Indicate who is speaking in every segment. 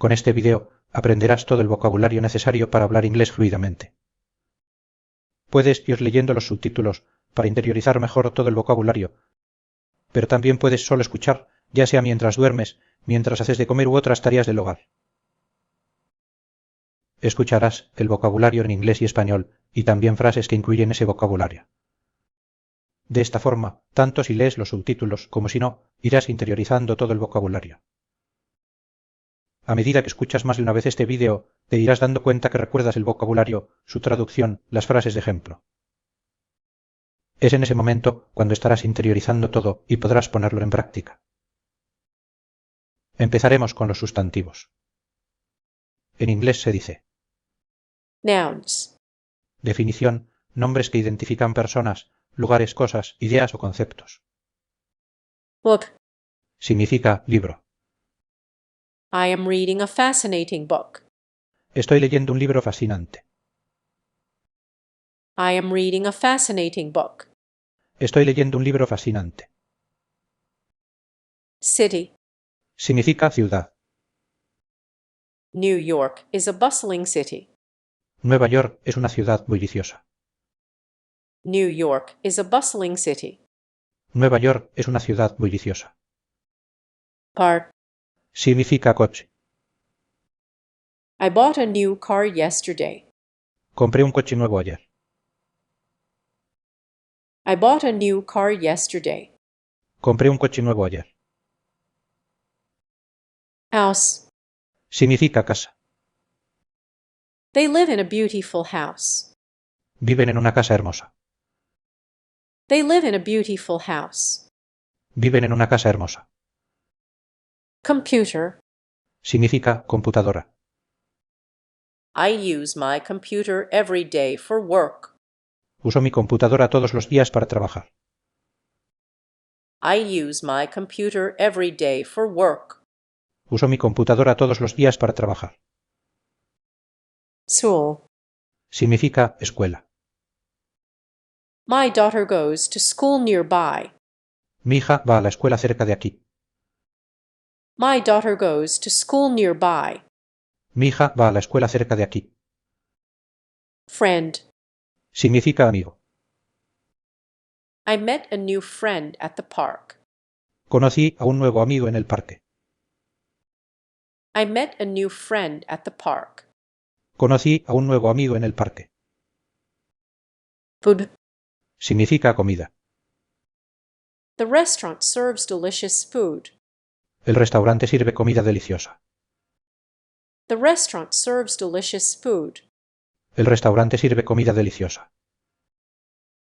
Speaker 1: Con este vídeo aprenderás todo el vocabulario necesario para hablar inglés fluidamente. Puedes ir leyendo los subtítulos para interiorizar mejor todo el vocabulario, pero también puedes solo escuchar, ya sea mientras duermes, mientras haces de comer u otras tareas del hogar. Escucharás el vocabulario en inglés y español y también frases que incluyen ese vocabulario. De esta forma, tanto si lees los subtítulos como si no, irás interiorizando todo el vocabulario. A medida que escuchas más de una vez este vídeo, te irás dando cuenta que recuerdas el vocabulario, su traducción, las frases de ejemplo. Es en ese momento cuando estarás interiorizando todo y podrás ponerlo en práctica. Empezaremos con los sustantivos. En inglés se dice:
Speaker 2: Nouns.
Speaker 1: Definición: nombres que identifican personas, lugares, cosas, ideas o conceptos.
Speaker 2: Book.
Speaker 1: Significa libro.
Speaker 2: I am reading a fascinating book.
Speaker 1: Estoy leyendo un libro fascinante.
Speaker 2: I am reading a fascinating book.
Speaker 1: Estoy leyendo un libro fascinante.
Speaker 2: City.
Speaker 1: Significa ciudad.
Speaker 2: New York is a bustling city.
Speaker 1: Nueva York es una ciudad bulliciosa.
Speaker 2: New York is a bustling city.
Speaker 1: Nueva York es una ciudad bulliciosa.
Speaker 2: Car.
Speaker 1: Significa coche.
Speaker 2: I bought a new car yesterday.
Speaker 1: Compré un coche nuevo ayer.
Speaker 2: I bought a new car yesterday.
Speaker 1: Compré un coche nuevo ayer.
Speaker 2: House.
Speaker 1: Significa casa.
Speaker 2: They live in a beautiful house.
Speaker 1: Viven en una casa hermosa.
Speaker 2: They live in a beautiful house.
Speaker 1: Viven en una casa hermosa.
Speaker 2: Computer.
Speaker 1: Significa computadora.
Speaker 2: I use my computer every day for work.
Speaker 1: Uso mi computadora todos los días para trabajar.
Speaker 2: I use my computer every day for work.
Speaker 1: Uso mi computadora todos los días para trabajar.
Speaker 2: School.
Speaker 1: Significa escuela.
Speaker 2: My daughter goes to school nearby.
Speaker 1: Mi hija va a la escuela cerca de aquí.
Speaker 2: My daughter goes to school nearby.
Speaker 1: Mi hija va a la escuela cerca de aquí.
Speaker 2: Friend.
Speaker 1: Significa amigo.
Speaker 2: I met a new friend at the park.
Speaker 1: Conocí a un nuevo amigo en el parque.
Speaker 2: I met a new friend at the park.
Speaker 1: Conocí a un nuevo amigo en el parque.
Speaker 2: Food.
Speaker 1: Significa comida.
Speaker 2: The restaurant serves delicious food.
Speaker 1: El restaurante sirve comida deliciosa.
Speaker 2: The restaurant serves delicious food.
Speaker 1: El restaurante sirve comida deliciosa.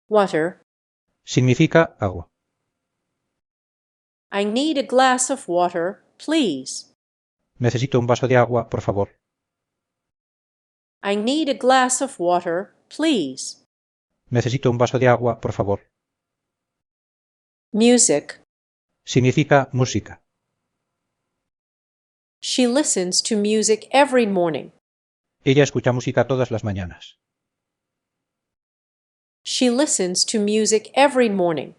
Speaker 2: Water.
Speaker 1: Significa agua.
Speaker 2: I need a glass of water, please.
Speaker 1: Necesito un vaso de agua, por favor.
Speaker 2: I need a glass of water, please.
Speaker 1: Necesito un vaso de agua, por favor.
Speaker 2: Music.
Speaker 1: Significa música.
Speaker 2: She listens to music every morning.
Speaker 1: Ella escucha música todas las mañanas.
Speaker 2: She listens to music every morning.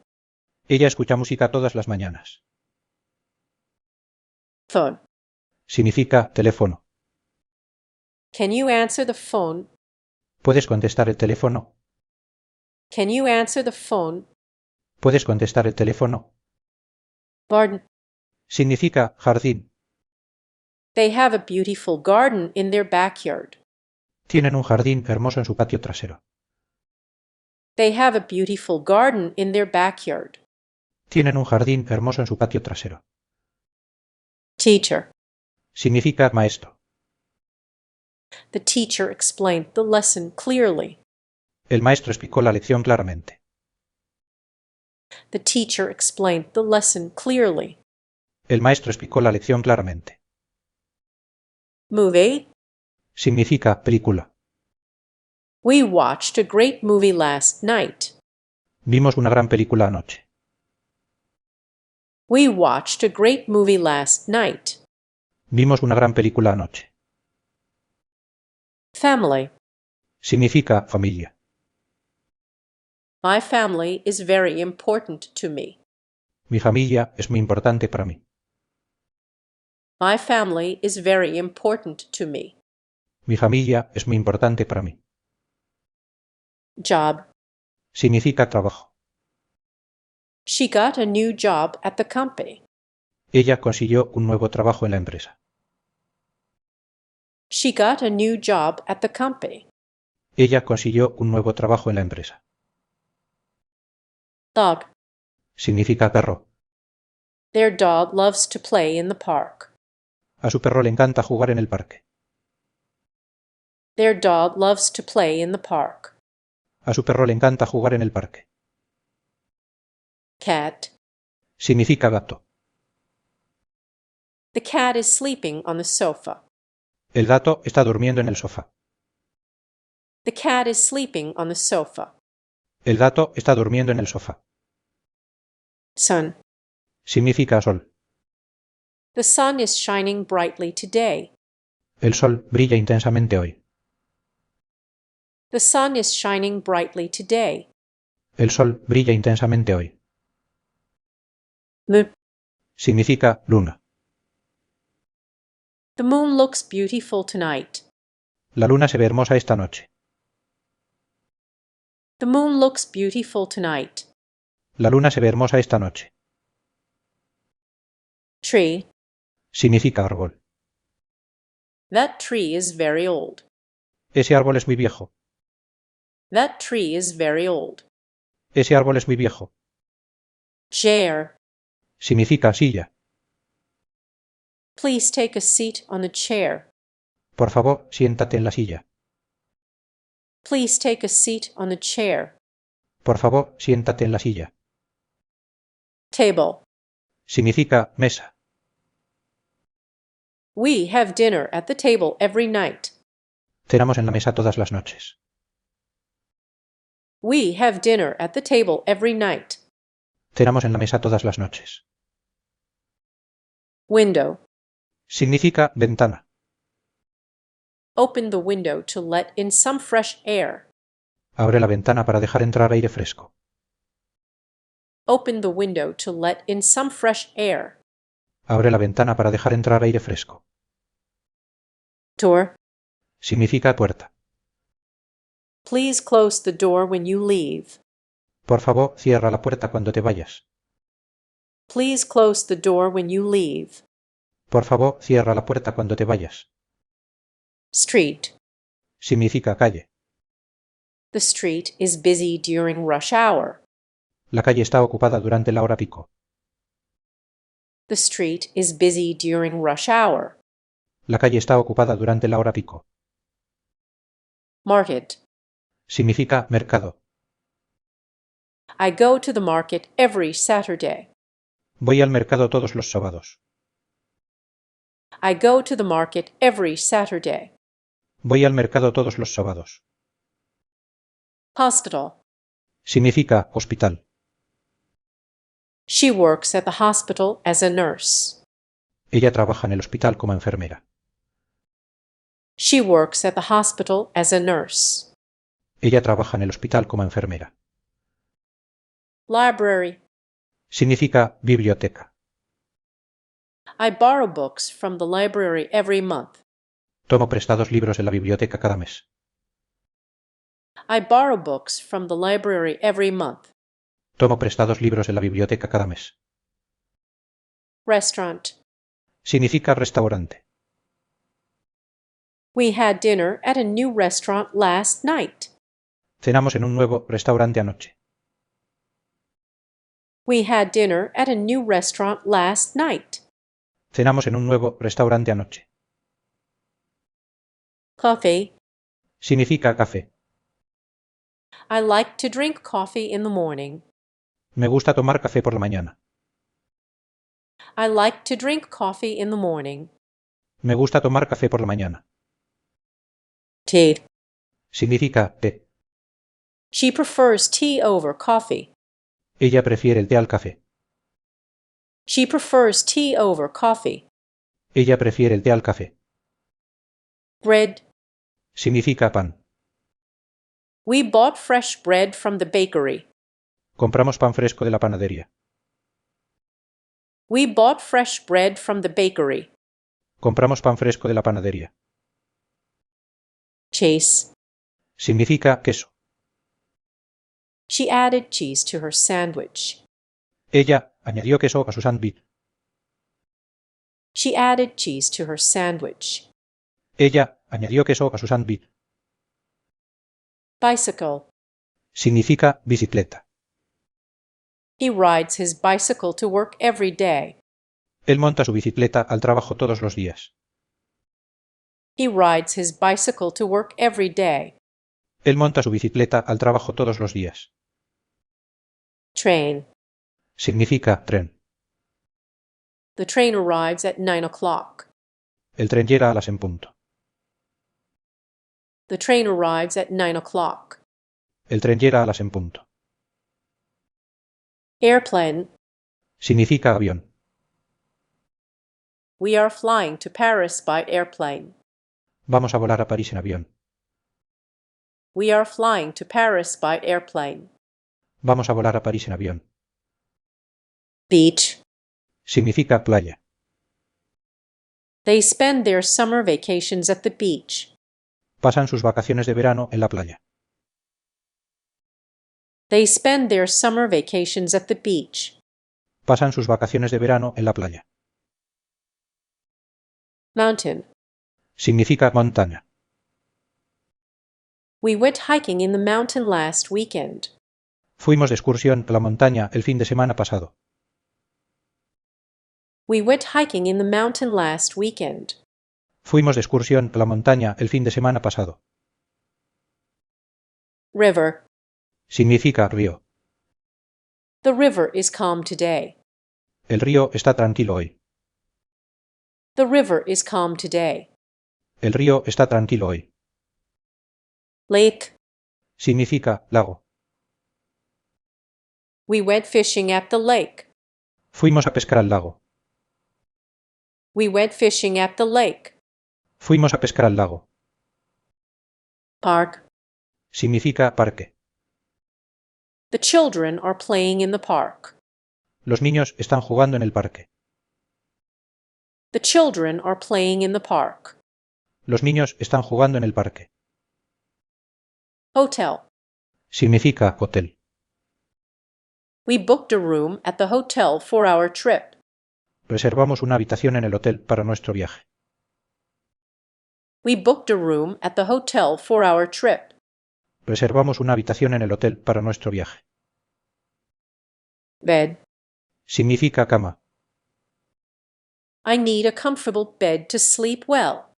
Speaker 1: Ella escucha música todas las mañanas.
Speaker 2: Phone.
Speaker 1: Significa teléfono.
Speaker 2: Can you answer the phone?
Speaker 1: ¿Puedes contestar el teléfono?
Speaker 2: Can you answer the phone?
Speaker 1: ¿Puedes contestar el teléfono?
Speaker 2: Garden.
Speaker 1: Significa jardín.
Speaker 2: They have a beautiful garden in their backyard.
Speaker 1: Tienen un jardín hermoso en su patio trasero.
Speaker 2: They have a beautiful garden in their backyard.
Speaker 1: Tienen un jardín hermoso en su patio trasero.
Speaker 2: Teacher.
Speaker 1: Significa maestro.
Speaker 2: The teacher explained the lesson clearly.
Speaker 1: El maestro explicó la lección claramente.
Speaker 2: The teacher explained the lesson clearly.
Speaker 1: El maestro explicó la lección claramente.
Speaker 2: Movie.
Speaker 1: Significa película.
Speaker 2: We watched a great movie last night.
Speaker 1: Vimos una gran película anoche.
Speaker 2: We watched a great movie last night.
Speaker 1: Vimos una gran película anoche.
Speaker 2: Family.
Speaker 1: Significa familia.
Speaker 2: My family is very important to me.
Speaker 1: Mi familia es muy importante para mí.
Speaker 2: My family is very important to me.
Speaker 1: Mi familia es muy importante para mí.
Speaker 2: Job.
Speaker 1: Significa trabajo.
Speaker 2: She got a new job at the company.
Speaker 1: Ella consiguió un nuevo trabajo en la empresa.
Speaker 2: She got a new job at the company.
Speaker 1: Ella consiguió un nuevo trabajo en la empresa.
Speaker 2: Dog.
Speaker 1: Significa perro.
Speaker 2: Their dog loves to play in the park.
Speaker 1: A su perro le encanta jugar en el parque.
Speaker 2: Their dog loves to play in the park.
Speaker 1: A su perro le encanta jugar en el parque.
Speaker 2: Cat.
Speaker 1: Significa gato.
Speaker 2: The cat is sleeping on the sofa.
Speaker 1: El gato está durmiendo en el sofá.
Speaker 2: The cat is sleeping on the sofa.
Speaker 1: El gato está durmiendo en el sofá.
Speaker 2: Sun.
Speaker 1: Significa sol.
Speaker 2: The sun is shining brightly today.
Speaker 1: El sol brilla intensamente hoy.
Speaker 2: The sun is shining brightly today.
Speaker 1: El sol brilla intensamente hoy.
Speaker 2: Moon.
Speaker 1: Significa luna.
Speaker 2: The moon looks beautiful tonight.
Speaker 1: La luna se ve hermosa esta noche.
Speaker 2: The moon looks beautiful tonight.
Speaker 1: La luna se ve hermosa esta noche.
Speaker 2: Tree.
Speaker 1: Significa árbol.
Speaker 2: That tree is very old.
Speaker 1: Ese árbol es muy viejo.
Speaker 2: That tree is very old.
Speaker 1: Ese árbol es muy viejo.
Speaker 2: Chair.
Speaker 1: Significa silla.
Speaker 2: Please take a seat on the chair.
Speaker 1: Por favor, siéntate en la silla.
Speaker 2: Please take a seat on the chair.
Speaker 1: Por favor, siéntate en la silla.
Speaker 2: Table.
Speaker 1: Significa mesa.
Speaker 2: We have dinner at the table every night.
Speaker 1: Cenamos en la mesa todas las noches.
Speaker 2: We have dinner at the table every night.
Speaker 1: Cenamos en la mesa todas las noches.
Speaker 2: Window.
Speaker 1: Significa ventana.
Speaker 2: Open the window to let in some fresh air.
Speaker 1: Abre la ventana para dejar entrar aire fresco.
Speaker 2: Open the window to let in some fresh air.
Speaker 1: Abre la ventana para dejar entrar aire fresco.
Speaker 2: Door.
Speaker 1: Significa puerta.
Speaker 2: Please close the door when you leave.
Speaker 1: Por favor, cierra la puerta cuando te vayas.
Speaker 2: Please close the door when you leave.
Speaker 1: Por favor, cierra la puerta cuando te vayas.
Speaker 2: Street.
Speaker 1: Significa calle.
Speaker 2: The street is busy during rush hour.
Speaker 1: La calle está ocupada durante la hora pico.
Speaker 2: The street is busy during rush hour.
Speaker 1: La calle está ocupada durante la hora pico.
Speaker 2: Market.
Speaker 1: Significa mercado.
Speaker 2: I go to the market every Saturday.
Speaker 1: Voy al mercado todos los sábados.
Speaker 2: I go to the market every Saturday.
Speaker 1: Voy al mercado todos los sábados.
Speaker 2: Hospital.
Speaker 1: Significa hospital.
Speaker 2: She works at the hospital as a nurse.
Speaker 1: Ella trabaja en el hospital como enfermera.
Speaker 2: She works at the hospital as a nurse.
Speaker 1: Ella trabaja en el hospital como enfermera.
Speaker 2: Library.
Speaker 1: Significa biblioteca.
Speaker 2: I borrow books from the library every month.
Speaker 1: Tomo prestados libros de la biblioteca cada mes.
Speaker 2: I borrow books from the library every month.
Speaker 1: Tomo prestados libros de la biblioteca cada mes.
Speaker 2: Restaurant.
Speaker 1: Significa restaurante.
Speaker 2: We had dinner at a new restaurant last night.
Speaker 1: Cenamos en un nuevo restaurante anoche.
Speaker 2: We had dinner at a new restaurant last night.
Speaker 1: Cenamos en un nuevo restaurante anoche.
Speaker 2: Coffee.
Speaker 1: Significa café.
Speaker 2: I like to drink coffee in the morning.
Speaker 1: Me gusta tomar café por la mañana.
Speaker 2: I like to drink coffee in the morning.
Speaker 1: Me gusta tomar café por la mañana.
Speaker 2: Tea.
Speaker 1: Significa té.
Speaker 2: She prefers tea over coffee.
Speaker 1: Ella prefiere el té al café.
Speaker 2: She prefers tea over coffee.
Speaker 1: Ella prefiere el té al café.
Speaker 2: Bread.
Speaker 1: Significa pan.
Speaker 2: We bought fresh bread from the bakery.
Speaker 1: Compramos pan fresco de la panadería.
Speaker 2: We bought fresh bread from the bakery.
Speaker 1: Compramos pan fresco de la panadería.
Speaker 2: Chase.
Speaker 1: Significa queso.
Speaker 2: She added cheese to her sandwich.
Speaker 1: Ella añadió queso a su sándwich.
Speaker 2: She added cheese to her sandwich.
Speaker 1: Ella añadió queso a su sándwich.
Speaker 2: Bicycle.
Speaker 1: Significa bicicleta.
Speaker 2: He rides his bicycle to work every day.
Speaker 1: Él monta su bicicleta al trabajo todos los días.
Speaker 2: He rides his bicycle to work every day.
Speaker 1: Él monta su bicicleta al trabajo todos los días.
Speaker 2: Train.
Speaker 1: Significa tren.
Speaker 2: The train arrives at 9 o'clock.
Speaker 1: El tren llega a las en punto.
Speaker 2: The train arrives at 9 o'clock.
Speaker 1: El tren llega a las en punto.
Speaker 2: Airplane.
Speaker 1: Significa avión.
Speaker 2: We are flying to Paris by airplane.
Speaker 1: Vamos a volar a París en avión.
Speaker 2: We are flying to Paris by airplane.
Speaker 1: Vamos a volar a París en avión.
Speaker 2: Beach.
Speaker 1: Significa playa.
Speaker 2: They spend their summer vacations at the beach.
Speaker 1: Pasan sus vacaciones de verano en la playa.
Speaker 2: They spend their summer vacations at the beach.
Speaker 1: Pasan sus vacaciones de verano en la playa.
Speaker 2: Mountain.
Speaker 1: Significa montaña.
Speaker 2: We went hiking in the mountain last weekend.
Speaker 1: Fuimos de excursión a la montaña el fin de semana pasado.
Speaker 2: We went hiking in the mountain last weekend.
Speaker 1: Fuimos de excursión a la montaña el fin de semana pasado.
Speaker 2: River.
Speaker 1: Significa río.
Speaker 2: The river is calm today.
Speaker 1: El río está tranquilo hoy.
Speaker 2: The river is calm today.
Speaker 1: El río está tranquilo hoy.
Speaker 2: Lake.
Speaker 1: Significa lago.
Speaker 2: We went fishing at the lake.
Speaker 1: Fuimos a pescar al lago.
Speaker 2: We went fishing at the lake.
Speaker 1: Fuimos a pescar al lago.
Speaker 2: Park.
Speaker 1: Significa parque.
Speaker 2: The children are playing in the park.
Speaker 1: Los niños están jugando en el parque.
Speaker 2: The children are playing in the park.
Speaker 1: Los niños están jugando en el parque.
Speaker 2: Hotel.
Speaker 1: Significa hotel.
Speaker 2: We booked a room at the hotel for our trip.
Speaker 1: Reservamos una habitación en el hotel para nuestro viaje.
Speaker 2: We booked a room at the hotel for our trip.
Speaker 1: Reservamos una habitación en el hotel para nuestro viaje.
Speaker 2: Bed.
Speaker 1: Significa cama.
Speaker 2: I need a comfortable bed to sleep well.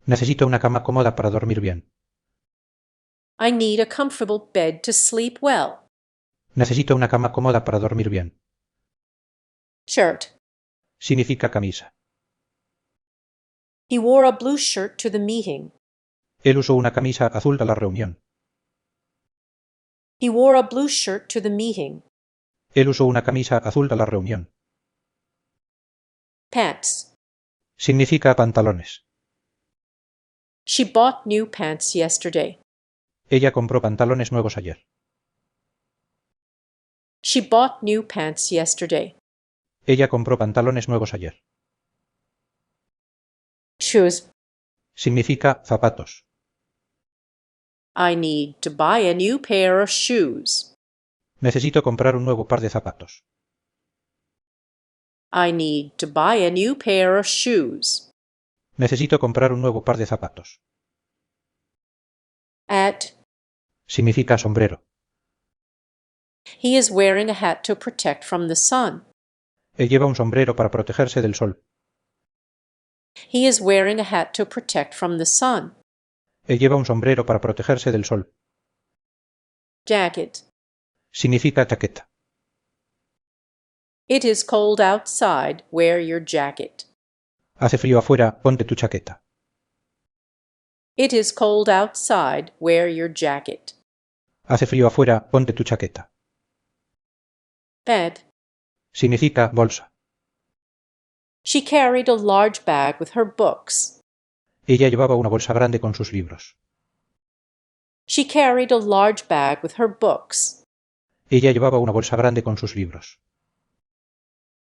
Speaker 1: Necesito una cama cómoda para dormir bien.
Speaker 2: I need a comfortable bed to sleep well.
Speaker 1: Necesito una cama cómoda para dormir bien.
Speaker 2: Shirt.
Speaker 1: Significa camisa.
Speaker 2: He wore a blue shirt to the meeting.
Speaker 1: Él usó una camisa azul a la reunión.
Speaker 2: He wore a blue shirt to the meeting.
Speaker 1: Él usó una camisa azul a la reunión.
Speaker 2: Pants.
Speaker 1: Significa pantalones.
Speaker 2: She bought new pants yesterday.
Speaker 1: Ella compró pantalones nuevos ayer.
Speaker 2: She bought new pants yesterday.
Speaker 1: Ella compró pantalones nuevos ayer.
Speaker 2: Shoes.
Speaker 1: Significa zapatos.
Speaker 2: I need to buy a new pair of shoes.
Speaker 1: Necesito comprar un nuevo par de zapatos.
Speaker 2: I need to buy a new pair of shoes.
Speaker 1: Necesito comprar un nuevo par de zapatos.
Speaker 2: Hat.
Speaker 1: Significa sombrero.
Speaker 2: He is wearing a hat to protect from the sun.
Speaker 1: Él lleva un sombrero para protegerse del sol.
Speaker 2: He is wearing a hat to protect from the sun.
Speaker 1: Él lleva un sombrero para protegerse del sol.
Speaker 2: Jacket.
Speaker 1: Significa chaqueta.
Speaker 2: It is cold outside. Wear your jacket.
Speaker 1: Hace frío afuera, ponte tu chaqueta.
Speaker 2: It is cold outside. Wear your jacket.
Speaker 1: Hace frío afuera, ponte tu chaqueta.
Speaker 2: Bed.
Speaker 1: Significa bolsa.
Speaker 2: She carried a large bag with her books.
Speaker 1: Ella llevaba una bolsa grande con sus libros.
Speaker 2: She carried a large bag with her books.
Speaker 1: Ella llevaba una bolsa grande con sus libros.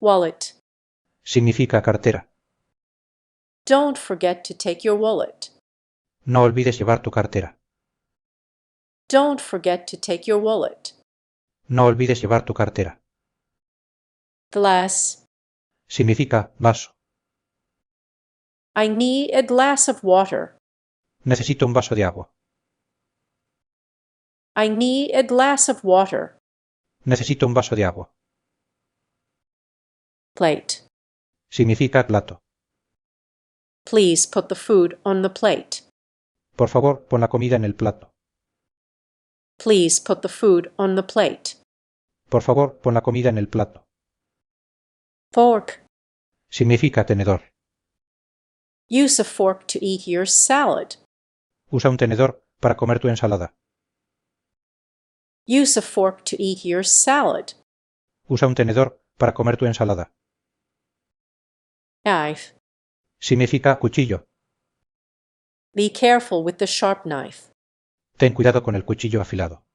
Speaker 2: Wallet.
Speaker 1: Significa cartera.
Speaker 2: Don't forget to take your wallet.
Speaker 1: No olvides llevar tu cartera.
Speaker 2: Don't forget to take your wallet.
Speaker 1: No olvides llevar tu cartera.
Speaker 2: Glass.
Speaker 1: Significa vaso.
Speaker 2: I need a glass of water.
Speaker 1: Necesito un vaso de agua.
Speaker 2: I need a glass of water.
Speaker 1: Necesito un vaso de agua.
Speaker 2: Plate.
Speaker 1: Significa plato.
Speaker 2: Please put the food on the plate.
Speaker 1: Por favor, pon la comida en el plato.
Speaker 2: Please put the food on the plate.
Speaker 1: Por favor, pon la comida en el plato.
Speaker 2: Fork.
Speaker 1: Significa tenedor.
Speaker 2: Use a fork to eat your salad.
Speaker 1: Usa un tenedor para comer tu ensalada.
Speaker 2: Use a fork to eat your salad.
Speaker 1: Usa un tenedor para comer tu ensalada.
Speaker 2: Knife.
Speaker 1: Significa cuchillo.
Speaker 2: Be careful with the sharp knife.
Speaker 1: Ten cuidado con el cuchillo afilado.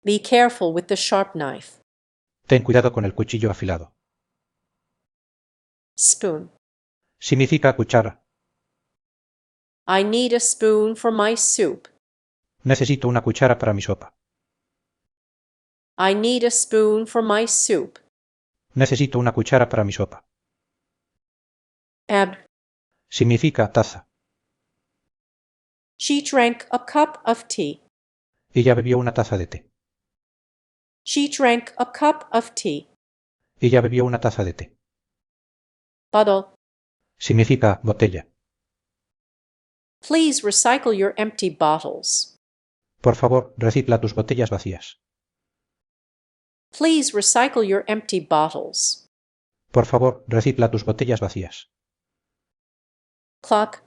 Speaker 2: Be careful with the sharp knife.
Speaker 1: Ten cuidado con el cuchillo afilado.
Speaker 2: Spoon.
Speaker 1: Significa cuchara.
Speaker 2: I need a spoon for my soup.
Speaker 1: Necesito una cuchara para mi sopa.
Speaker 2: I need a spoon for my soup.
Speaker 1: Necesito una cuchara para mi sopa.
Speaker 2: Ebb.
Speaker 1: Significa taza.
Speaker 2: She drank a cup of tea.
Speaker 1: Ella bebió una taza de té.
Speaker 2: She drank a cup of tea.
Speaker 1: Ella bebió una taza de té.
Speaker 2: Bottle.
Speaker 1: Significa botella.
Speaker 2: Please recycle your empty bottles.
Speaker 1: Por favor, recicla tus botellas vacías.
Speaker 2: Please recycle your empty bottles.
Speaker 1: Por favor, recicla tus botellas vacías.
Speaker 2: Clock.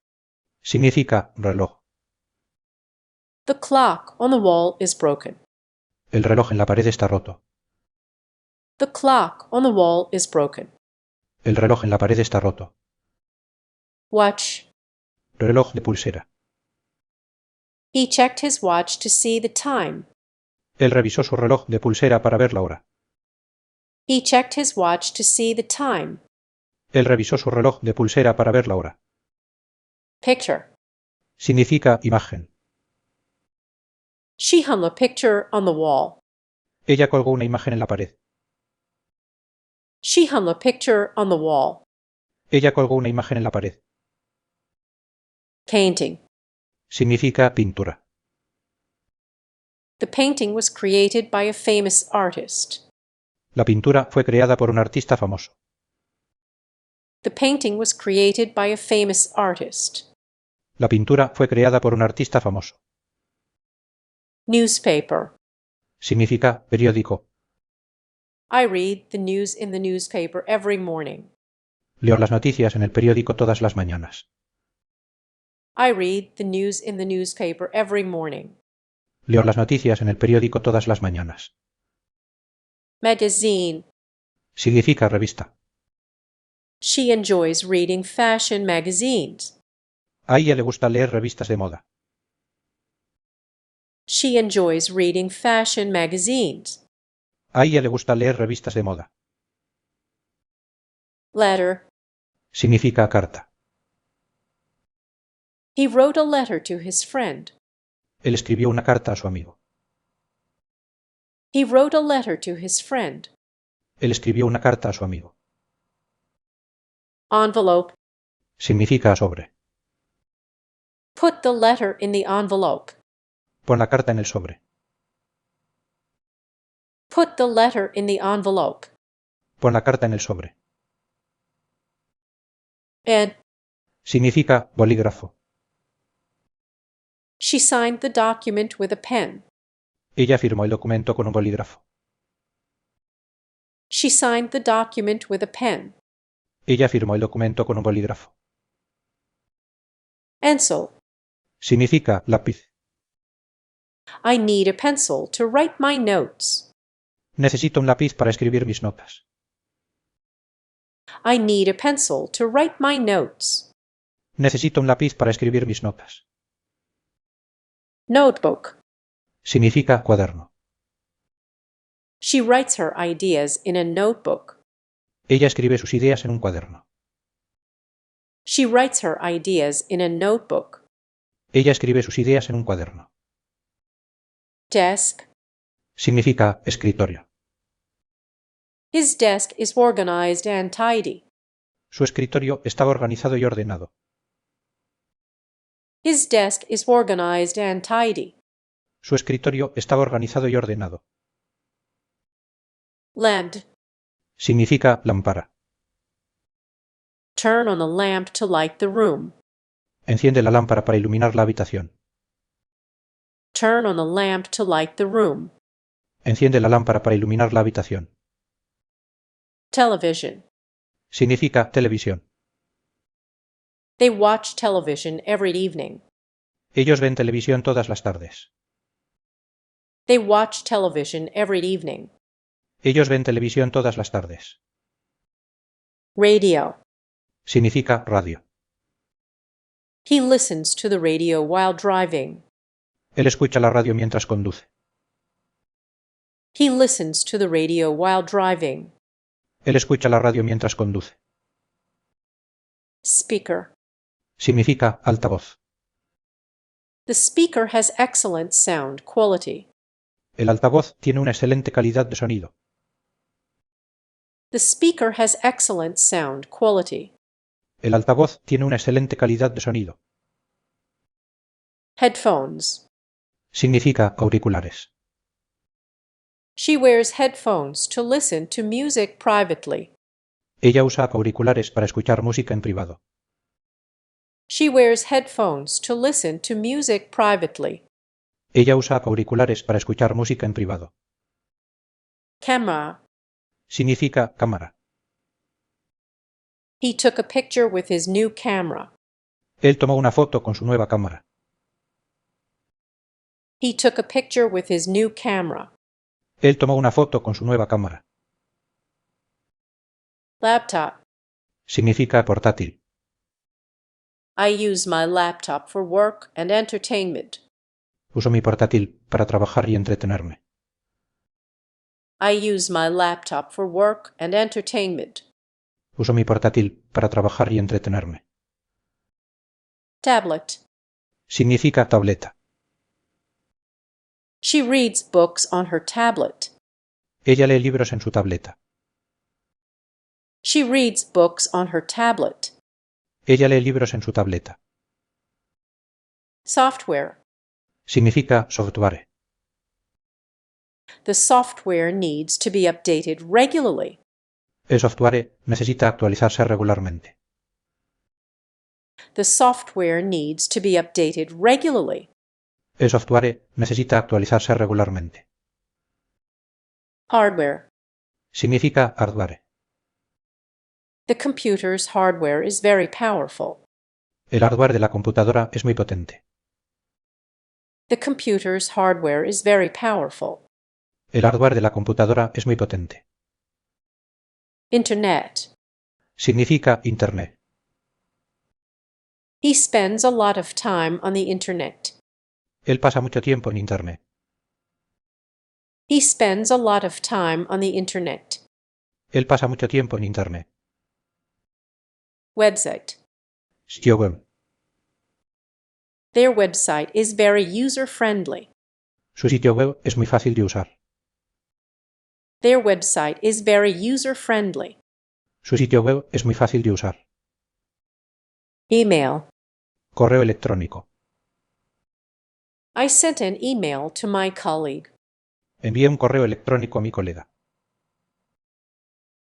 Speaker 1: Significa reloj.
Speaker 2: The clock on the wall is broken.
Speaker 1: El reloj en la pared está roto.
Speaker 2: The clock on the wall is broken.
Speaker 1: El reloj en la pared está roto.
Speaker 2: Watch.
Speaker 1: Reloj de pulsera.
Speaker 2: He checked his watch to see the time.
Speaker 1: Él revisó su reloj de pulsera para ver la hora.
Speaker 2: He checked his watch to see the time.
Speaker 1: Él revisó su reloj de pulsera para ver la hora.
Speaker 2: Picture.
Speaker 1: Significa imagen.
Speaker 2: She hung a picture on the wall.
Speaker 1: Ella colgó una imagen en la pared.
Speaker 2: She hung a picture on the wall.
Speaker 1: Ella colgó una imagen en la pared.
Speaker 2: Painting.
Speaker 1: Significa pintura.
Speaker 2: The painting was created by a famous artist.
Speaker 1: La pintura fue creada por un artista famoso.
Speaker 2: The painting was created by a famous artist.
Speaker 1: La pintura fue creada por un artista famoso.
Speaker 2: Newspaper.
Speaker 1: Significa periódico.
Speaker 2: I read the news in the newspaper every morning.
Speaker 1: Leo las noticias en el periódico todas las mañanas.
Speaker 2: I read the news in the newspaper every morning.
Speaker 1: Leo las noticias en el periódico todas las mañanas.
Speaker 2: Magazine.
Speaker 1: Significa revista.
Speaker 2: She enjoys reading fashion magazines.
Speaker 1: A ella le gusta leer revistas de moda.
Speaker 2: She enjoys reading fashion magazines.
Speaker 1: A ella le gusta leer revistas de moda.
Speaker 2: Letter.
Speaker 1: Significa carta.
Speaker 2: He wrote a letter to his friend.
Speaker 1: Él escribió una carta a su amigo.
Speaker 2: He wrote a letter to his friend.
Speaker 1: Él escribió una carta a su amigo.
Speaker 2: Envelope.
Speaker 1: Significa sobre.
Speaker 2: Put the letter in the envelope.
Speaker 1: Pon la carta en el sobre.
Speaker 2: Put the letter in the envelope.
Speaker 1: Pon la carta en el sobre.
Speaker 2: Ed.
Speaker 1: Significa bolígrafo.
Speaker 2: She signed the document with a pen.
Speaker 1: Ella firmó el documento con un bolígrafo.
Speaker 2: She signed the document with a pen.
Speaker 1: Ella firmó el documento con un bolígrafo.
Speaker 2: Pencil.
Speaker 1: Significa lápiz.
Speaker 2: I need a pencil to write my notes.
Speaker 1: Necesito un lápiz para escribir mis notas.
Speaker 2: I need a pencil to write my notes.
Speaker 1: Necesito un lápiz para escribir mis notas.
Speaker 2: Notebook.
Speaker 1: Significa cuaderno.
Speaker 2: She writes her ideas in a notebook.
Speaker 1: Ella escribe sus ideas en un cuaderno.
Speaker 2: She writes her ideas in a notebook.
Speaker 1: Ella escribe sus ideas en un cuaderno.
Speaker 2: Desk.
Speaker 1: Significa escritorio.
Speaker 2: His desk is organized and tidy.
Speaker 1: Su escritorio está organizado y ordenado.
Speaker 2: His desk is organized and tidy.
Speaker 1: Su escritorio está organizado y ordenado.
Speaker 2: Lamp.
Speaker 1: Significa lámpara.
Speaker 2: Turn on the lamp to light the room.
Speaker 1: Enciende la lámpara para iluminar la habitación.
Speaker 2: Turn on the lamp to light the room.
Speaker 1: Enciende la lámpara para iluminar la habitación.
Speaker 2: Television.
Speaker 1: Significa televisión.
Speaker 2: They watch television every evening.
Speaker 1: Ellos ven televisión todas las tardes.
Speaker 2: They watch television every evening.
Speaker 1: Ellos ven televisión todas las tardes.
Speaker 2: Radio.
Speaker 1: Significa radio.
Speaker 2: He listens to the radio while driving.
Speaker 1: Él escucha la radio mientras conduce.
Speaker 2: He listens to the radio while driving.
Speaker 1: Él escucha la radio mientras conduce.
Speaker 2: Speaker.
Speaker 1: Significa altavoz.
Speaker 2: The speaker has excellent sound quality.
Speaker 1: El altavoz tiene una excelente calidad de sonido.
Speaker 2: The speaker has excellent sound quality.
Speaker 1: El altavoz tiene una excelente calidad de sonido.
Speaker 2: Headphones.
Speaker 1: Significa auriculares.
Speaker 2: She wears headphones to listen to music privately.
Speaker 1: Ella usa auriculares para escuchar música en privado.
Speaker 2: She wears headphones to listen to music privately.
Speaker 1: Ella usa auriculares para escuchar música en privado.
Speaker 2: Camera.
Speaker 1: Significa cámara.
Speaker 2: He took a picture with his new camera.
Speaker 1: Él tomó una foto con su nueva cámara.
Speaker 2: He took a picture with his new camera.
Speaker 1: Él tomó una foto con su nueva cámara.
Speaker 2: Laptop.
Speaker 1: Significa portátil.
Speaker 2: I use my laptop for work and entertainment.
Speaker 1: Uso mi portátil para trabajar y entretenerme.
Speaker 2: I use my laptop for work and entertainment.
Speaker 1: Uso mi portátil para trabajar y entretenerme.
Speaker 2: Tablet.
Speaker 1: Significa tableta.
Speaker 2: She reads books on her tablet.
Speaker 1: Ella lee libros en su tableta.
Speaker 2: She reads books on her tablet.
Speaker 1: Ella lee libros en su tableta.
Speaker 2: Software.
Speaker 1: Significa software.
Speaker 2: The software needs to be updated regularly.
Speaker 1: El software necesita actualizarse regularmente.
Speaker 2: The software needs to be updated regularly.
Speaker 1: El software necesita actualizarse regularmente.
Speaker 2: Hardware.
Speaker 1: Significa hardware.
Speaker 2: The computer's hardware is very powerful.
Speaker 1: El hardware de la computadora es muy potente.
Speaker 2: The computer's hardware is very powerful.
Speaker 1: El hardware de la computadora es muy potente.
Speaker 2: Internet.
Speaker 1: Significa Internet.
Speaker 2: He spends a lot of time on the Internet.
Speaker 1: Él pasa mucho tiempo en Internet.
Speaker 2: He spends a lot of time on the Internet.
Speaker 1: Él pasa mucho tiempo en Internet.
Speaker 2: Website.
Speaker 1: Sitio web.
Speaker 2: Their website is very user-friendly.
Speaker 1: Su sitio web es muy fácil de usar.
Speaker 2: Their website is very user-friendly.
Speaker 1: Su sitio web es muy fácil de usar.
Speaker 2: Email.
Speaker 1: Correo electrónico.
Speaker 2: I sent an email to my colleague.
Speaker 1: Envié un correo electrónico a mi colega.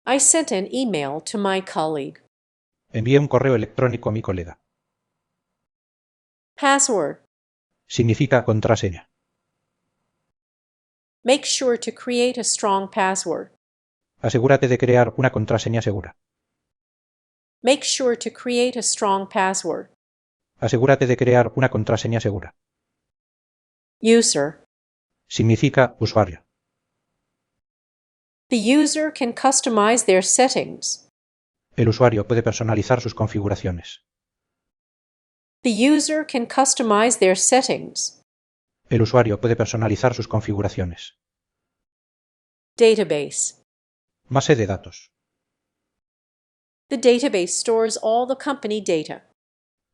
Speaker 2: I sent an email to my colleague.
Speaker 1: Envié un correo electrónico a mi colega.
Speaker 2: Password.
Speaker 1: Significa contraseña.
Speaker 2: Make sure to create a strong password.
Speaker 1: Asegúrate de crear una contraseña segura.
Speaker 2: Make sure to create a strong password.
Speaker 1: Asegúrate de crear una contraseña segura.
Speaker 2: User.
Speaker 1: Significa usuario.
Speaker 2: The user can customize their settings.
Speaker 1: El usuario puede personalizar sus configuraciones.
Speaker 2: The user can customize their settings.
Speaker 1: El usuario puede personalizar sus configuraciones.
Speaker 2: Database.
Speaker 1: Base de datos.
Speaker 2: The database stores all the company data.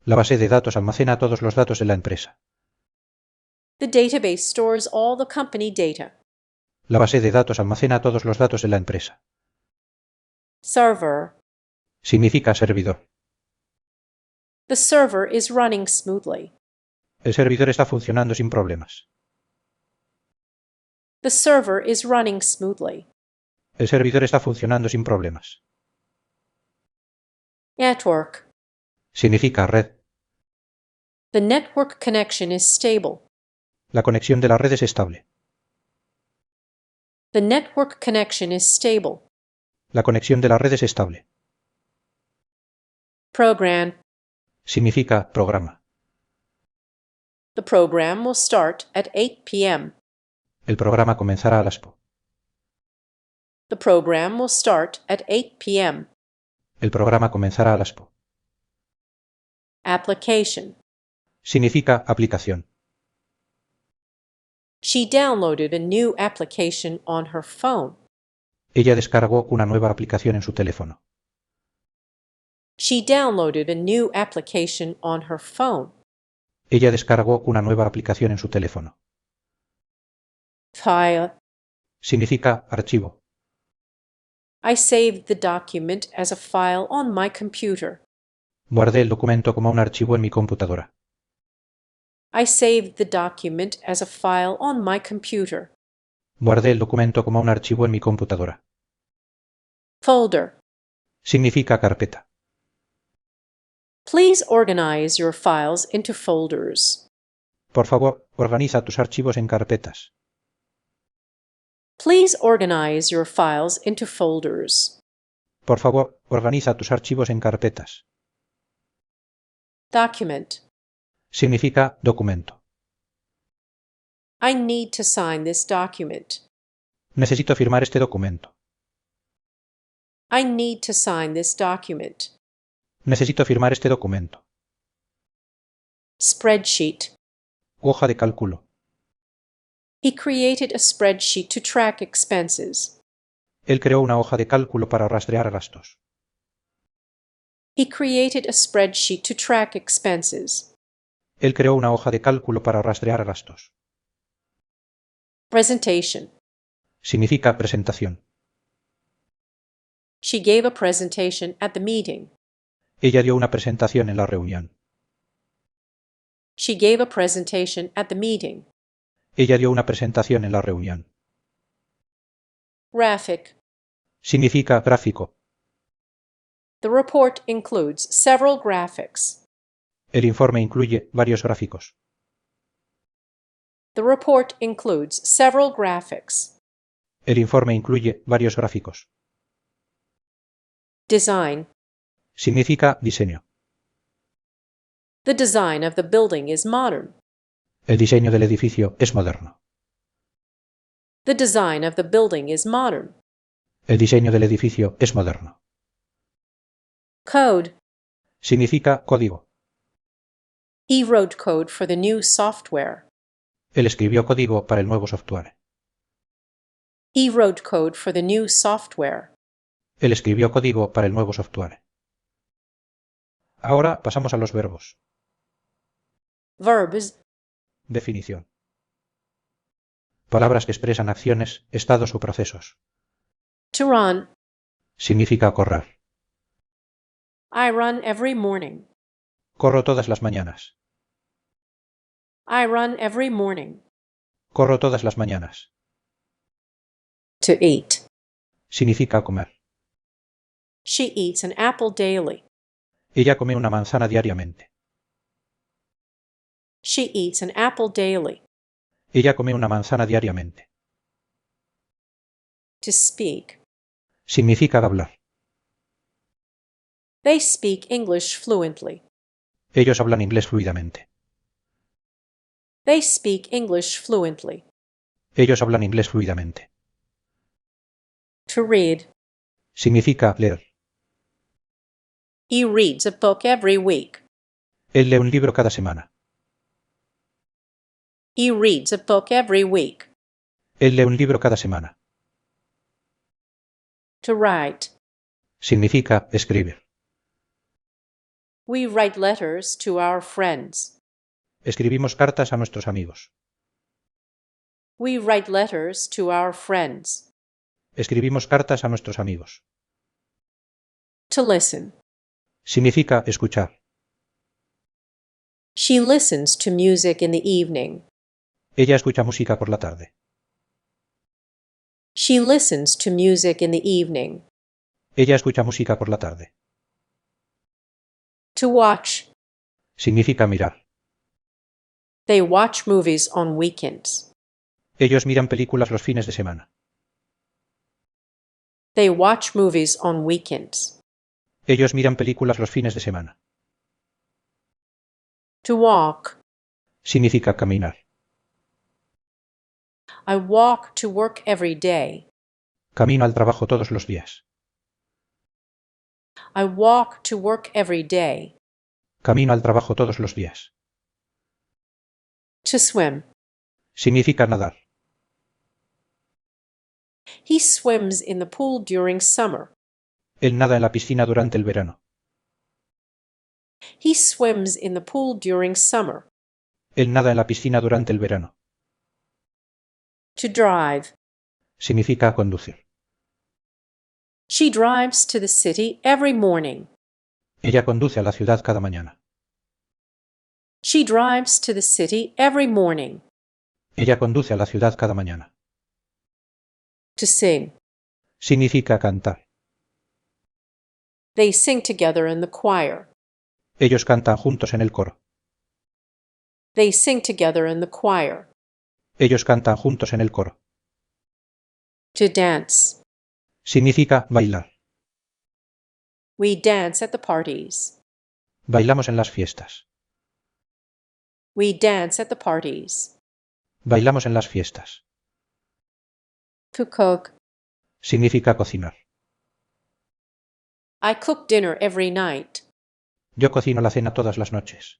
Speaker 1: La base de datos almacena todos los datos de la empresa.
Speaker 2: The database stores all the company data.
Speaker 1: La base de datos almacena todos los datos de la empresa.
Speaker 2: Server.
Speaker 1: Significa servidor.
Speaker 2: The server is running smoothly.
Speaker 1: El servidor está funcionando sin problemas.
Speaker 2: The server is running smoothly.
Speaker 1: El servidor está funcionando sin problemas.
Speaker 2: Network.
Speaker 1: Significa red.
Speaker 2: The network connection is stable.
Speaker 1: La conexión de la red es estable.
Speaker 2: The network connection is stable.
Speaker 1: La conexión de la red es estable.
Speaker 2: Program.
Speaker 1: Significa programa.
Speaker 2: The program will start at 8 p.m.
Speaker 1: El programa comenzará a las po.
Speaker 2: The program will start at 8 p.m.
Speaker 1: El programa comenzará a las po.
Speaker 2: Application.
Speaker 1: Significa aplicación.
Speaker 2: She downloaded a new application on her phone.
Speaker 1: Ella descargó una nueva aplicación en su teléfono.
Speaker 2: She downloaded a new application on her phone.
Speaker 1: Ella descargó una nueva aplicación en su teléfono.
Speaker 2: File.
Speaker 1: Significa archivo.
Speaker 2: I saved the document as a file on my computer.
Speaker 1: Guardé el documento como un archivo en mi computadora.
Speaker 2: I saved the document as a file on my computer.
Speaker 1: Guardé el documento como un archivo en mi computadora.
Speaker 2: Folder.
Speaker 1: Significa carpeta.
Speaker 2: Please organize your files into folders.
Speaker 1: Por favor, organiza tus archivos en carpetas.
Speaker 2: Please organize your files into folders.
Speaker 1: Por favor, organiza tus archivos en carpetas.
Speaker 2: Document.
Speaker 1: Significa documento.
Speaker 2: I need to sign this document.
Speaker 1: Necesito firmar este documento.
Speaker 2: I need to sign this document.
Speaker 1: Necesito firmar este documento.
Speaker 2: Spreadsheet.
Speaker 1: Hoja de cálculo.
Speaker 2: He created a spreadsheet to track expenses.
Speaker 1: Él creó una hoja de cálculo para rastrear gastos.
Speaker 2: He created a spreadsheet to track expenses.
Speaker 1: Él creó una hoja de cálculo para rastrear gastos.
Speaker 2: Presentation.
Speaker 1: Significa presentación.
Speaker 2: She gave a presentation at the meeting.
Speaker 1: Ella dio una presentación en la reunión.
Speaker 2: She gave a presentation at the meeting.
Speaker 1: Ella dio una presentación en la reunión.
Speaker 2: Graphic.
Speaker 1: Significa gráfico.
Speaker 2: The report includes several graphics.
Speaker 1: El informe incluye varios gráficos.
Speaker 2: The report includes several graphics.
Speaker 1: El informe incluye varios gráficos.
Speaker 2: Design.
Speaker 1: Significa diseño.
Speaker 2: The design of the building is modern.
Speaker 1: El diseño del edificio es moderno.
Speaker 2: The design of the building is modern.
Speaker 1: El diseño del edificio es moderno.
Speaker 2: Code.
Speaker 1: Significa código.
Speaker 2: He wrote code for the new software.
Speaker 1: Él escribió código para el nuevo software.
Speaker 2: He wrote code for the new software.
Speaker 1: Él escribió código para el nuevo software. Ahora pasamos a los verbos.
Speaker 2: Verbs.
Speaker 1: Definición. Palabras que expresan acciones, estados o procesos.
Speaker 2: To run.
Speaker 1: Significa correr.
Speaker 2: I run every morning.
Speaker 1: Corro todas las mañanas.
Speaker 2: I run every morning.
Speaker 1: Corro todas las mañanas.
Speaker 2: To eat.
Speaker 1: Significa comer.
Speaker 2: She eats an apple daily.
Speaker 1: Ella come una manzana diariamente.
Speaker 2: She eats an apple daily.
Speaker 1: Ella come una manzana diariamente.
Speaker 2: To speak.
Speaker 1: Significa hablar.
Speaker 2: They speak English fluently.
Speaker 1: Ellos hablan inglés fluidamente.
Speaker 2: They speak English fluently.
Speaker 1: Ellos hablan inglés fluidamente.
Speaker 2: To read.
Speaker 1: Significa leer.
Speaker 2: He reads a book every week.
Speaker 1: Él lee un libro cada semana.
Speaker 2: He reads a book every week.
Speaker 1: Él lee un libro cada semana.
Speaker 2: To write.
Speaker 1: Significa escribir.
Speaker 2: We write letters to our friends.
Speaker 1: Escribimos cartas a nuestros amigos.
Speaker 2: We write letters to our friends.
Speaker 1: Escribimos cartas a nuestros amigos.
Speaker 2: To listen.
Speaker 1: Significa escuchar.
Speaker 2: She listens to music in the evening.
Speaker 1: Ella escucha música por la tarde.
Speaker 2: She listens to music in the evening.
Speaker 1: Ella escucha música por la tarde.
Speaker 2: To watch.
Speaker 1: Significa mirar.
Speaker 2: They watch movies on weekends.
Speaker 1: Ellos miran películas los fines de semana.
Speaker 2: They watch movies on weekends.
Speaker 1: Ellos miran películas los fines de semana.
Speaker 2: To walk.
Speaker 1: Significa caminar.
Speaker 2: I walk to work every day.
Speaker 1: Camino al trabajo todos los días.
Speaker 2: I walk to work every day.
Speaker 1: Camino al trabajo todos los días.
Speaker 2: To swim.
Speaker 1: Significa nadar.
Speaker 2: He swims in the pool during summer.
Speaker 1: Él nada en la piscina durante el verano.
Speaker 2: He swims in the pool during summer.
Speaker 1: Él nada en la piscina durante el verano.
Speaker 2: To drive.
Speaker 1: Significa conducir.
Speaker 2: She drives to the city every morning.
Speaker 1: Ella conduce a la ciudad cada mañana.
Speaker 2: She drives to the city every morning.
Speaker 1: Ella conduce a la ciudad cada mañana.
Speaker 2: To sing.
Speaker 1: Significa cantar.
Speaker 2: They sing together in the choir.
Speaker 1: Ellos cantan juntos en el coro.
Speaker 2: They sing together in the choir.
Speaker 1: Ellos cantan juntos en el coro.
Speaker 2: To dance.
Speaker 1: Significa bailar.
Speaker 2: We dance at the parties.
Speaker 1: Bailamos en las fiestas.
Speaker 2: We dance at the parties.
Speaker 1: Bailamos en las fiestas.
Speaker 2: To cook.
Speaker 1: Significa cocinar.
Speaker 2: I cook dinner every night.
Speaker 1: Yo cocino la cena todas las noches.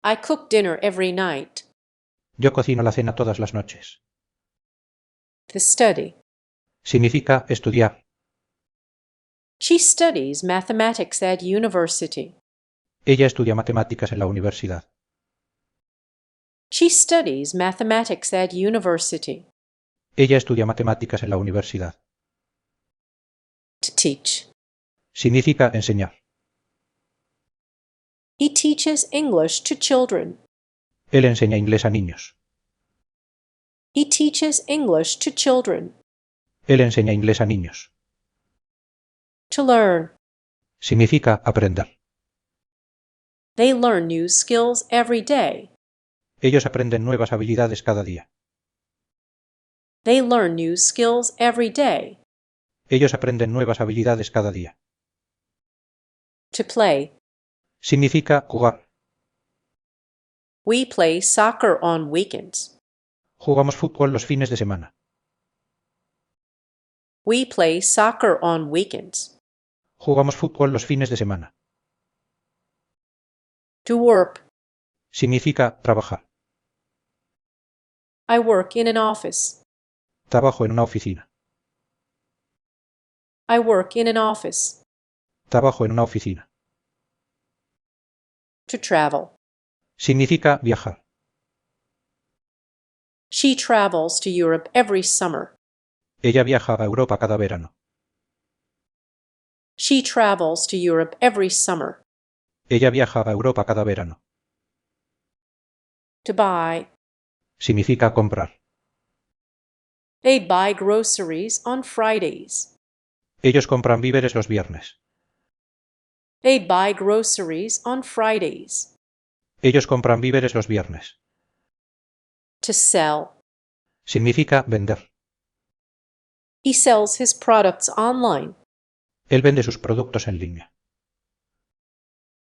Speaker 2: I cook dinner every night.
Speaker 1: Yo cocino la cena todas las noches.
Speaker 2: To study.
Speaker 1: Significa estudiar.
Speaker 2: She studies mathematics at university.
Speaker 1: Ella estudia matemáticas en la universidad.
Speaker 2: She studies mathematics at university.
Speaker 1: Ella estudia matemáticas en la universidad.
Speaker 2: To teach.
Speaker 1: Significa enseñar.
Speaker 2: He teaches English to children.
Speaker 1: Él enseña inglés a niños.
Speaker 2: He teaches English to children.
Speaker 1: Él enseña inglés a niños.
Speaker 2: To learn.
Speaker 1: Significa aprender.
Speaker 2: They learn new skills every day.
Speaker 1: Ellos aprenden nuevas habilidades cada día.
Speaker 2: They learn new skills every day.
Speaker 1: Ellos aprenden nuevas habilidades cada día.
Speaker 2: To play.
Speaker 1: Significa jugar.
Speaker 2: We play soccer on weekends.
Speaker 1: Jugamos fútbol los fines de semana.
Speaker 2: We play soccer on weekends.
Speaker 1: Jugamos fútbol los fines de semana.
Speaker 2: To work.
Speaker 1: Significa trabajar.
Speaker 2: I work in an office.
Speaker 1: Trabajo en una oficina.
Speaker 2: I work in an office.
Speaker 1: Trabajo en una oficina.
Speaker 2: To travel.
Speaker 1: Significa viajar.
Speaker 2: She travels to Europe every summer.
Speaker 1: Ella viaja a Europa cada verano.
Speaker 2: She travels to Europe every summer.
Speaker 1: Ella viaja a Europa cada verano.
Speaker 2: To buy.
Speaker 1: Significa comprar.
Speaker 2: They buy groceries on Fridays.
Speaker 1: Ellos compran víveres los viernes.
Speaker 2: They buy groceries on Fridays.
Speaker 1: Ellos compran víveres los viernes.
Speaker 2: To sell.
Speaker 1: Significa vender.
Speaker 2: He sells his products online.
Speaker 1: Él vende sus productos en línea.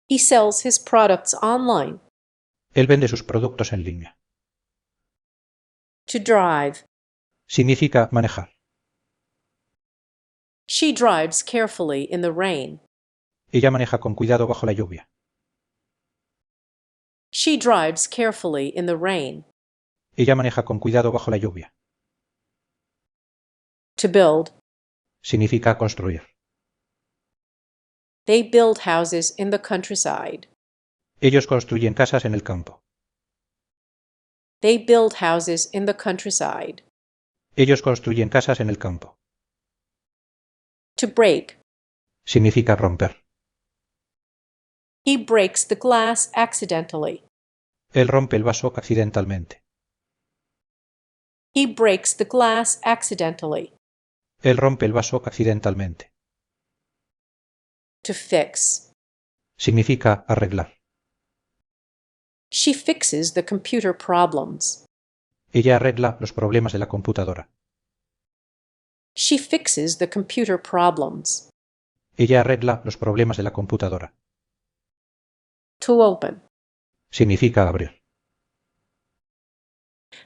Speaker 2: He sells his products online.
Speaker 1: Él vende sus productos en línea.
Speaker 2: To drive.
Speaker 1: Significa manejar.
Speaker 2: She drives carefully in the rain.
Speaker 1: Ella maneja con cuidado bajo la lluvia.
Speaker 2: She drives carefully in the rain.
Speaker 1: Ella maneja con cuidado bajo la lluvia.
Speaker 2: To build.
Speaker 1: Significa construir.
Speaker 2: They build houses in the countryside.
Speaker 1: Ellos construyen casas en el campo.
Speaker 2: They build houses in the countryside.
Speaker 1: Ellos construyen casas en el campo.
Speaker 2: To break.
Speaker 1: Significa romper.
Speaker 2: He breaks the glass accidentally.
Speaker 1: Él rompe el vaso accidentalmente.
Speaker 2: He breaks the glass accidentally.
Speaker 1: Él rompe el vaso accidentalmente.
Speaker 2: To fix.
Speaker 1: Significa arreglar.
Speaker 2: She fixes the computer problems.
Speaker 1: Ella arregla los problemas de la computadora.
Speaker 2: She fixes the computer problems.
Speaker 1: Ella arregla los problemas de la computadora.
Speaker 2: To open.
Speaker 1: Significa abrir.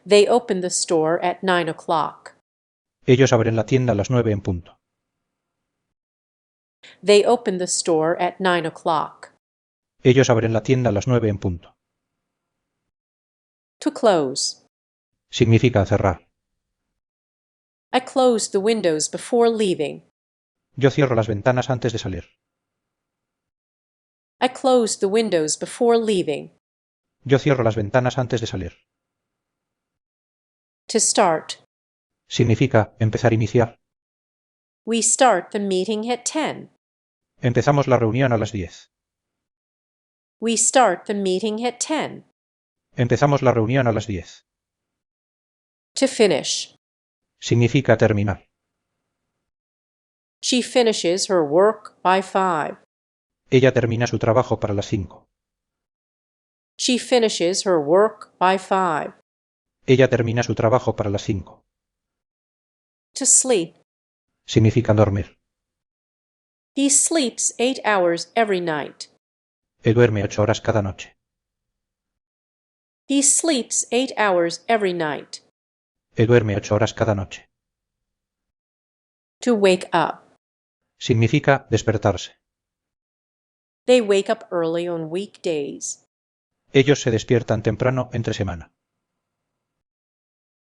Speaker 2: They open the store at 9 o'clock.
Speaker 1: Ellos abren la tienda a las 9 en punto.
Speaker 2: They open the store at 9 o'clock.
Speaker 1: Ellos abren la tienda a las 9 en punto.
Speaker 2: To close.
Speaker 1: Significa cerrar.
Speaker 2: I close the windows before leaving.
Speaker 1: Yo cierro las ventanas antes de salir.
Speaker 2: I close the windows before leaving.
Speaker 1: Yo cierro las ventanas antes de salir.
Speaker 2: To start.
Speaker 1: Significa empezar, iniciar.
Speaker 2: We start the meeting at 10.
Speaker 1: Empezamos la reunión a las 10.
Speaker 2: We start the meeting at 10.
Speaker 1: Empezamos la reunión a las 10.
Speaker 2: To finish.
Speaker 1: Significa terminar.
Speaker 2: She finishes her work by 5.
Speaker 1: Ella termina su trabajo para las 5.
Speaker 2: She finishes her work by 5.
Speaker 1: Ella termina su trabajo para las 5.
Speaker 2: To sleep.
Speaker 1: Significa dormir.
Speaker 2: He sleeps 8 hours every night.
Speaker 1: Él duerme 8 horas cada noche.
Speaker 2: He sleeps 8 hours every night.
Speaker 1: Él duerme 8 horas cada noche.
Speaker 2: To wake up.
Speaker 1: Significa despertarse.
Speaker 2: They wake up early on weekdays.
Speaker 1: Ellos se despiertan temprano entre semana.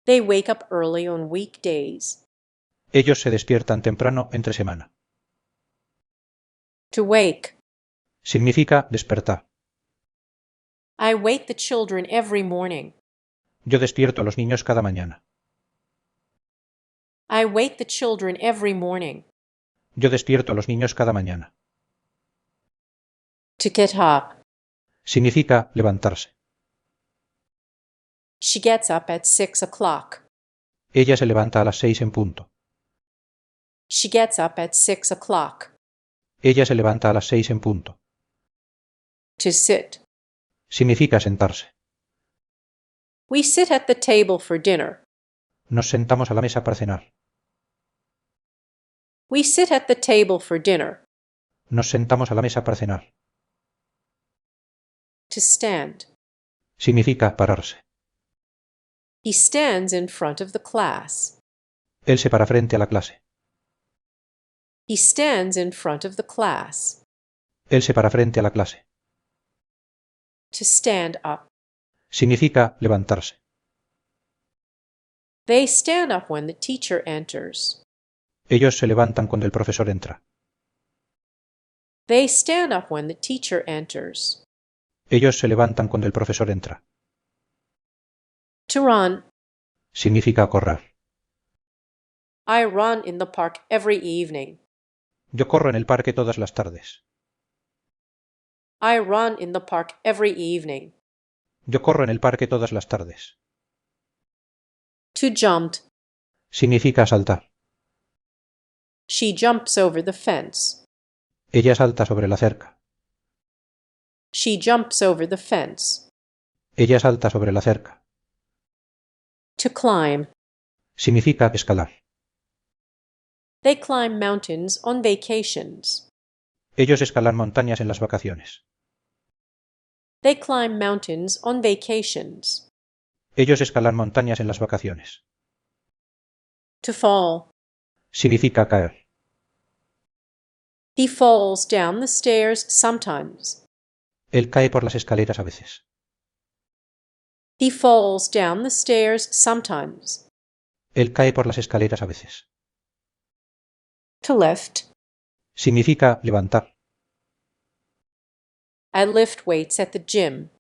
Speaker 2: They wake up early on weekdays.
Speaker 1: Ellos se despiertan temprano entre semana.
Speaker 2: To wake.
Speaker 1: Significa despertar.
Speaker 2: I wake the children every morning.
Speaker 1: Yo despierto a los niños cada mañana.
Speaker 2: I wake the children every morning.
Speaker 1: Yo despierto a los niños cada mañana.
Speaker 2: To get up.
Speaker 1: Significa levantarse.
Speaker 2: She gets up at 6 o'clock.
Speaker 1: Ella se levanta a las 6 en punto.
Speaker 2: She gets up at 6 o'clock.
Speaker 1: Ella se levanta a las 6 en punto.
Speaker 2: To sit.
Speaker 1: Significa sentarse.
Speaker 2: We sit at the table for dinner.
Speaker 1: Nos sentamos a la mesa para cenar.
Speaker 2: We sit at the table for dinner.
Speaker 1: Nos sentamos a la mesa para cenar.
Speaker 2: To stand.
Speaker 1: Significa pararse.
Speaker 2: He stands in front of the class.
Speaker 1: Él se para frente a la clase.
Speaker 2: He stands in front of the class.
Speaker 1: Él se para frente a la clase.
Speaker 2: To stand up.
Speaker 1: Significa levantarse.
Speaker 2: They stand up when the teacher enters.
Speaker 1: Ellos se levantan cuando el profesor entra.
Speaker 2: They stand up when the teacher enters.
Speaker 1: Ellos se levantan cuando el profesor entra.
Speaker 2: To run.
Speaker 1: Significa correr.
Speaker 2: I run in the park every evening.
Speaker 1: Yo corro en el parque todas las tardes.
Speaker 2: I run in the park every evening.
Speaker 1: Yo corro en el parque todas las tardes.
Speaker 2: To jump.
Speaker 1: Significa saltar.
Speaker 2: She jumps over the fence.
Speaker 1: Ella salta sobre la cerca.
Speaker 2: She jumps over the fence.
Speaker 1: Ella salta sobre la cerca.
Speaker 2: To climb.
Speaker 1: Significa escalar.
Speaker 2: They climb mountains on vacations.
Speaker 1: Ellos escalan montañas en las vacaciones.
Speaker 2: They climb mountains on vacations.
Speaker 1: Ellos escalan montañas en las vacaciones.
Speaker 2: To fall.
Speaker 1: Significa caer.
Speaker 2: He falls down the stairs sometimes.
Speaker 1: Él cae por las escaleras a veces.
Speaker 2: He falls down the stairs sometimes.
Speaker 1: Él cae por las escaleras a veces.
Speaker 2: To lift.
Speaker 1: Significa levantar.
Speaker 2: I lift weights at the gym.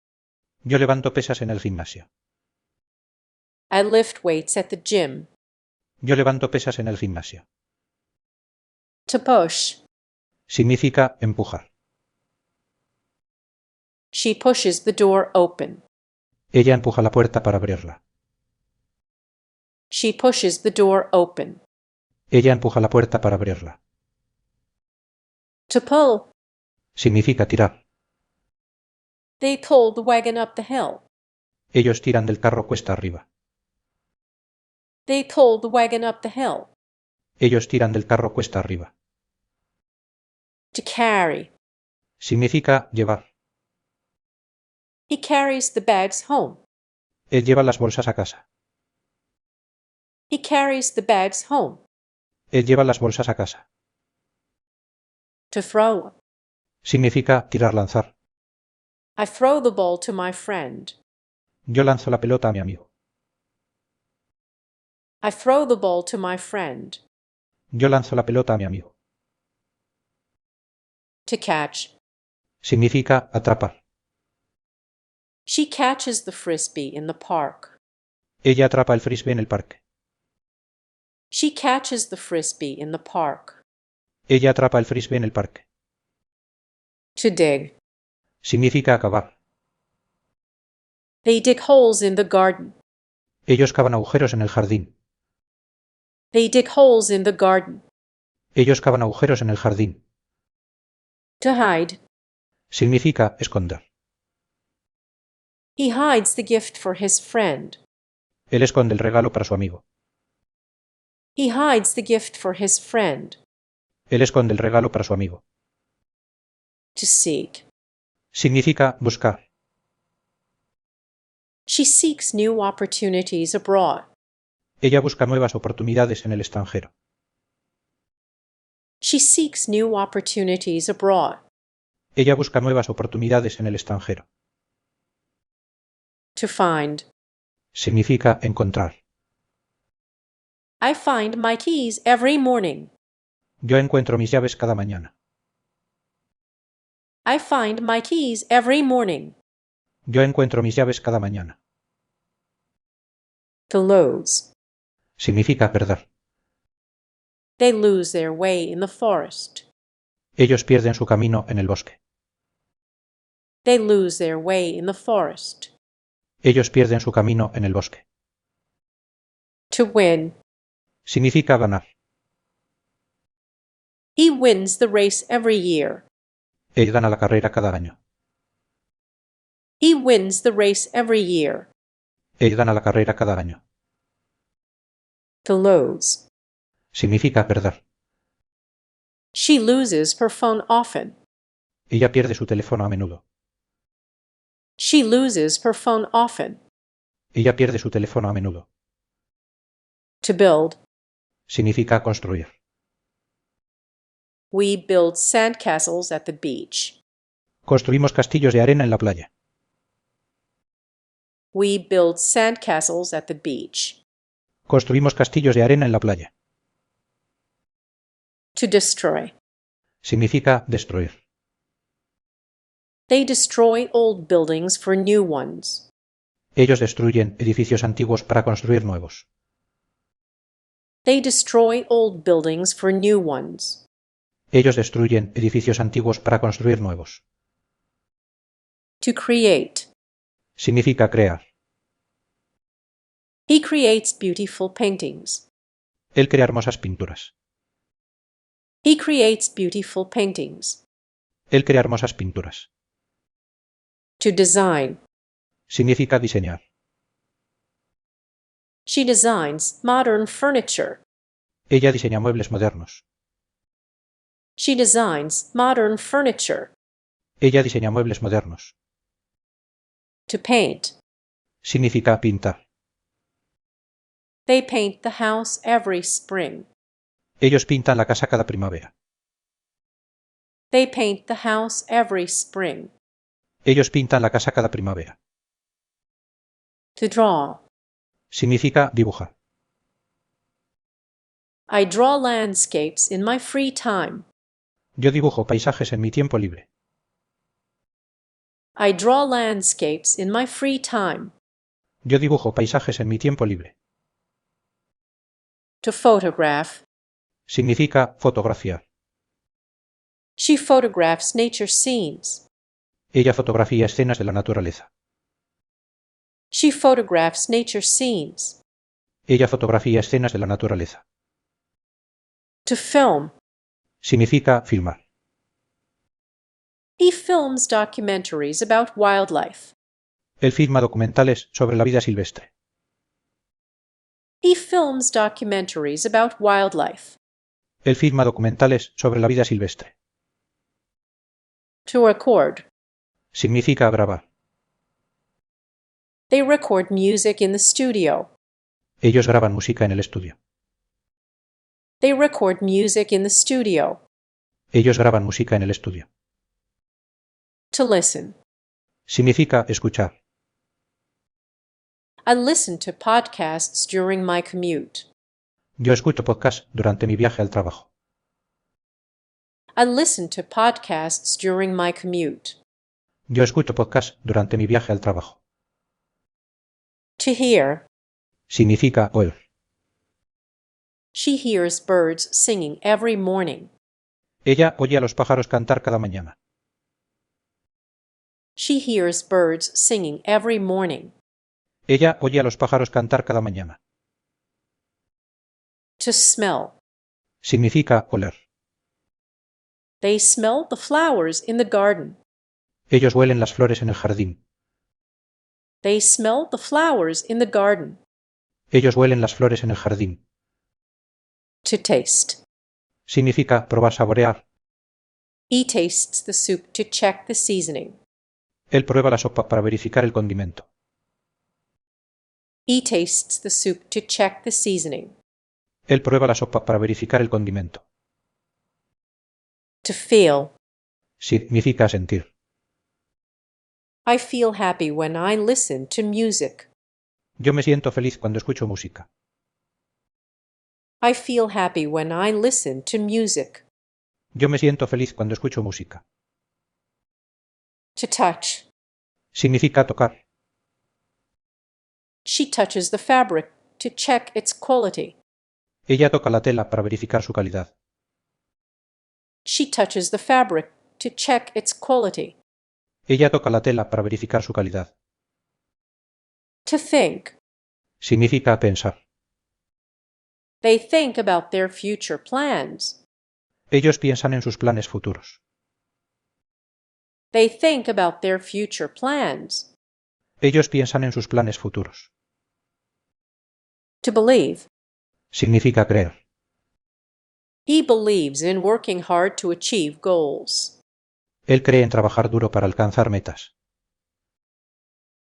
Speaker 1: Yo levanto pesas en el gimnasio.
Speaker 2: I lift weights at the gym.
Speaker 1: Yo levanto pesas en el gimnasio.
Speaker 2: To push.
Speaker 1: Significa empujar.
Speaker 2: She pushes the door open.
Speaker 1: Ella empuja la puerta para abrirla.
Speaker 2: She pushes the door open.
Speaker 1: Ella empuja la puerta para abrirla.
Speaker 2: To pull.
Speaker 1: Significa tirar.
Speaker 2: They pull the wagon up the hill.
Speaker 1: Ellos tiran del carro cuesta arriba.
Speaker 2: They pull the wagon up the hill.
Speaker 1: Ellos tiran del carro cuesta arriba.
Speaker 2: To carry.
Speaker 1: Significa llevar.
Speaker 2: He carries the bags home.
Speaker 1: Él lleva las bolsas a casa.
Speaker 2: He carries the bags home.
Speaker 1: Él lleva las bolsas a casa.
Speaker 2: To throw.
Speaker 1: Significa tirar, lanzar.
Speaker 2: I throw the ball to my friend.
Speaker 1: Yo lanzo la pelota a mi amigo.
Speaker 2: I throw the ball to my friend.
Speaker 1: Yo lanzo la pelota a mi amigo.
Speaker 2: To catch.
Speaker 1: Significa atrapar.
Speaker 2: She catches the frisbee in the park.
Speaker 1: Ella atrapa el frisbee en el parque.
Speaker 2: She catches the frisbee in the park.
Speaker 1: Ella atrapa el frisbee en el parque.
Speaker 2: To dig.
Speaker 1: Significa cavar.
Speaker 2: They dig holes in the garden.
Speaker 1: Ellos cavan agujeros en el jardín.
Speaker 2: They dig holes in the garden.
Speaker 1: Ellos cavan agujeros en el jardín.
Speaker 2: To hide.
Speaker 1: Significa esconder.
Speaker 2: He hides the gift for his friend.
Speaker 1: Él esconde el regalo para su amigo.
Speaker 2: He hides the gift for his friend.
Speaker 1: Él esconde el regalo para su amigo.
Speaker 2: To seek.
Speaker 1: Significa buscar.
Speaker 2: She seeks new opportunities abroad.
Speaker 1: Ella busca nuevas oportunidades en el extranjero.
Speaker 2: She seeks new opportunities abroad.
Speaker 1: Ella busca nuevas oportunidades en el extranjero.
Speaker 2: To find.
Speaker 1: Significa encontrar.
Speaker 2: I find my keys every morning.
Speaker 1: Yo encuentro mis llaves cada mañana.
Speaker 2: I find my keys every morning.
Speaker 1: Yo encuentro mis llaves cada mañana.
Speaker 2: To lose.
Speaker 1: Significa perder.
Speaker 2: They lose their way in the forest.
Speaker 1: Ellos pierden su camino en el bosque.
Speaker 2: They lose their way in the forest.
Speaker 1: Ellos pierden su camino en el bosque.
Speaker 2: To win.
Speaker 1: Significa ganar.
Speaker 2: He wins the race every year.
Speaker 1: Él gana la carrera cada año.
Speaker 2: He wins the race every year.
Speaker 1: Él gana la carrera cada año.
Speaker 2: To lose.
Speaker 1: Significa perder.
Speaker 2: She loses her phone often.
Speaker 1: Ella pierde su teléfono a menudo.
Speaker 2: She loses her phone often.
Speaker 1: Ella pierde su teléfono a menudo.
Speaker 2: To build.
Speaker 1: Significa construir.
Speaker 2: We build sandcastles at the beach.
Speaker 1: Construimos castillos de arena en la playa.
Speaker 2: We build sandcastles at the beach.
Speaker 1: Construimos castillos de arena en la playa.
Speaker 2: To destroy.
Speaker 1: Significa destruir.
Speaker 2: They destroy old buildings for new ones.
Speaker 1: Ellos destruyen edificios antiguos para construir nuevos.
Speaker 2: They destroy old buildings for new ones.
Speaker 1: Ellos destruyen edificios antiguos para construir nuevos.
Speaker 2: To create.
Speaker 1: Significa crear.
Speaker 2: He creates beautiful paintings.
Speaker 1: Él crea hermosas pinturas.
Speaker 2: He creates beautiful paintings.
Speaker 1: Él crea hermosas pinturas.
Speaker 2: To design.
Speaker 1: Significa diseñar.
Speaker 2: She designs modern furniture.
Speaker 1: Ella diseña muebles modernos.
Speaker 2: She designs modern furniture.
Speaker 1: Ella diseña muebles modernos.
Speaker 2: To paint.
Speaker 1: Significa pintar.
Speaker 2: They paint the house every spring.
Speaker 1: Ellos pintan la casa cada primavera.
Speaker 2: They paint the house every spring.
Speaker 1: Ellos pintan la casa cada primavera.
Speaker 2: To draw.
Speaker 1: Significa dibujar.
Speaker 2: I draw landscapes in my free time.
Speaker 1: Yo dibujo paisajes en mi tiempo libre.
Speaker 2: I draw landscapes in my free time.
Speaker 1: Yo dibujo paisajes en mi tiempo libre.
Speaker 2: To photograph.
Speaker 1: Significa fotografiar.
Speaker 2: She photographs nature scenes.
Speaker 1: Ella fotografía escenas de la naturaleza.
Speaker 2: She photographs nature scenes.
Speaker 1: Ella fotografía escenas de la naturaleza.
Speaker 2: To film.
Speaker 1: Significa filmar.
Speaker 2: He films documentaries about wildlife.
Speaker 1: Él filma documentales sobre la vida silvestre.
Speaker 2: He films documentaries about wildlife.
Speaker 1: Él filma documentales sobre la vida silvestre.
Speaker 2: To record.
Speaker 1: Significa grabar.
Speaker 2: They record music in the studio.
Speaker 1: Ellos graban música en el estudio.
Speaker 2: They record music in the studio.
Speaker 1: Ellos graban música en el estudio.
Speaker 2: To listen.
Speaker 1: Significa escuchar.
Speaker 2: I listen to podcasts during my commute.
Speaker 1: Yo escucho podcast durante mi viaje al trabajo.
Speaker 2: I listen to podcasts during my commute.
Speaker 1: Yo escucho podcast durante mi viaje al trabajo.
Speaker 2: To hear.
Speaker 1: Significa oír.
Speaker 2: She hears birds singing every morning.
Speaker 1: Ella oye a los pájaros cantar cada mañana.
Speaker 2: She hears birds singing every morning.
Speaker 1: Ella oye a los pájaros cantar cada mañana.
Speaker 2: To smell.
Speaker 1: Significa oler.
Speaker 2: They smell the flowers in the garden.
Speaker 1: Ellos huelen las flores en el jardín.
Speaker 2: They smell the flowers in the garden.
Speaker 1: Ellos huelen las flores en el jardín.
Speaker 2: To taste.
Speaker 1: Significa probar, saborear.
Speaker 2: He tastes the soup to check the seasoning.
Speaker 1: Él prueba la sopa para verificar el condimento.
Speaker 2: He tastes the soup to check the seasoning.
Speaker 1: Él prueba la sopa para verificar el condimento.
Speaker 2: To feel.
Speaker 1: Significa sentir.
Speaker 2: I feel happy when I listen to music.
Speaker 1: Yo me siento feliz cuando escucho música.
Speaker 2: I feel happy when I listen to music.
Speaker 1: Yo me siento feliz cuando escucho música.
Speaker 2: To touch.
Speaker 1: Significa tocar.
Speaker 2: She touches the fabric to check its quality.
Speaker 1: Ella toca la tela para verificar su calidad.
Speaker 2: She touches the fabric to check its quality.
Speaker 1: Ella toca la tela para verificar su calidad.
Speaker 2: To think.
Speaker 1: Significa pensar.
Speaker 2: They think about their future plans.
Speaker 1: Ellos piensan en sus planes futuros.
Speaker 2: They think about their future plans.
Speaker 1: Ellos piensan en sus planes futuros.
Speaker 2: To believe.
Speaker 1: Significa creer.
Speaker 2: He believes in working hard to achieve goals.
Speaker 1: Él cree en trabajar duro para alcanzar metas.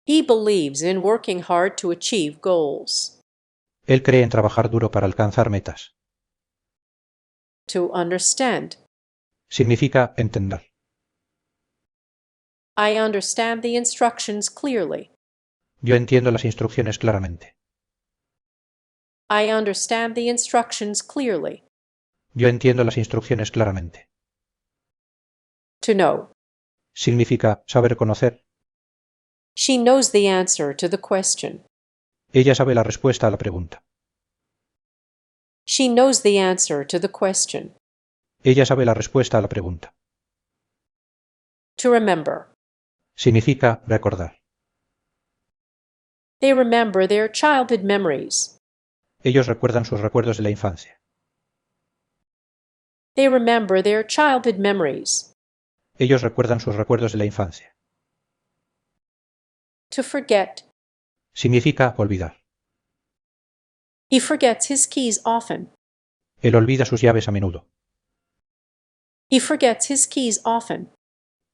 Speaker 2: He believes in working hard to achieve goals.
Speaker 1: Él cree en trabajar duro para alcanzar metas.
Speaker 2: To understand.
Speaker 1: Significa entender.
Speaker 2: I understand the instructions clearly.
Speaker 1: Yo entiendo las instrucciones claramente.
Speaker 2: I understand the instructions clearly.
Speaker 1: Yo entiendo las instrucciones claramente.
Speaker 2: To know.
Speaker 1: Significa saber conocer.
Speaker 2: She knows the answer to the question.
Speaker 1: Ella sabe la respuesta a la pregunta.
Speaker 2: She knows the answer to the question.
Speaker 1: Ella sabe la respuesta a la pregunta.
Speaker 2: To remember.
Speaker 1: Significa recordar.
Speaker 2: They remember their childhood memories.
Speaker 1: Ellos recuerdan sus recuerdos de la infancia.
Speaker 2: They remember their childhood memories.
Speaker 1: Ellos recuerdan sus recuerdos de la infancia.
Speaker 2: To forget.
Speaker 1: Significa olvidar.
Speaker 2: He forgets his keys often.
Speaker 1: Él olvida sus llaves a menudo.
Speaker 2: He forgets his keys often.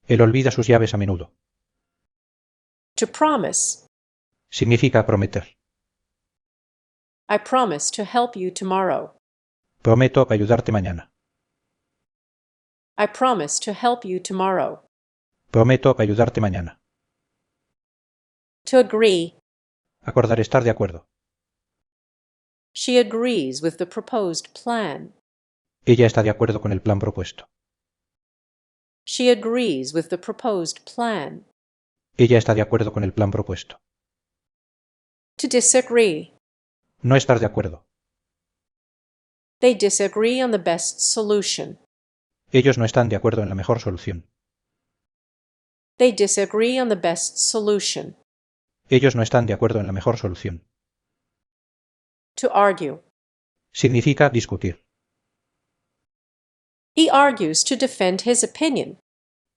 Speaker 1: Él olvida sus llaves a menudo.
Speaker 2: To promise.
Speaker 1: Significa prometer.
Speaker 2: I promise to help you tomorrow.
Speaker 1: Prometo ayudarte mañana.
Speaker 2: I promise to help you tomorrow.
Speaker 1: Prometo ayudarte mañana.
Speaker 2: To agree.
Speaker 1: Acordar, estar de acuerdo.
Speaker 2: She agrees with the proposed plan.
Speaker 1: Ella está de acuerdo con el plan propuesto.
Speaker 2: She agrees with the proposed plan.
Speaker 1: Ella está de acuerdo con el plan propuesto.
Speaker 2: To disagree.
Speaker 1: No estar de acuerdo.
Speaker 2: They disagree on the best solution.
Speaker 1: Ellos no están de acuerdo en la mejor solución.
Speaker 2: They disagree on the best solution.
Speaker 1: Ellos no están de acuerdo en la mejor solución.
Speaker 2: To argue.
Speaker 1: Significa discutir.
Speaker 2: He argues to defend his opinion.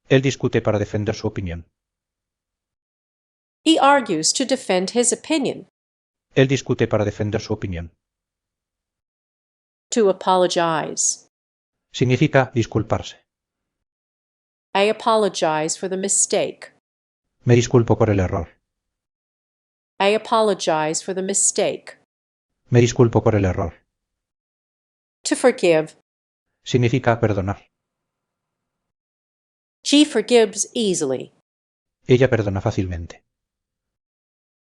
Speaker 1: Él discute para defender su opinión.
Speaker 2: He argues to defend his opinion.
Speaker 1: Él discute para defender su opinión.
Speaker 2: To apologize.
Speaker 1: Significa disculparse.
Speaker 2: I apologize for the mistake.
Speaker 1: Me disculpo por el error.
Speaker 2: I apologize for the mistake.
Speaker 1: Me disculpo por el error.
Speaker 2: To forgive.
Speaker 1: Significa perdonar.
Speaker 2: She forgives easily.
Speaker 1: Ella perdona fácilmente.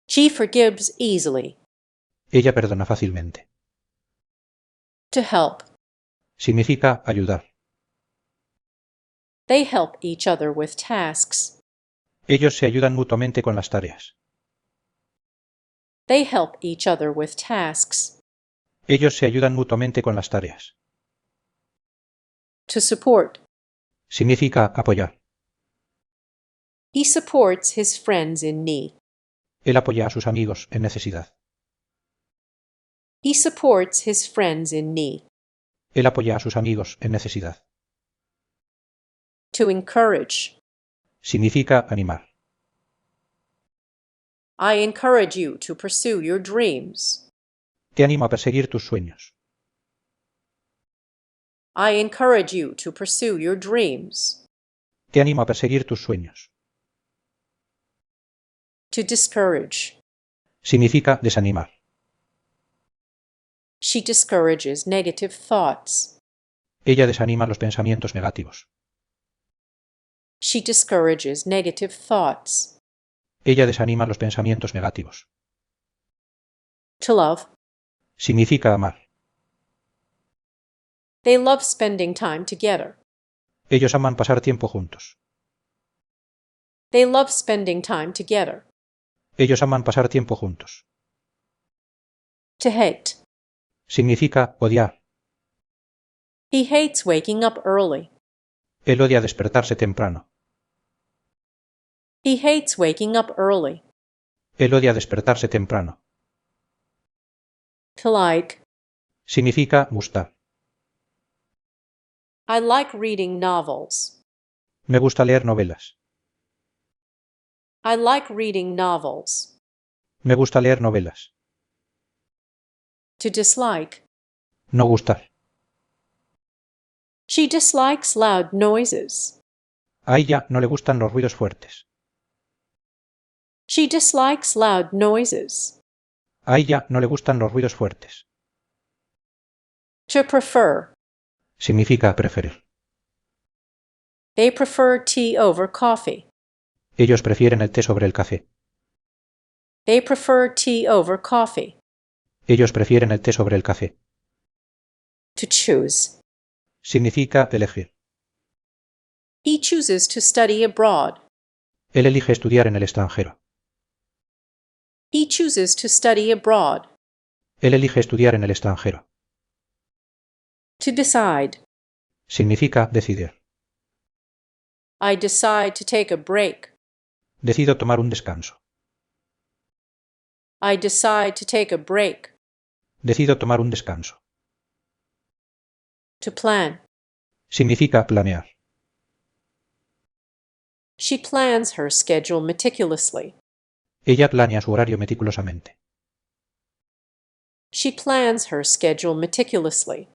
Speaker 2: She forgives easily.
Speaker 1: Ella perdona fácilmente.
Speaker 2: To help.
Speaker 1: Significa ayudar.
Speaker 2: They help each other with tasks.
Speaker 1: Ellos se ayudan mutuamente con las tareas.
Speaker 2: They help each other with tasks.
Speaker 1: Ellos se ayudan mutuamente con las tareas.
Speaker 2: To support.
Speaker 1: Significa apoyar.
Speaker 2: He supports his friends in need.
Speaker 1: Él apoya a sus amigos en necesidad.
Speaker 2: He supports his friends in need.
Speaker 1: Él apoya a sus amigos en necesidad.
Speaker 2: To encourage.
Speaker 1: Significa animar.
Speaker 2: I encourage you to pursue your dreams.
Speaker 1: Te animo a perseguir tus sueños.
Speaker 2: I encourage you to pursue your dreams.
Speaker 1: Te animo a perseguir tus sueños.
Speaker 2: To discourage.
Speaker 1: Significa desanimar.
Speaker 2: She discourages negative thoughts.
Speaker 1: Ella desanima los pensamientos negativos.
Speaker 2: She discourages negative thoughts.
Speaker 1: Ella desanima los pensamientos negativos.
Speaker 2: To love.
Speaker 1: Significa amar.
Speaker 2: They love spending time together.
Speaker 1: Ellos aman pasar tiempo juntos.
Speaker 2: They love spending time together.
Speaker 1: Ellos aman pasar tiempo juntos.
Speaker 2: To hate.
Speaker 1: Significa odiar.
Speaker 2: He hates waking up early.
Speaker 1: Él odia despertarse temprano.
Speaker 2: He hates waking up early.
Speaker 1: Él odia despertarse temprano.
Speaker 2: To like.
Speaker 1: Significa gustar.
Speaker 2: I like reading novels.
Speaker 1: Me gusta leer novelas.
Speaker 2: I like reading novels.
Speaker 1: Me gusta leer novelas.
Speaker 2: To dislike.
Speaker 1: No gustar.
Speaker 2: She dislikes loud noises.
Speaker 1: A ella no le gustan los ruidos fuertes.
Speaker 2: She dislikes loud noises.
Speaker 1: A ella no le gustan los ruidos fuertes.
Speaker 2: To prefer.
Speaker 1: Significa preferir.
Speaker 2: They prefer tea over coffee.
Speaker 1: Ellos prefieren el té sobre el café.
Speaker 2: They prefer tea over coffee.
Speaker 1: Ellos prefieren el té sobre el café.
Speaker 2: To choose.
Speaker 1: Significa elegir.
Speaker 2: He chooses to study abroad.
Speaker 1: Él elige estudiar en el extranjero.
Speaker 2: He chooses to study abroad.
Speaker 1: Él elige estudiar en el extranjero.
Speaker 2: To decide.
Speaker 1: Significa decidir.
Speaker 2: I decide to take a break.
Speaker 1: Decido tomar un descanso.
Speaker 2: I decide to take a break.
Speaker 1: Decido tomar un descanso.
Speaker 2: To plan.
Speaker 1: Significa planear.
Speaker 2: She plans her schedule meticulously.
Speaker 1: Ella planea su horario meticulosamente.
Speaker 2: She plans her schedule meticulously.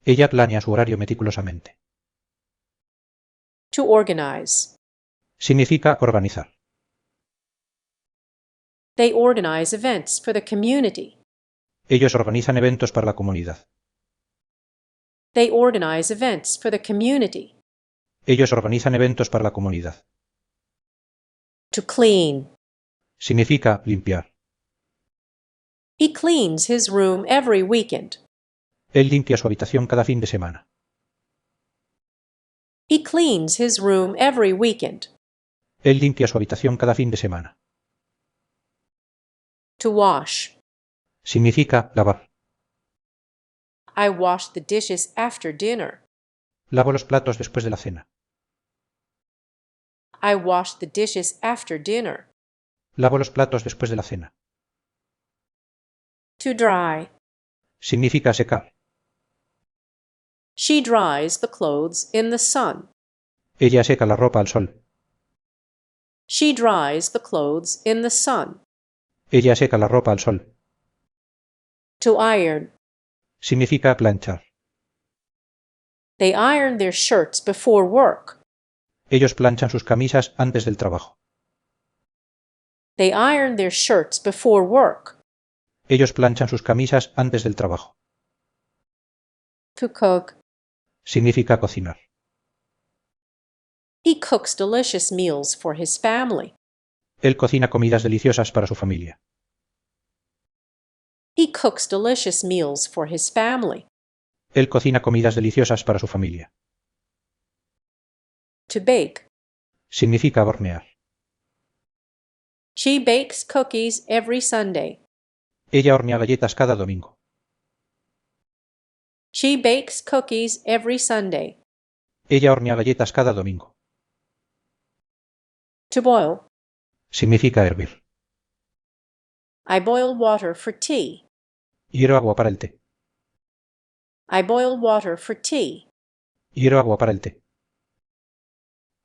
Speaker 1: Ella planea su horario meticulosamente.
Speaker 2: To organize.
Speaker 1: Significa organizar.
Speaker 2: They organize events for the community.
Speaker 1: Ellos organizan eventos para la comunidad.
Speaker 2: They organize events for the community.
Speaker 1: Ellos organizan eventos para la comunidad.
Speaker 2: To clean.
Speaker 1: Significa limpiar.
Speaker 2: He cleans his room every weekend.
Speaker 1: Él limpia su habitación cada fin de semana.
Speaker 2: He cleans his room every weekend.
Speaker 1: Él limpia su habitación cada fin de semana.
Speaker 2: To wash.
Speaker 1: Significa lavar.
Speaker 2: I wash the dishes after dinner.
Speaker 1: Lavo los platos después de la cena.
Speaker 2: I wash the dishes after dinner.
Speaker 1: Lavo los platos después de la cena.
Speaker 2: To dry.
Speaker 1: Significa secar.
Speaker 2: She dries the clothes in the sun.
Speaker 1: Ella seca la ropa al sol.
Speaker 2: She dries the clothes in the sun.
Speaker 1: Ella seca la ropa al sol.
Speaker 2: To iron.
Speaker 1: Significa planchar.
Speaker 2: They iron their shirts before work.
Speaker 1: Ellos planchan sus camisas antes del trabajo.
Speaker 2: They iron their shirts before work.
Speaker 1: Ellos planchan sus camisas antes del trabajo.
Speaker 2: To cook.
Speaker 1: Significa cocinar.
Speaker 2: He cooks delicious meals for his family.
Speaker 1: Él cocina comidas deliciosas para su familia.
Speaker 2: He cooks delicious meals for his family.
Speaker 1: Él cocina comidas deliciosas para su familia.
Speaker 2: To bake.
Speaker 1: Significa hornear.
Speaker 2: She bakes cookies every Sunday.
Speaker 1: Ella hornea galletas cada domingo.
Speaker 2: She bakes cookies every Sunday.
Speaker 1: Ella hornea galletas cada domingo.
Speaker 2: To boil.
Speaker 1: Significa hervir.
Speaker 2: I boil water for tea.
Speaker 1: Hierro agua para el té.
Speaker 2: I boil water for tea.
Speaker 1: Hierro agua para el té.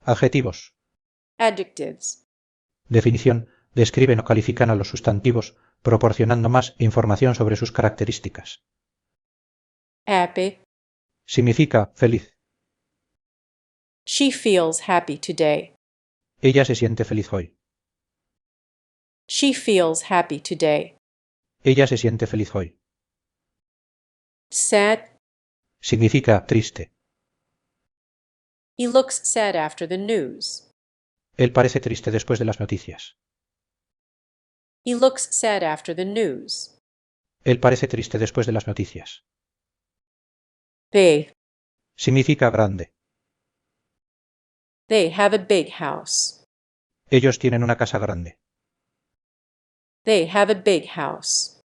Speaker 1: Adjetivos.
Speaker 2: Adjectives.
Speaker 1: Definición. Describen o califican a los sustantivos, proporcionando más información sobre sus características.
Speaker 2: Happy.
Speaker 1: Significa feliz.
Speaker 2: She feels happy today.
Speaker 1: Ella se siente feliz hoy.
Speaker 2: She feels happy today.
Speaker 1: Ella se siente feliz hoy.
Speaker 2: Sad.
Speaker 1: Significa triste.
Speaker 2: He looks sad after the news.
Speaker 1: Él parece triste después de las noticias.
Speaker 2: He looks sad after the news.
Speaker 1: Él parece triste después de las noticias.
Speaker 2: Big.
Speaker 1: Significa grande.
Speaker 2: They have a big house.
Speaker 1: Ellos tienen una casa grande.
Speaker 2: They have a big house.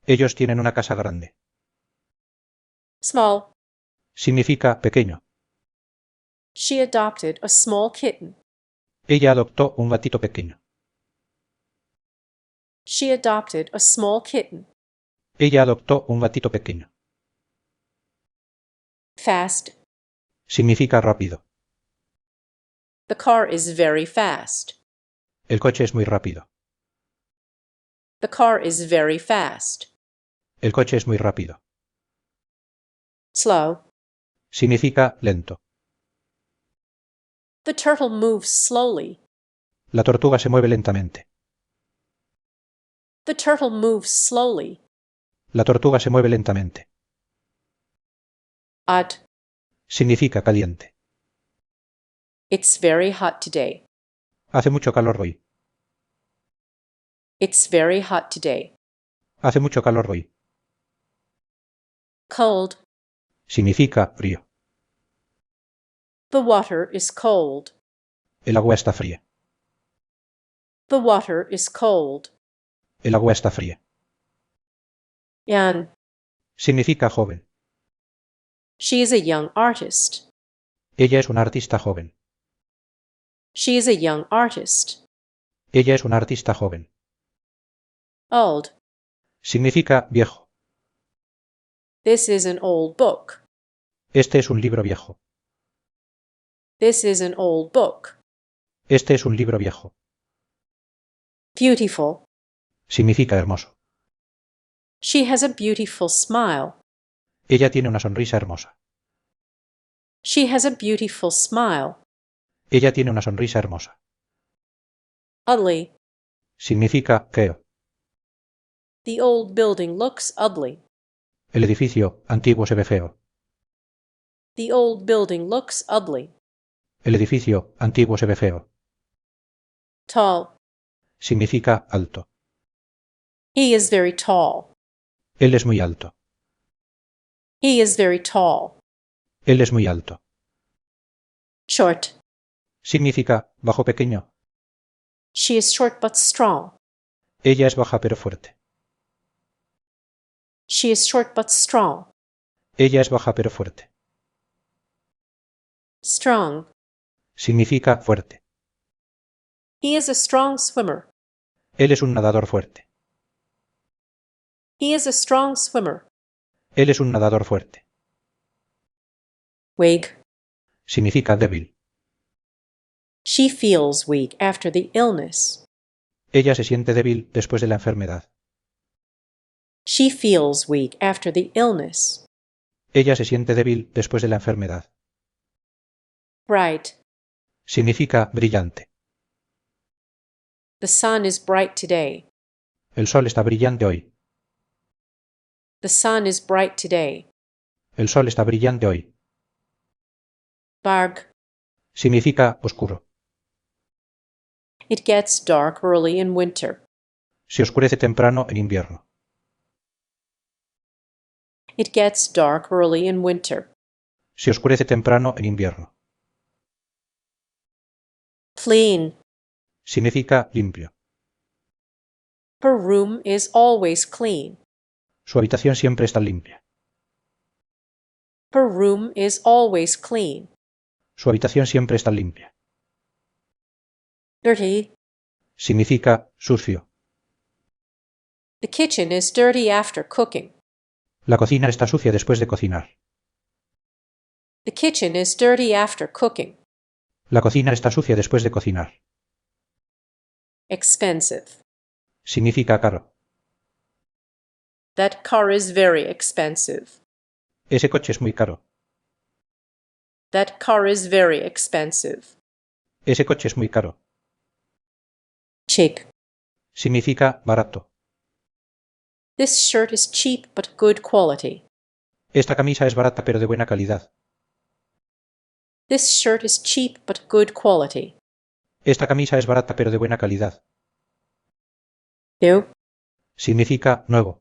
Speaker 1: Ellos tienen una casa grande.
Speaker 2: Small.
Speaker 1: Significa pequeño.
Speaker 2: She adopted a small kitten.
Speaker 1: Ella adoptó un gatito pequeño.
Speaker 2: She adopted a small kitten.
Speaker 1: Ella adoptó un gatito pequeño.
Speaker 2: Fast.
Speaker 1: Significa rápido.
Speaker 2: The car is very fast.
Speaker 1: El coche es muy rápido.
Speaker 2: The car is very fast.
Speaker 1: El coche es muy rápido.
Speaker 2: Slow.
Speaker 1: Significa lento.
Speaker 2: The turtle moves slowly.
Speaker 1: La tortuga se mueve lentamente.
Speaker 2: The turtle moves slowly.
Speaker 1: La tortuga se mueve lentamente.
Speaker 2: Hot.
Speaker 1: Significa caliente.
Speaker 2: It's very hot today.
Speaker 1: Hace mucho calor hoy.
Speaker 2: It's very hot today.
Speaker 1: Hace mucho calor hoy.
Speaker 2: Cold.
Speaker 1: Significa frío.
Speaker 2: The water is cold.
Speaker 1: El agua está fría.
Speaker 2: The water is cold.
Speaker 1: El agua está fría.
Speaker 2: Young.
Speaker 1: Significa joven.
Speaker 2: She is a young artist.
Speaker 1: Ella es una artista joven.
Speaker 2: She is a young artist.
Speaker 1: Ella es una artista joven.
Speaker 2: Old.
Speaker 1: Significa viejo.
Speaker 2: This is an old book.
Speaker 1: Este es un libro viejo.
Speaker 2: This is an old book.
Speaker 1: Este es un libro viejo.
Speaker 2: Beautiful.
Speaker 1: Significa hermoso.
Speaker 2: She has a beautiful smile.
Speaker 1: Ella tiene una sonrisa hermosa.
Speaker 2: She has a beautiful smile.
Speaker 1: Ella tiene una sonrisa hermosa.
Speaker 2: Ugly.
Speaker 1: Significa feo.
Speaker 2: The old building looks ugly.
Speaker 1: El edificio antiguo se ve feo.
Speaker 2: The old building looks ugly.
Speaker 1: El edificio antiguo se ve feo.
Speaker 2: Tall.
Speaker 1: Significa alto.
Speaker 2: He is very tall.
Speaker 1: Él es muy alto.
Speaker 2: He is very tall.
Speaker 1: Él es muy alto.
Speaker 2: Short.
Speaker 1: Significa bajo pequeño,
Speaker 2: She is short but strong.
Speaker 1: Ella es baja pero fuerte.
Speaker 2: She is short but strong.
Speaker 1: Ella es baja pero fuerte.
Speaker 2: Strong.
Speaker 1: Significa fuerte.
Speaker 2: He is a strong swimmer.
Speaker 1: Él es un nadador fuerte.
Speaker 2: He is a strong swimmer.
Speaker 1: Él es un nadador fuerte.
Speaker 2: Weak.
Speaker 1: Significa débil.
Speaker 2: She feels weak after the illness.
Speaker 1: Ella se siente débil después de la enfermedad.
Speaker 2: She feels weak after the illness.
Speaker 1: Ella se siente débil después de la enfermedad.
Speaker 2: Bright.
Speaker 1: Significa brillante.
Speaker 2: The sun is bright today.
Speaker 1: El sol está brillante hoy.
Speaker 2: The sun is bright today.
Speaker 1: El sol está brillante hoy.
Speaker 2: Dark.
Speaker 1: Significa oscuro.
Speaker 2: It gets dark early in winter.
Speaker 1: Se oscurece temprano en invierno.
Speaker 2: It gets dark early in winter.
Speaker 1: Se oscurece temprano en invierno.
Speaker 2: Clean.
Speaker 1: Significa limpio.
Speaker 2: Her room is always clean.
Speaker 1: Su habitación siempre está limpia.
Speaker 2: Her room is always clean.
Speaker 1: Su habitación siempre está limpia.
Speaker 2: Dirty.
Speaker 1: Significa sucio.
Speaker 2: The kitchen is dirty after cooking.
Speaker 1: La cocina está sucia después de cocinar.
Speaker 2: The kitchen is dirty after cooking.
Speaker 1: La cocina está sucia después de cocinar.
Speaker 2: Expensive.
Speaker 1: Significa caro.
Speaker 2: That car is very expensive.
Speaker 1: Ese coche es muy caro.
Speaker 2: That car is very expensive.
Speaker 1: Ese coche es muy caro.
Speaker 2: Cheap.
Speaker 1: Significa barato.
Speaker 2: This shirt is cheap but good quality.
Speaker 1: Esta camisa es barata pero de buena calidad.
Speaker 2: This shirt is cheap but good quality.
Speaker 1: Esta camisa es barata pero de buena calidad.
Speaker 2: New.
Speaker 1: Significa nuevo.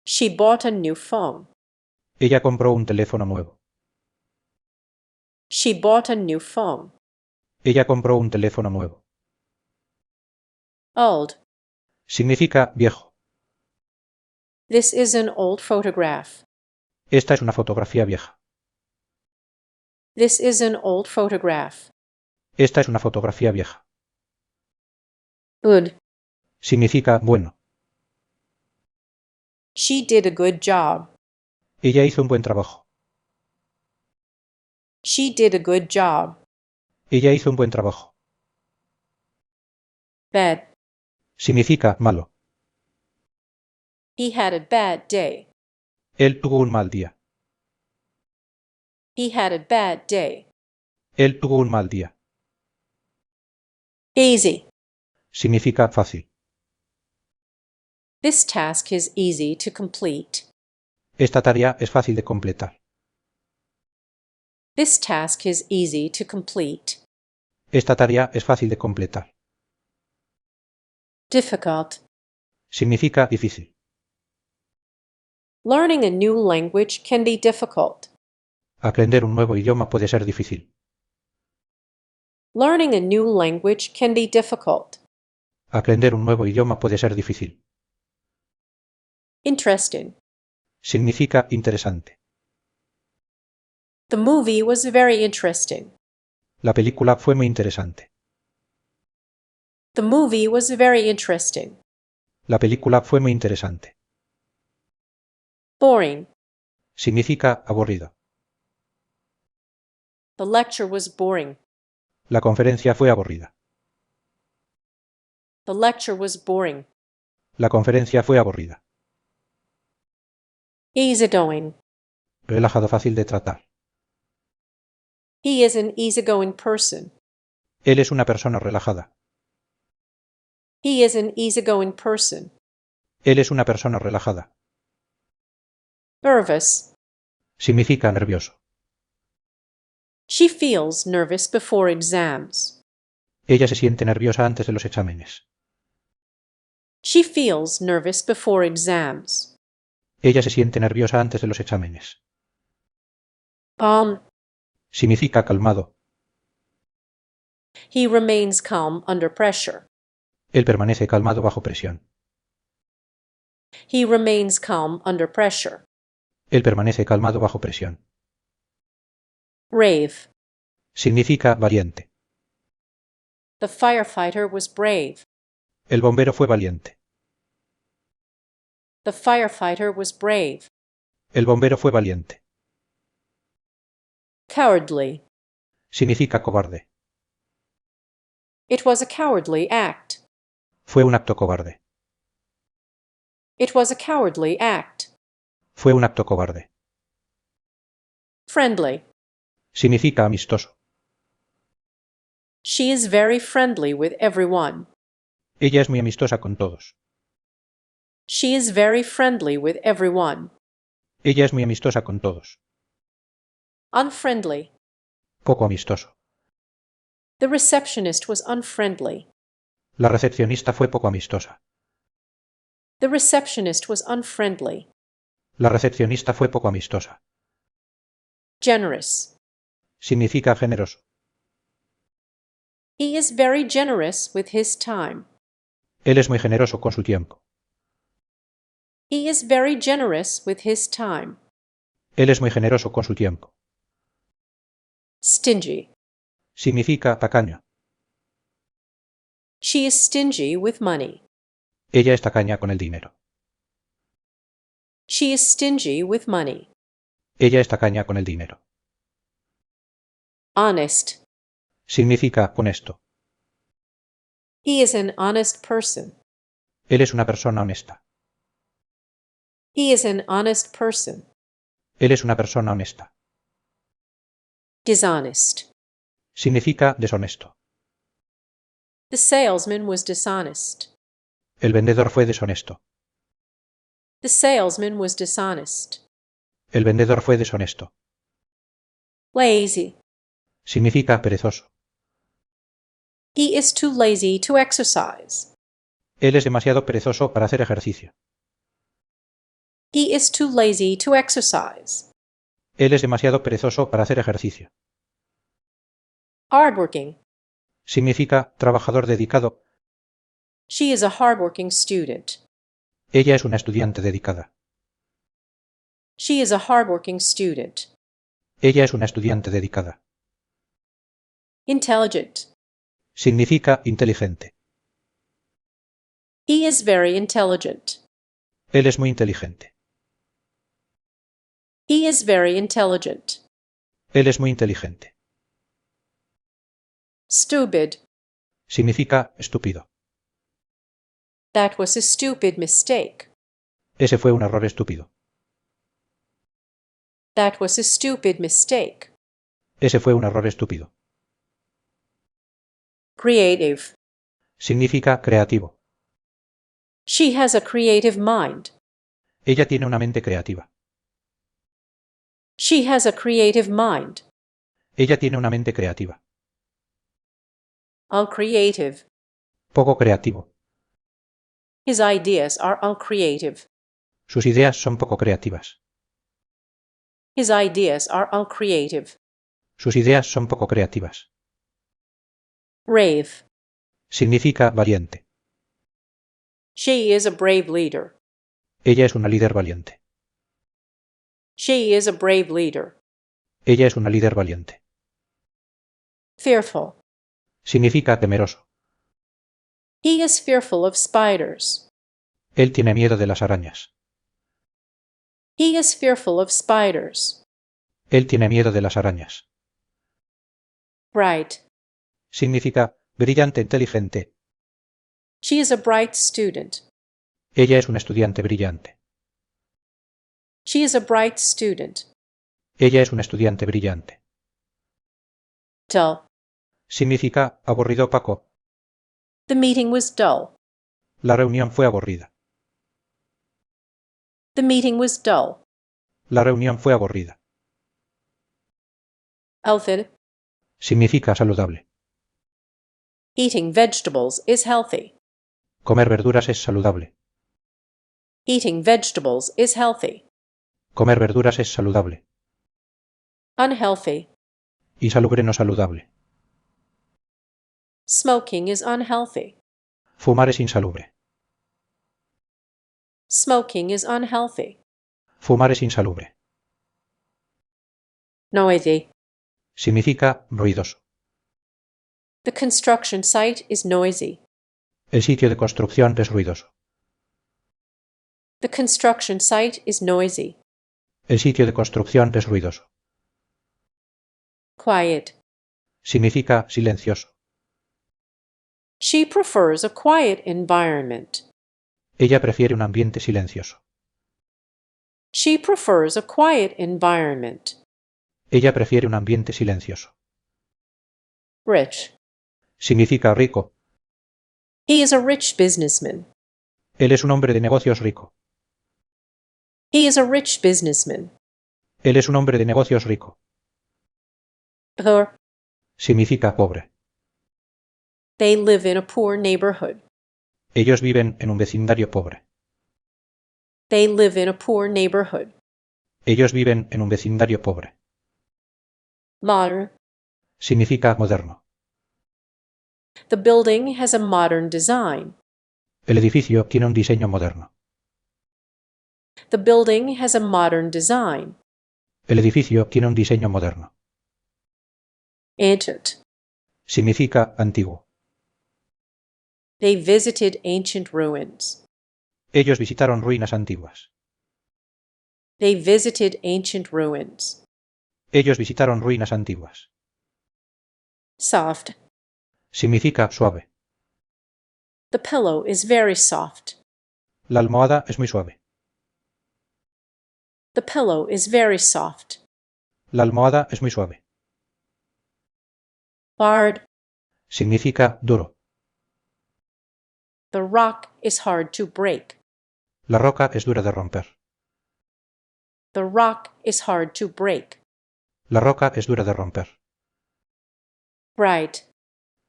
Speaker 2: She bought a new phone.
Speaker 1: Ella compró un teléfono nuevo.
Speaker 2: She bought a new phone.
Speaker 1: Ella compró un teléfono nuevo.
Speaker 2: Old.
Speaker 1: Significa viejo.
Speaker 2: This is an old photograph.
Speaker 1: Esta es una fotografía vieja.
Speaker 2: This is an old photograph.
Speaker 1: Esta es una fotografía vieja.
Speaker 2: Good.
Speaker 1: Significa bueno.
Speaker 2: She did a good job.
Speaker 1: Ella hizo un buen trabajo.
Speaker 2: She did a good job.
Speaker 1: Ella hizo un buen trabajo.
Speaker 2: Bad.
Speaker 1: Significa malo.
Speaker 2: He had a bad day.
Speaker 1: Él tuvo un mal día.
Speaker 2: He had a bad day.
Speaker 1: Él tuvo un mal día.
Speaker 2: Easy.
Speaker 1: Significa fácil.
Speaker 2: This task is easy to complete.
Speaker 1: Esta tarea es fácil de completar.
Speaker 2: This task is easy to complete.
Speaker 1: Esta tarea es fácil de completar.
Speaker 2: Difficult.
Speaker 1: Significa difícil.
Speaker 2: Learning a new language can be difficult.
Speaker 1: Aprender un nuevo idioma puede ser difícil.
Speaker 2: Learning a new language can be difficult.
Speaker 1: Aprender un nuevo idioma puede ser difícil.
Speaker 2: Interesting.
Speaker 1: Significa interesante.
Speaker 2: The movie was very interesting.
Speaker 1: La película fue muy interesante.
Speaker 2: The movie was very interesting.
Speaker 1: La película fue muy interesante.
Speaker 2: Boring.
Speaker 1: Significa aburrido.
Speaker 2: The lecture was boring.
Speaker 1: La conferencia fue aburrida.
Speaker 2: The lecture was boring.
Speaker 1: La conferencia fue aburrida.
Speaker 2: Easygoing.
Speaker 1: Relajado, fácil de tratar.
Speaker 2: He is an easygoing person.
Speaker 1: Él es una persona relajada.
Speaker 2: He is an easygoing person.
Speaker 1: Él es una persona relajada.
Speaker 2: Nervous.
Speaker 1: Significa nervioso.
Speaker 2: She feels nervous before exams.
Speaker 1: Ella se siente nerviosa antes de los exámenes.
Speaker 2: She feels nervous before exams.
Speaker 1: Ella se siente nerviosa antes de los exámenes.
Speaker 2: Calm.
Speaker 1: Significa calmado.
Speaker 2: He remains calm under pressure.
Speaker 1: Él permanece calmado bajo presión.
Speaker 2: He remains calm under pressure.
Speaker 1: Él permanece calmado bajo presión.
Speaker 2: Brave.
Speaker 1: Significa valiente.
Speaker 2: The firefighter was brave.
Speaker 1: El bombero fue valiente.
Speaker 2: The firefighter was brave.
Speaker 1: El bombero fue valiente.
Speaker 2: Cowardly.
Speaker 1: Significa cobarde.
Speaker 2: It was a cowardly act.
Speaker 1: Fue un acto cobarde.
Speaker 2: It was a cowardly act.
Speaker 1: Fue un acto cobarde.
Speaker 2: Friendly.
Speaker 1: Significa amistoso.
Speaker 2: She is very friendly with everyone.
Speaker 1: Ella es muy amistosa con todos.
Speaker 2: She is very friendly with everyone.
Speaker 1: Ella es muy amistosa con todos.
Speaker 2: Unfriendly.
Speaker 1: Poco amistoso.
Speaker 2: The receptionist was unfriendly.
Speaker 1: La recepcionista fue poco amistosa.
Speaker 2: The receptionist was unfriendly.
Speaker 1: La recepcionista fue poco amistosa.
Speaker 2: Generous.
Speaker 1: Significa generoso.
Speaker 2: He is very generous with his time.
Speaker 1: Él es muy generoso con su tiempo.
Speaker 2: He is very generous with his time.
Speaker 1: Él es muy generoso con su tiempo.
Speaker 2: Stingy.
Speaker 1: Significa tacaño.
Speaker 2: She is stingy with money.
Speaker 1: Ella es tacaña con el dinero.
Speaker 2: She is stingy with money.
Speaker 1: Ella es tacaña con el dinero.
Speaker 2: Honest.
Speaker 1: Significa honesto.
Speaker 2: He is an honest person.
Speaker 1: Él es una persona honesta.
Speaker 2: He is an honest person.
Speaker 1: Él es una persona honesta.
Speaker 2: Dishonest.
Speaker 1: Significa deshonesto.
Speaker 2: The salesman was dishonest.
Speaker 1: El vendedor fue deshonesto.
Speaker 2: The salesman was dishonest.
Speaker 1: El vendedor fue deshonesto.
Speaker 2: Lazy.
Speaker 1: Significa perezoso.
Speaker 2: He is too lazy to exercise.
Speaker 1: Él es demasiado perezoso para hacer ejercicio.
Speaker 2: He is too lazy to exercise.
Speaker 1: Él es demasiado perezoso para hacer ejercicio.
Speaker 2: Hardworking.
Speaker 1: Significa trabajador dedicado.
Speaker 2: She is a hardworking student.
Speaker 1: Ella es una estudiante dedicada.
Speaker 2: She is a hardworking student.
Speaker 1: Ella es una estudiante dedicada.
Speaker 2: Intelligent.
Speaker 1: Significa inteligente.
Speaker 2: He is very intelligent.
Speaker 1: Él es muy inteligente.
Speaker 2: He is very intelligent.
Speaker 1: Él es muy inteligente.
Speaker 2: Stupid.
Speaker 1: Significa estúpido.
Speaker 2: That was a stupid mistake.
Speaker 1: Ese fue un error estúpido.
Speaker 2: That was a stupid mistake.
Speaker 1: Ese fue un error estúpido.
Speaker 2: Creative.
Speaker 1: Significa creativo.
Speaker 2: She has a creative mind.
Speaker 1: Ella tiene una mente creativa.
Speaker 2: She has a creative mind.
Speaker 1: Ella tiene una mente creativa.
Speaker 2: Uncreative.
Speaker 1: Poco creativo.
Speaker 2: His ideas are uncreative.
Speaker 1: Sus ideas son poco creativas.
Speaker 2: His ideas are uncreative.
Speaker 1: Sus ideas son poco creativas.
Speaker 2: Brave.
Speaker 1: Significa valiente.
Speaker 2: She is a brave leader.
Speaker 1: Ella es una líder valiente.
Speaker 2: She is a brave leader.
Speaker 1: Ella es una líder valiente.
Speaker 2: Fearful.
Speaker 1: Significa temeroso.
Speaker 2: He is fearful of spiders.
Speaker 1: Él tiene miedo de las arañas.
Speaker 2: He is fearful of spiders.
Speaker 1: Él tiene miedo de las arañas.
Speaker 2: Bright.
Speaker 1: Significa brillante, inteligente.
Speaker 2: She is a bright student.
Speaker 1: Ella es una estudiante brillante.
Speaker 2: She is a bright student.
Speaker 1: Ella es una estudiante brillante.
Speaker 2: Dull.
Speaker 1: Significa aburrido, opaco.
Speaker 2: The meeting was dull.
Speaker 1: La reunión fue aburrida.
Speaker 2: The meeting was dull.
Speaker 1: La reunión fue aburrida.
Speaker 2: Healthy.
Speaker 1: Significa saludable.
Speaker 2: Eating vegetables is healthy.
Speaker 1: Comer verduras es saludable.
Speaker 2: Eating vegetables is healthy.
Speaker 1: Comer verduras es saludable.
Speaker 2: Unhealthy.
Speaker 1: Y salubre no saludable.
Speaker 2: Smoking is unhealthy.
Speaker 1: Fumar es insalubre.
Speaker 2: Smoking is unhealthy.
Speaker 1: Fumar es insalubre.
Speaker 2: Noisy.
Speaker 1: Significa ruidoso.
Speaker 2: The construction site is noisy.
Speaker 1: El sitio de construcción es ruidoso.
Speaker 2: The construction site is noisy.
Speaker 1: El sitio de construcción es ruidoso.
Speaker 2: Quiet.
Speaker 1: Significa silencioso.
Speaker 2: She prefers a quiet environment.
Speaker 1: Ella prefiere un ambiente silencioso.
Speaker 2: She prefers a quiet environment.
Speaker 1: Ella prefiere un ambiente silencioso.
Speaker 2: Rich.
Speaker 1: Significa rico.
Speaker 2: He is a rich businessman.
Speaker 1: Él es un hombre de negocios rico.
Speaker 2: He is a rich businessman.
Speaker 1: Él es un hombre de negocios rico.
Speaker 2: Poor.
Speaker 1: Significa pobre.
Speaker 2: They live in a poor neighborhood.
Speaker 1: Ellos viven en un vecindario pobre.
Speaker 2: They live in a poor neighborhood.
Speaker 1: Ellos viven en un vecindario pobre.
Speaker 2: Modern.
Speaker 1: Significa moderno.
Speaker 2: The building has a modern design.
Speaker 1: El edificio tiene un diseño moderno.
Speaker 2: The building has a modern design.
Speaker 1: El edificio tiene un diseño moderno.
Speaker 2: Ancient.
Speaker 1: Significa antiguo.
Speaker 2: They visited ancient ruins.
Speaker 1: Ellos visitaron ruinas antiguas.
Speaker 2: They visited ancient ruins.
Speaker 1: Ellos visitaron ruinas antiguas.
Speaker 2: Soft.
Speaker 1: Significa suave.
Speaker 2: The pillow is very soft.
Speaker 1: La almohada es muy suave.
Speaker 2: The pillow is very soft.
Speaker 1: La almohada es muy suave.
Speaker 2: Hard.
Speaker 1: Significa duro.
Speaker 2: The rock is hard to break.
Speaker 1: La roca es dura de romper.
Speaker 2: The rock is hard to break.
Speaker 1: La roca es dura de romper.
Speaker 2: Bright.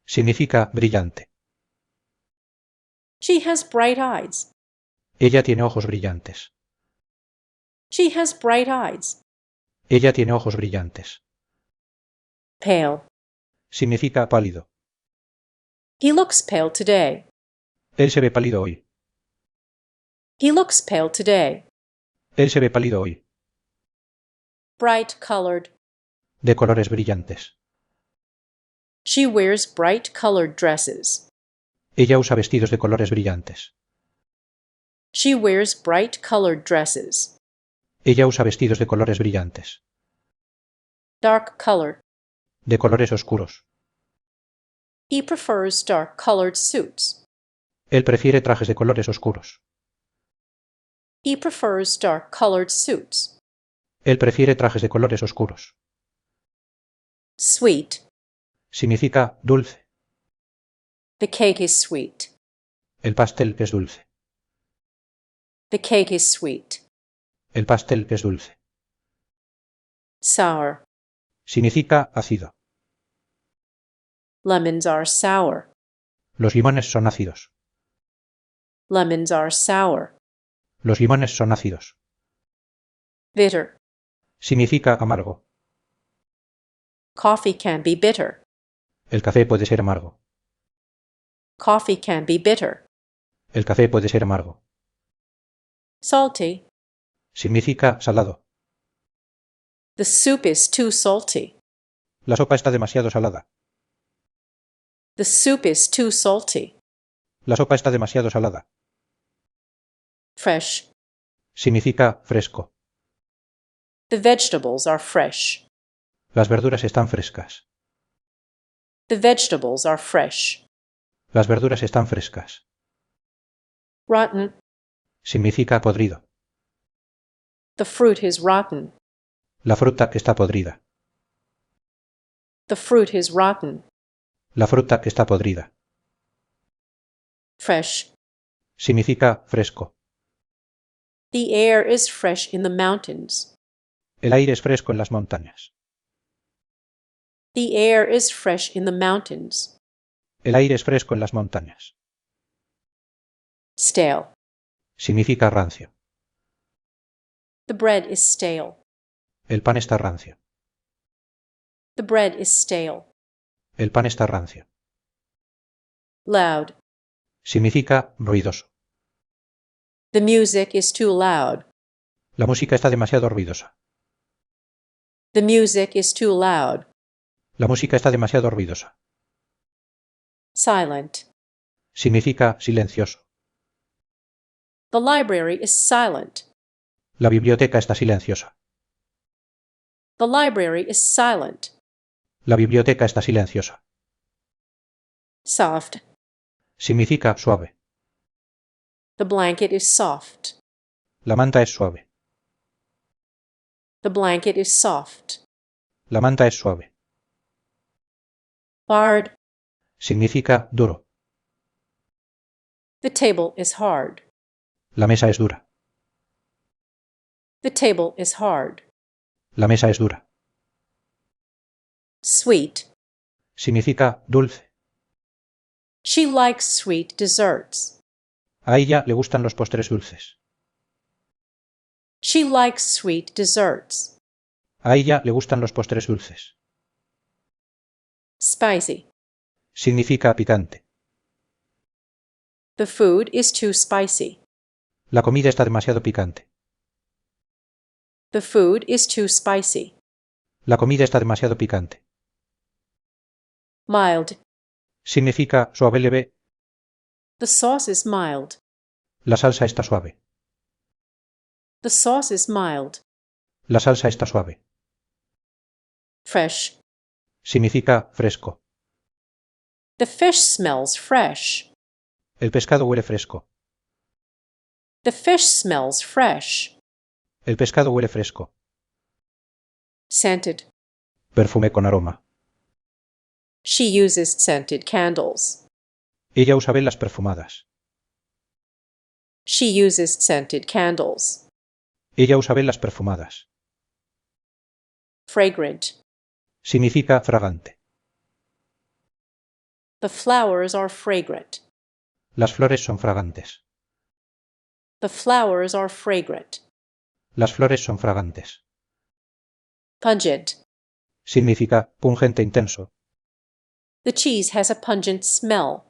Speaker 1: Significa brillante.
Speaker 2: She has bright eyes.
Speaker 1: Ella tiene ojos brillantes.
Speaker 2: She has bright eyes.
Speaker 1: Ella tiene ojos brillantes.
Speaker 2: Pale.
Speaker 1: Significa pálido.
Speaker 2: He looks pale today.
Speaker 1: Él se ve pálido hoy.
Speaker 2: He looks pale today.
Speaker 1: Él se ve pálido hoy.
Speaker 2: Bright colored.
Speaker 1: De colores brillantes.
Speaker 2: She wears bright colored dresses.
Speaker 1: Ella usa vestidos de colores brillantes.
Speaker 2: She wears bright colored dresses.
Speaker 1: Ella usa vestidos de colores brillantes.
Speaker 2: Dark colored.
Speaker 1: De colores oscuros.
Speaker 2: He prefers dark colored suits.
Speaker 1: Él prefiere trajes de colores oscuros.
Speaker 2: He prefers dark colored suits.
Speaker 1: Él prefiere trajes de colores oscuros.
Speaker 2: Sweet.
Speaker 1: Significa dulce.
Speaker 2: The cake is sweet.
Speaker 1: El pastel es dulce.
Speaker 2: The cake is sweet.
Speaker 1: El pastel es dulce.
Speaker 2: Sour.
Speaker 1: Significa ácido.
Speaker 2: Lemons are sour.
Speaker 1: Los limones son ácidos.
Speaker 2: Lemons are sour.
Speaker 1: Los limones son ácidos.
Speaker 2: Bitter.
Speaker 1: Significa amargo.
Speaker 2: Coffee can be bitter.
Speaker 1: El café puede ser amargo.
Speaker 2: Coffee can be bitter.
Speaker 1: El café puede ser amargo.
Speaker 2: Salty.
Speaker 1: Significa salado.
Speaker 2: The soup is too salty.
Speaker 1: La sopa está demasiado salada.
Speaker 2: The soup is too salty.
Speaker 1: La sopa está demasiado salada.
Speaker 2: Fresh.
Speaker 1: Significa fresco.
Speaker 2: The vegetables are fresh.
Speaker 1: Las verduras están frescas.
Speaker 2: The vegetables are fresh.
Speaker 1: Las verduras están frescas.
Speaker 2: Rotten.
Speaker 1: Significa podrido.
Speaker 2: The fruit is rotten.
Speaker 1: La fruta está podrida.
Speaker 2: The fruit is rotten.
Speaker 1: La fruta está podrida.
Speaker 2: Fresh.
Speaker 1: Significa fresco.
Speaker 2: The air is fresh in the mountains.
Speaker 1: El aire es fresco en las montañas.
Speaker 2: The air is fresh in the mountains.
Speaker 1: El aire es fresco en las montañas.
Speaker 2: Stale.
Speaker 1: Significa rancio.
Speaker 2: The bread is stale.
Speaker 1: El pan está rancio.
Speaker 2: The bread is stale.
Speaker 1: El pan está rancio.
Speaker 2: Loud.
Speaker 1: Significa ruidoso.
Speaker 2: The music is too loud.
Speaker 1: La música está demasiado ruidosa.
Speaker 2: The music is too loud.
Speaker 1: La música está demasiado ruidosa.
Speaker 2: Silent.
Speaker 1: Significa silencioso.
Speaker 2: The library is silent.
Speaker 1: La biblioteca está silenciosa.
Speaker 2: The library is silent.
Speaker 1: La biblioteca está silenciosa.
Speaker 2: Soft.
Speaker 1: Significa suave.
Speaker 2: The blanket is soft.
Speaker 1: La manta es suave.
Speaker 2: The blanket is soft.
Speaker 1: La manta es suave.
Speaker 2: Hard.
Speaker 1: Significa duro.
Speaker 2: The table is hard.
Speaker 1: La mesa es dura.
Speaker 2: The table is hard.
Speaker 1: La mesa es dura.
Speaker 2: Sweet.
Speaker 1: Significa dulce.
Speaker 2: She likes sweet desserts.
Speaker 1: A ella le gustan los postres dulces.
Speaker 2: She likes sweet desserts.
Speaker 1: A ella le gustan los postres dulces.
Speaker 2: Spicy.
Speaker 1: Significa picante.
Speaker 2: The food is too spicy.
Speaker 1: La comida está demasiado picante.
Speaker 2: The food is too spicy.
Speaker 1: La comida está demasiado picante.
Speaker 2: Mild.
Speaker 1: Significa suave leve.
Speaker 2: The sauce is mild.
Speaker 1: La salsa está suave.
Speaker 2: The sauce is mild.
Speaker 1: La salsa está suave.
Speaker 2: Fresh.
Speaker 1: Significa fresco.
Speaker 2: The fish smells fresh.
Speaker 1: El pescado huele fresco.
Speaker 2: The fish smells fresh.
Speaker 1: El pescado huele fresco.
Speaker 2: Scented.
Speaker 1: Perfume con aroma.
Speaker 2: She uses scented candles.
Speaker 1: Ella usa velas perfumadas.
Speaker 2: She uses scented candles.
Speaker 1: Ella usa velas perfumadas.
Speaker 2: Fragrant.
Speaker 1: Significa fragante.
Speaker 2: The flowers are fragrant.
Speaker 1: Las flores son fragantes.
Speaker 2: The flowers are fragrant.
Speaker 1: Las flores son fragantes.
Speaker 2: Pungent.
Speaker 1: Significa pungente intenso.
Speaker 2: The cheese has a pungent smell.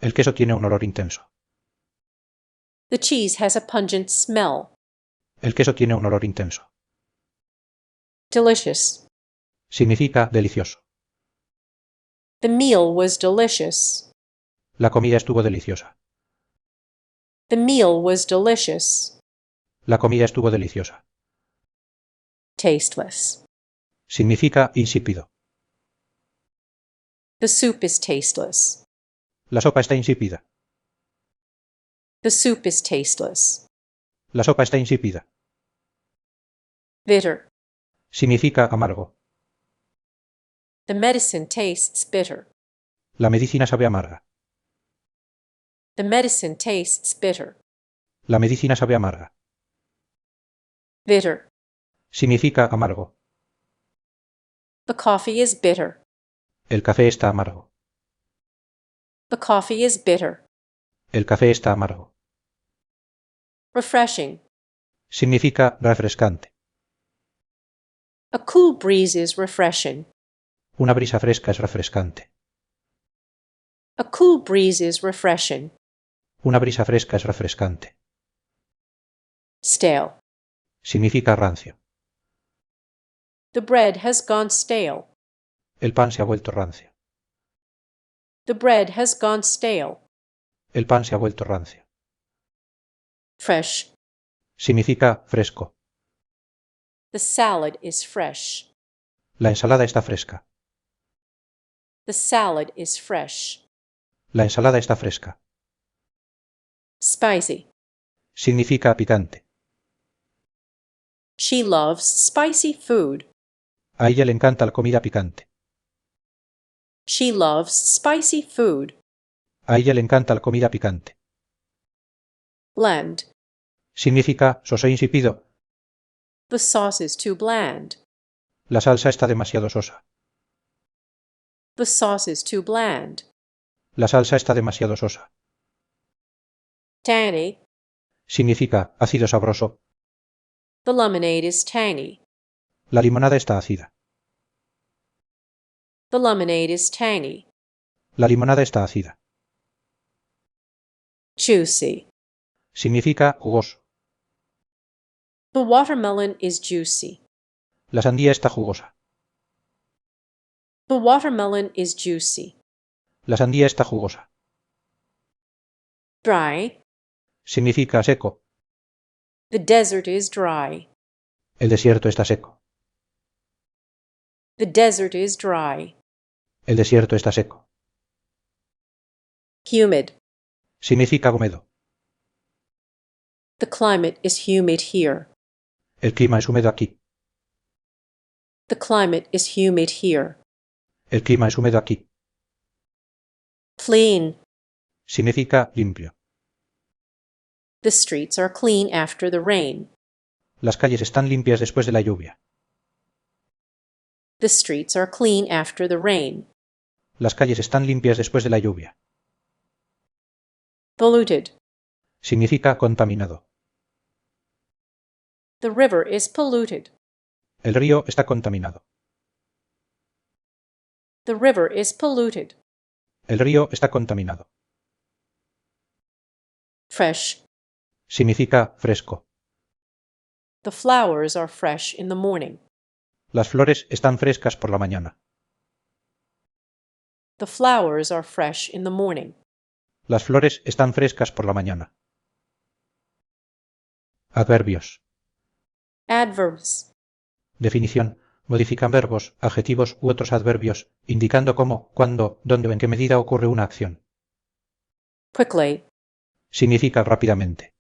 Speaker 1: El queso tiene un olor intenso.
Speaker 2: The cheese has a pungent smell.
Speaker 1: El queso tiene un olor intenso.
Speaker 2: Delicious.
Speaker 1: Significa delicioso.
Speaker 2: The meal was delicious.
Speaker 1: La comida estuvo deliciosa.
Speaker 2: The meal was delicious.
Speaker 1: La comida estuvo deliciosa.
Speaker 2: Tasteless.
Speaker 1: Significa insípido.
Speaker 2: The soup is tasteless.
Speaker 1: La sopa está insípida.
Speaker 2: The soup is tasteless.
Speaker 1: La sopa está insípida.
Speaker 2: Bitter.
Speaker 1: Significa amargo.
Speaker 2: The medicine tastes bitter.
Speaker 1: La medicina sabe amarga.
Speaker 2: The medicine tastes bitter.
Speaker 1: La medicina sabe amarga.
Speaker 2: Bitter.
Speaker 1: Significa amargo.
Speaker 2: The coffee is bitter.
Speaker 1: El café está amargo.
Speaker 2: The coffee is bitter.
Speaker 1: El café está amargo.
Speaker 2: Refreshing.
Speaker 1: Significa refrescante.
Speaker 2: A cool breeze is refreshing.
Speaker 1: Una brisa fresca es refrescante.
Speaker 2: A cool breeze is refreshing.
Speaker 1: Una brisa fresca es refrescante.
Speaker 2: Stale.
Speaker 1: Significa rancio.
Speaker 2: The bread has gone stale.
Speaker 1: El pan se ha vuelto rancio.
Speaker 2: The bread has gone stale.
Speaker 1: El pan se ha vuelto rancio.
Speaker 2: Fresh.
Speaker 1: Significa fresco.
Speaker 2: The salad is fresh.
Speaker 1: La ensalada está fresca.
Speaker 2: The salad is fresh.
Speaker 1: La ensalada está fresca.
Speaker 2: Spicy.
Speaker 1: Significa picante.
Speaker 2: She loves spicy food.
Speaker 1: A ella le encanta la comida picante.
Speaker 2: She loves spicy food.
Speaker 1: A ella le encanta la comida picante.
Speaker 2: Bland.
Speaker 1: Significa soso e insípido.
Speaker 2: The sauce is too bland.
Speaker 1: La salsa está demasiado sosa.
Speaker 2: The sauce is too bland.
Speaker 1: La salsa está demasiado sosa.
Speaker 2: Tangy.
Speaker 1: Significa ácido sabroso.
Speaker 2: The lemonade is tangy.
Speaker 1: La limonada está ácida.
Speaker 2: The lemonade is tangy.
Speaker 1: La limonada está ácida.
Speaker 2: juicy.
Speaker 1: Significa jugoso.
Speaker 2: The watermelon is juicy.
Speaker 1: La sandía está jugosa.
Speaker 2: The watermelon is juicy.
Speaker 1: La sandía está jugosa.
Speaker 2: Dry.
Speaker 1: Significa seco.
Speaker 2: The desert is dry.
Speaker 1: El desierto está seco.
Speaker 2: The desert is dry.
Speaker 1: El desierto está seco.
Speaker 2: Humid.
Speaker 1: Significa húmedo.
Speaker 2: The climate is humid here.
Speaker 1: El clima es húmedo aquí.
Speaker 2: The climate is humid here.
Speaker 1: El clima es húmedo aquí.
Speaker 2: Clean.
Speaker 1: Significa limpio.
Speaker 2: The streets are clean after the rain.
Speaker 1: Las calles están limpias después de la lluvia.
Speaker 2: The streets are clean after the rain.
Speaker 1: Las calles están limpias después de la lluvia.
Speaker 2: Polluted.
Speaker 1: Significa contaminado.
Speaker 2: The river is polluted.
Speaker 1: El río está contaminado.
Speaker 2: The river is polluted.
Speaker 1: El río está contaminado.
Speaker 2: Fresh.
Speaker 1: Significa fresco.
Speaker 2: The flowers are fresh in the morning.
Speaker 1: Las flores están frescas por la mañana.
Speaker 2: The flowers are fresh in the morning.
Speaker 1: Las flores están frescas por la mañana. Adverbios.
Speaker 2: Adverbs.
Speaker 1: Definición. Modifican verbos, adjetivos u otros adverbios, indicando cómo, cuándo, dónde o en qué medida ocurre una acción.
Speaker 2: Quickly.
Speaker 1: Significa rápidamente.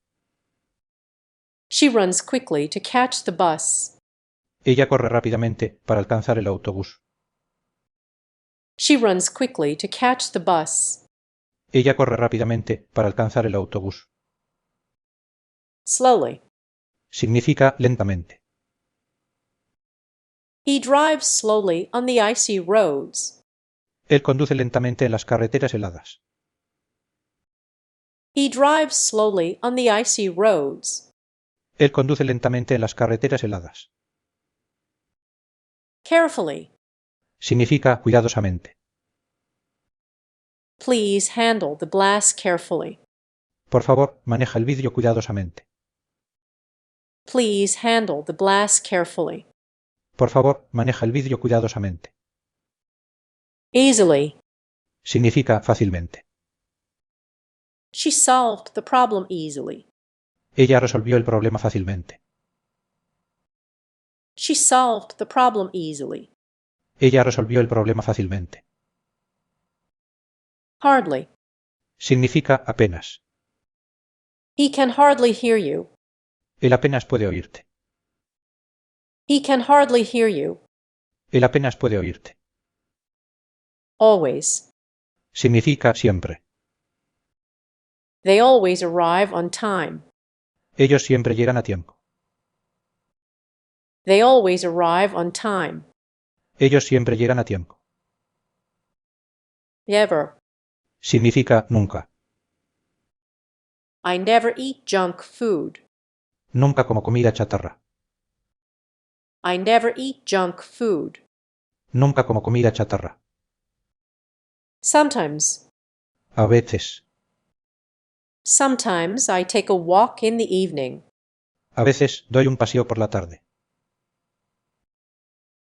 Speaker 2: She runs quickly to catch the bus.
Speaker 1: Ella corre rápidamente para alcanzar el autobús.
Speaker 2: She runs quickly to catch the bus.
Speaker 1: Ella corre rápidamente para alcanzar el autobús.
Speaker 2: Slowly.
Speaker 1: Significa lentamente.
Speaker 2: He drives slowly on the icy roads.
Speaker 1: Él conduce lentamente en las carreteras heladas.
Speaker 2: He drives slowly on the icy roads.
Speaker 1: Él conduce lentamente en las carreteras heladas.
Speaker 2: Carefully.
Speaker 1: Significa cuidadosamente.
Speaker 2: Please handle the glass carefully.
Speaker 1: Por favor, maneja el vidrio cuidadosamente.
Speaker 2: Please handle the glass carefully.
Speaker 1: Por favor, maneja el vidrio cuidadosamente.
Speaker 2: Easily.
Speaker 1: Significa fácilmente.
Speaker 2: She solved the problem easily.
Speaker 1: Ella resolvió el problema fácilmente.
Speaker 2: She solved the problem easily.
Speaker 1: Ella resolvió el problema fácilmente.
Speaker 2: Hardly.
Speaker 1: Significa apenas.
Speaker 2: He can hardly hear you.
Speaker 1: Él apenas puede oírte.
Speaker 2: He can hardly hear you.
Speaker 1: Él apenas puede oírte.
Speaker 2: Always.
Speaker 1: Significa siempre.
Speaker 2: They always arrive on time.
Speaker 1: Ellos siempre llegan a tiempo.
Speaker 2: They always arrive on time.
Speaker 1: Ellos siempre llegan a tiempo.
Speaker 2: Never.
Speaker 1: Significa nunca.
Speaker 2: I never eat junk food.
Speaker 1: Nunca como comida chatarra.
Speaker 2: I never eat junk food.
Speaker 1: Nunca como comida chatarra.
Speaker 2: Sometimes.
Speaker 1: A veces.
Speaker 2: Sometimes I take a walk in the evening.
Speaker 1: A veces doy un paseo por la tarde.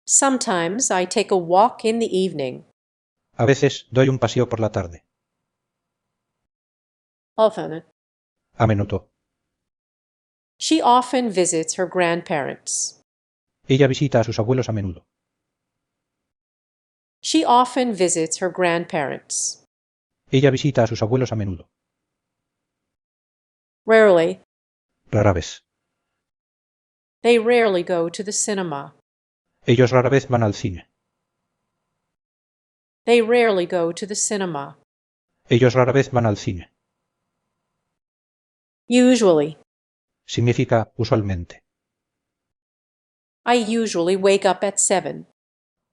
Speaker 2: Sometimes I take a walk in the evening.
Speaker 1: A veces doy un paseo por la tarde.
Speaker 2: Often.
Speaker 1: A menudo.
Speaker 2: She often visits her grandparents.
Speaker 1: Ella visita a sus abuelos a menudo.
Speaker 2: She often visits her grandparents.
Speaker 1: Ella visita a sus abuelos a menudo.
Speaker 2: Rarely.
Speaker 1: Rara vez.
Speaker 2: They rarely go to the cinema.
Speaker 1: Ellos rara vez van al cine.
Speaker 2: They rarely go to the cinema.
Speaker 1: Ellos rara vez van al cine.
Speaker 2: Usually.
Speaker 1: Significa usualmente.
Speaker 2: I usually wake up at 7.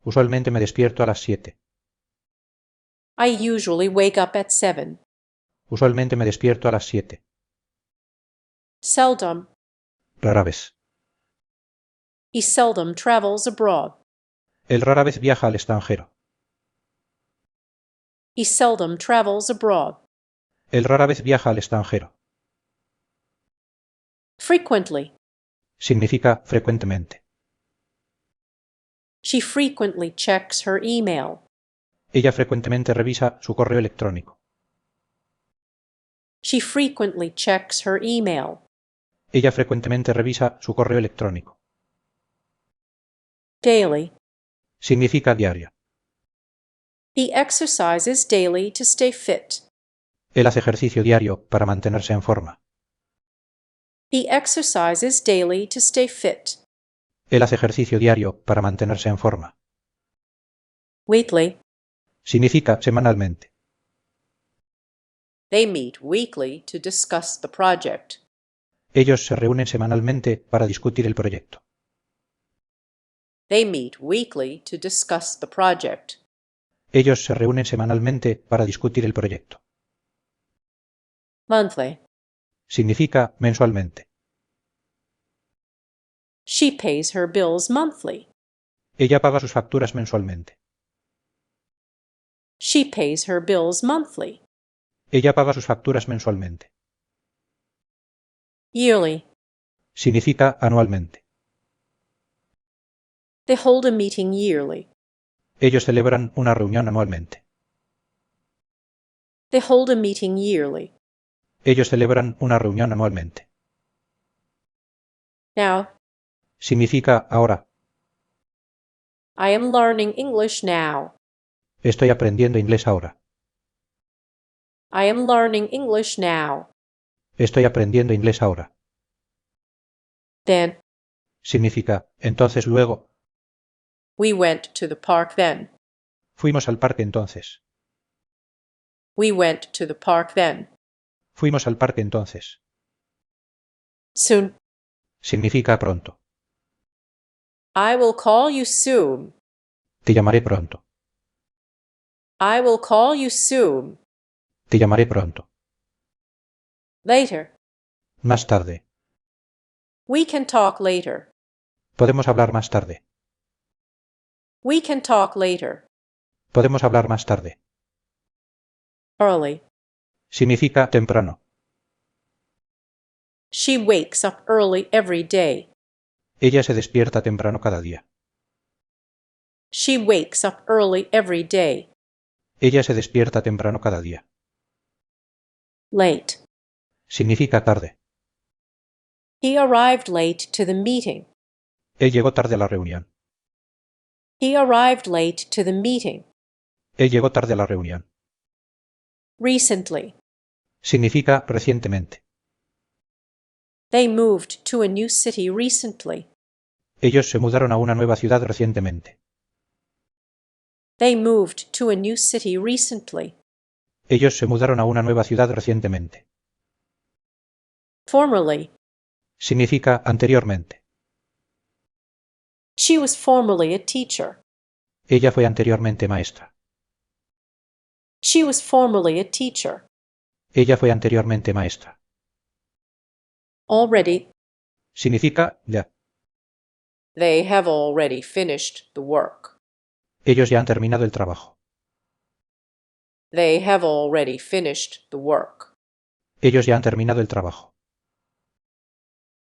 Speaker 1: Usualmente me despierto a las 7.
Speaker 2: I usually wake up at 7.
Speaker 1: Usualmente me despierto a las 7.
Speaker 2: Seldom.
Speaker 1: Rara vez.
Speaker 2: He seldom travels abroad.
Speaker 1: Él rara vez viaja al extranjero.
Speaker 2: He seldom travels abroad.
Speaker 1: Él rara vez viaja al extranjero.
Speaker 2: Frequently.
Speaker 1: Significa frecuentemente.
Speaker 2: She frequently checks her email.
Speaker 1: Ella frecuentemente revisa su correo electrónico.
Speaker 2: She frequently checks her email.
Speaker 1: Ella frecuentemente revisa su correo electrónico.
Speaker 2: Daily.
Speaker 1: Significa diario.
Speaker 2: He exercises daily to stay fit.
Speaker 1: Él hace ejercicio diario para mantenerse en forma.
Speaker 2: He exercises daily to stay fit.
Speaker 1: Él hace ejercicio diario para mantenerse en forma.
Speaker 2: Weekly.
Speaker 1: Significa semanalmente.
Speaker 2: They meet weekly to discuss the project.
Speaker 1: Ellos se reúnen semanalmente para discutir el proyecto.
Speaker 2: They meet weekly to discuss the project.
Speaker 1: Ellos se reúnen semanalmente para discutir el proyecto.
Speaker 2: Monthly.
Speaker 1: Significa mensualmente.
Speaker 2: She pays her bills monthly.
Speaker 1: Ella paga sus facturas mensualmente.
Speaker 2: She pays her bills monthly.
Speaker 1: Ella paga sus facturas mensualmente.
Speaker 2: Yearly.
Speaker 1: Significa anualmente.
Speaker 2: They hold a meeting yearly.
Speaker 1: Ellos celebran una reunión anualmente.
Speaker 2: They hold a meeting yearly.
Speaker 1: Ellos celebran una reunión anualmente.
Speaker 2: Now.
Speaker 1: Significa ahora.
Speaker 2: I am learning English now.
Speaker 1: Estoy aprendiendo inglés ahora.
Speaker 2: I am learning English now.
Speaker 1: Estoy aprendiendo inglés ahora.
Speaker 2: Then.
Speaker 1: Significa entonces luego.
Speaker 2: We went to the park then.
Speaker 1: Fuimos al parque entonces.
Speaker 2: We went to the park then.
Speaker 1: Fuimos al parque entonces.
Speaker 2: Soon.
Speaker 1: Significa pronto.
Speaker 2: I will call you soon.
Speaker 1: Te llamaré pronto.
Speaker 2: I will call you soon.
Speaker 1: Te llamaré pronto.
Speaker 2: Later.
Speaker 1: Más tarde.
Speaker 2: We can talk later.
Speaker 1: Podemos hablar más tarde.
Speaker 2: We can talk later.
Speaker 1: Podemos hablar más tarde.
Speaker 2: Early.
Speaker 1: Significa temprano.
Speaker 2: She wakes up early every day.
Speaker 1: Ella se despierta temprano cada día.
Speaker 2: She wakes up early every day.
Speaker 1: Ella se despierta temprano cada día.
Speaker 2: Late.
Speaker 1: Significa tarde.
Speaker 2: He arrived late to the meeting.
Speaker 1: Él llegó tarde a la reunión.
Speaker 2: He arrived late to the meeting.
Speaker 1: Él llegó tarde a la reunión.
Speaker 2: Recently.
Speaker 1: Significa recientemente.
Speaker 2: They moved to a new city recently.
Speaker 1: Ellos se mudaron a una nueva ciudad recientemente.
Speaker 2: They moved to a new city recently.
Speaker 1: Ellos se mudaron a una nueva ciudad recientemente.
Speaker 2: Formerly.
Speaker 1: Significa anteriormente.
Speaker 2: She was formerly a teacher.
Speaker 1: Ella fue anteriormente maestra.
Speaker 2: She was formerly a teacher.
Speaker 1: Ella fue anteriormente maestra.
Speaker 2: Already.
Speaker 1: Significa ya.
Speaker 2: They have already finished the work.
Speaker 1: Ellos ya han terminado el trabajo.
Speaker 2: They have already finished the work.
Speaker 1: Ellos ya han terminado el trabajo.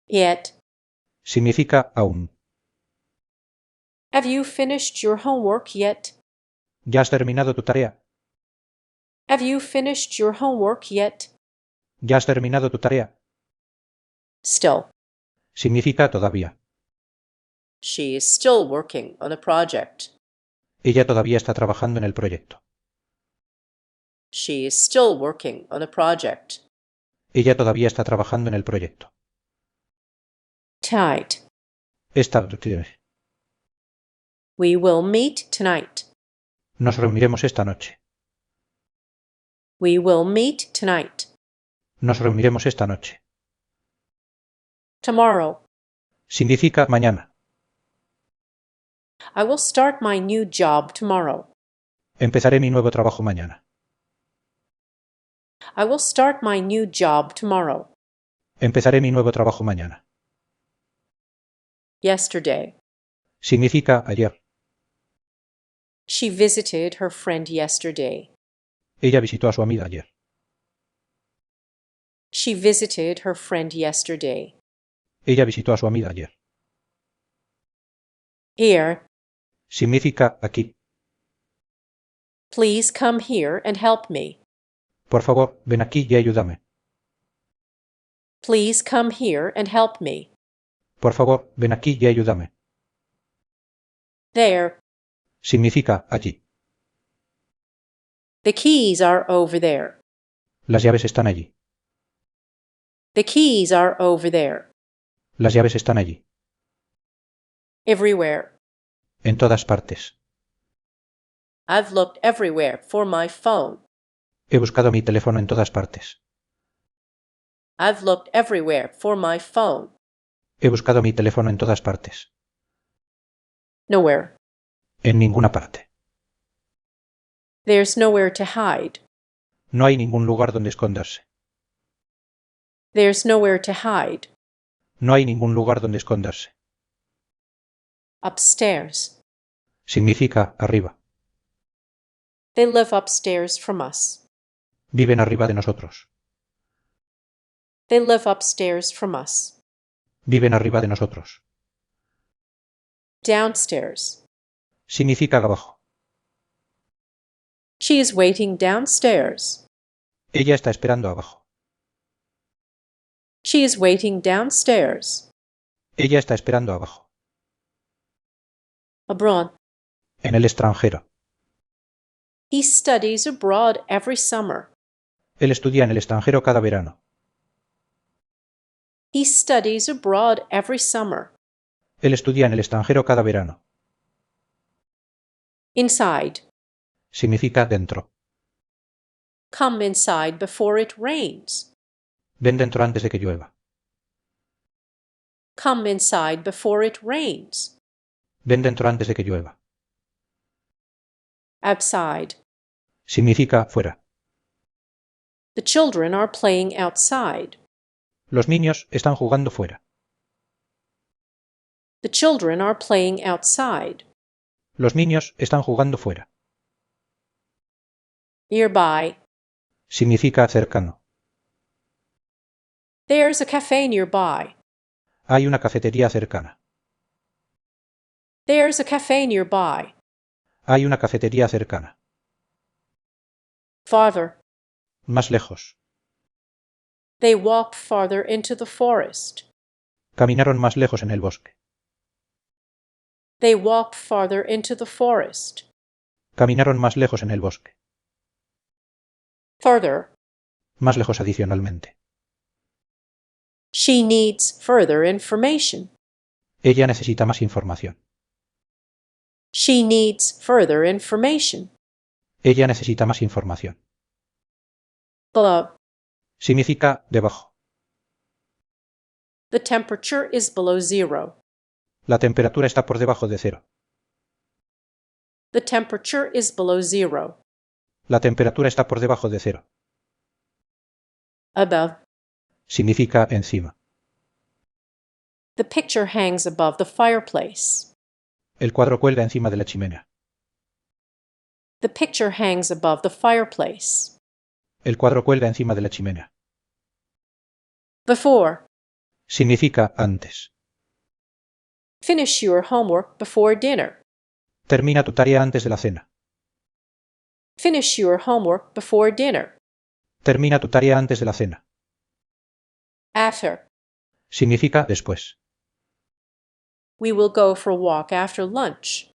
Speaker 2: Yet.
Speaker 1: Significa aún.
Speaker 2: Have you finished your homework yet?
Speaker 1: ¿Ya has terminado tu tarea?
Speaker 2: Have you finished your homework yet?
Speaker 1: ¿Ya has terminado tu tarea?
Speaker 2: Still.
Speaker 1: Significa todavía.
Speaker 2: She is still working on a project.
Speaker 1: Ella todavía está trabajando en el proyecto.
Speaker 2: She is still working on a project.
Speaker 1: Ella todavía está trabajando en el proyecto.
Speaker 2: Tonight.
Speaker 1: Esta.
Speaker 2: We will meet tonight.
Speaker 1: Nos reuniremos esta noche.
Speaker 2: We will meet tonight.
Speaker 1: Nos reuniremos esta noche.
Speaker 2: Tomorrow.
Speaker 1: Significa mañana.
Speaker 2: I will start my new job tomorrow.
Speaker 1: Empezaré mi nuevo trabajo mañana.
Speaker 2: I will start my new job tomorrow.
Speaker 1: Empezaré mi nuevo trabajo mañana.
Speaker 2: Yesterday.
Speaker 1: Significa ayer.
Speaker 2: She visited her friend yesterday.
Speaker 1: Ella visitó a su amiga ayer.
Speaker 2: She visited her friend yesterday.
Speaker 1: Ella visitó a su amiga ayer.
Speaker 2: Here.
Speaker 1: Significa aquí.
Speaker 2: Please come here and help me.
Speaker 1: Por favor, ven aquí y ayúdame.
Speaker 2: Please come here and help me.
Speaker 1: Por favor, ven aquí y ayúdame.
Speaker 2: There.
Speaker 1: Significa allí.
Speaker 2: The keys are over there.
Speaker 1: Las llaves están allí.
Speaker 2: The keys are over there.
Speaker 1: Las llaves están allí.
Speaker 2: Everywhere.
Speaker 1: En todas partes.
Speaker 2: I've looked everywhere for my phone.
Speaker 1: He buscado mi teléfono en todas partes.
Speaker 2: I've looked everywhere for my phone.
Speaker 1: He buscado mi teléfono en todas partes.
Speaker 2: Nowhere.
Speaker 1: En ninguna parte.
Speaker 2: There's nowhere to hide.
Speaker 1: No hay ningún lugar donde esconderse.
Speaker 2: There's nowhere to hide.
Speaker 1: No hay ningún lugar donde esconderse.
Speaker 2: Upstairs.
Speaker 1: Significa arriba.
Speaker 2: They live upstairs from us.
Speaker 1: Viven arriba de nosotros.
Speaker 2: They live upstairs from us.
Speaker 1: Viven arriba de nosotros.
Speaker 2: Downstairs.
Speaker 1: Significa abajo.
Speaker 2: She is waiting downstairs.
Speaker 1: Ella está esperando abajo.
Speaker 2: She is waiting downstairs.
Speaker 1: Ella está esperando abajo.
Speaker 2: Abroad.
Speaker 1: En el extranjero.
Speaker 2: He studies abroad every summer.
Speaker 1: Él estudia en el extranjero cada verano.
Speaker 2: He studies abroad every summer.
Speaker 1: Él estudia en el extranjero cada verano.
Speaker 2: Inside.
Speaker 1: Significa dentro.
Speaker 2: Come inside before it rains.
Speaker 1: Ven dentro antes de que llueva.
Speaker 2: Come inside before it rains.
Speaker 1: Ven dentro antes de que llueva.
Speaker 2: Outside.
Speaker 1: Significa fuera.
Speaker 2: The children are playing outside.
Speaker 1: Los niños están jugando fuera.
Speaker 2: The children are playing outside.
Speaker 1: Los niños están jugando fuera.
Speaker 2: Nearby.
Speaker 1: Significa cercano.
Speaker 2: There's a cafe nearby.
Speaker 1: Hay una cafetería cercana.
Speaker 2: There's a cafe nearby.
Speaker 1: Hay una cafetería cercana.
Speaker 2: Farther.
Speaker 1: Más lejos.
Speaker 2: They walked farther into the forest.
Speaker 1: Caminaron más lejos en el bosque.
Speaker 2: They walked farther into the forest.
Speaker 1: Caminaron más lejos en el bosque.
Speaker 2: Further.
Speaker 1: Más lejos adicionalmente.
Speaker 2: She needs further information.
Speaker 1: Ella necesita más información.
Speaker 2: She needs further information.
Speaker 1: Ella necesita más información.
Speaker 2: Below.
Speaker 1: Significa debajo.
Speaker 2: The temperature is below zero.
Speaker 1: La temperatura está por debajo de cero.
Speaker 2: The temperature is below zero.
Speaker 1: La temperatura está por debajo de cero.
Speaker 2: Above.
Speaker 1: Significa encima.
Speaker 2: The picture hangs above the fireplace.
Speaker 1: El cuadro cuelga encima de la chimenea.
Speaker 2: The picture hangs above the fireplace.
Speaker 1: El cuadro cuelga encima de la chimenea.
Speaker 2: Before.
Speaker 1: Significa antes.
Speaker 2: Finish your homework before dinner.
Speaker 1: Termina tu tarea antes de la cena.
Speaker 2: Finish your homework before dinner.
Speaker 1: Termina tu tarea antes de la cena.
Speaker 2: After.
Speaker 1: Significa después.
Speaker 2: We will go for a walk after lunch.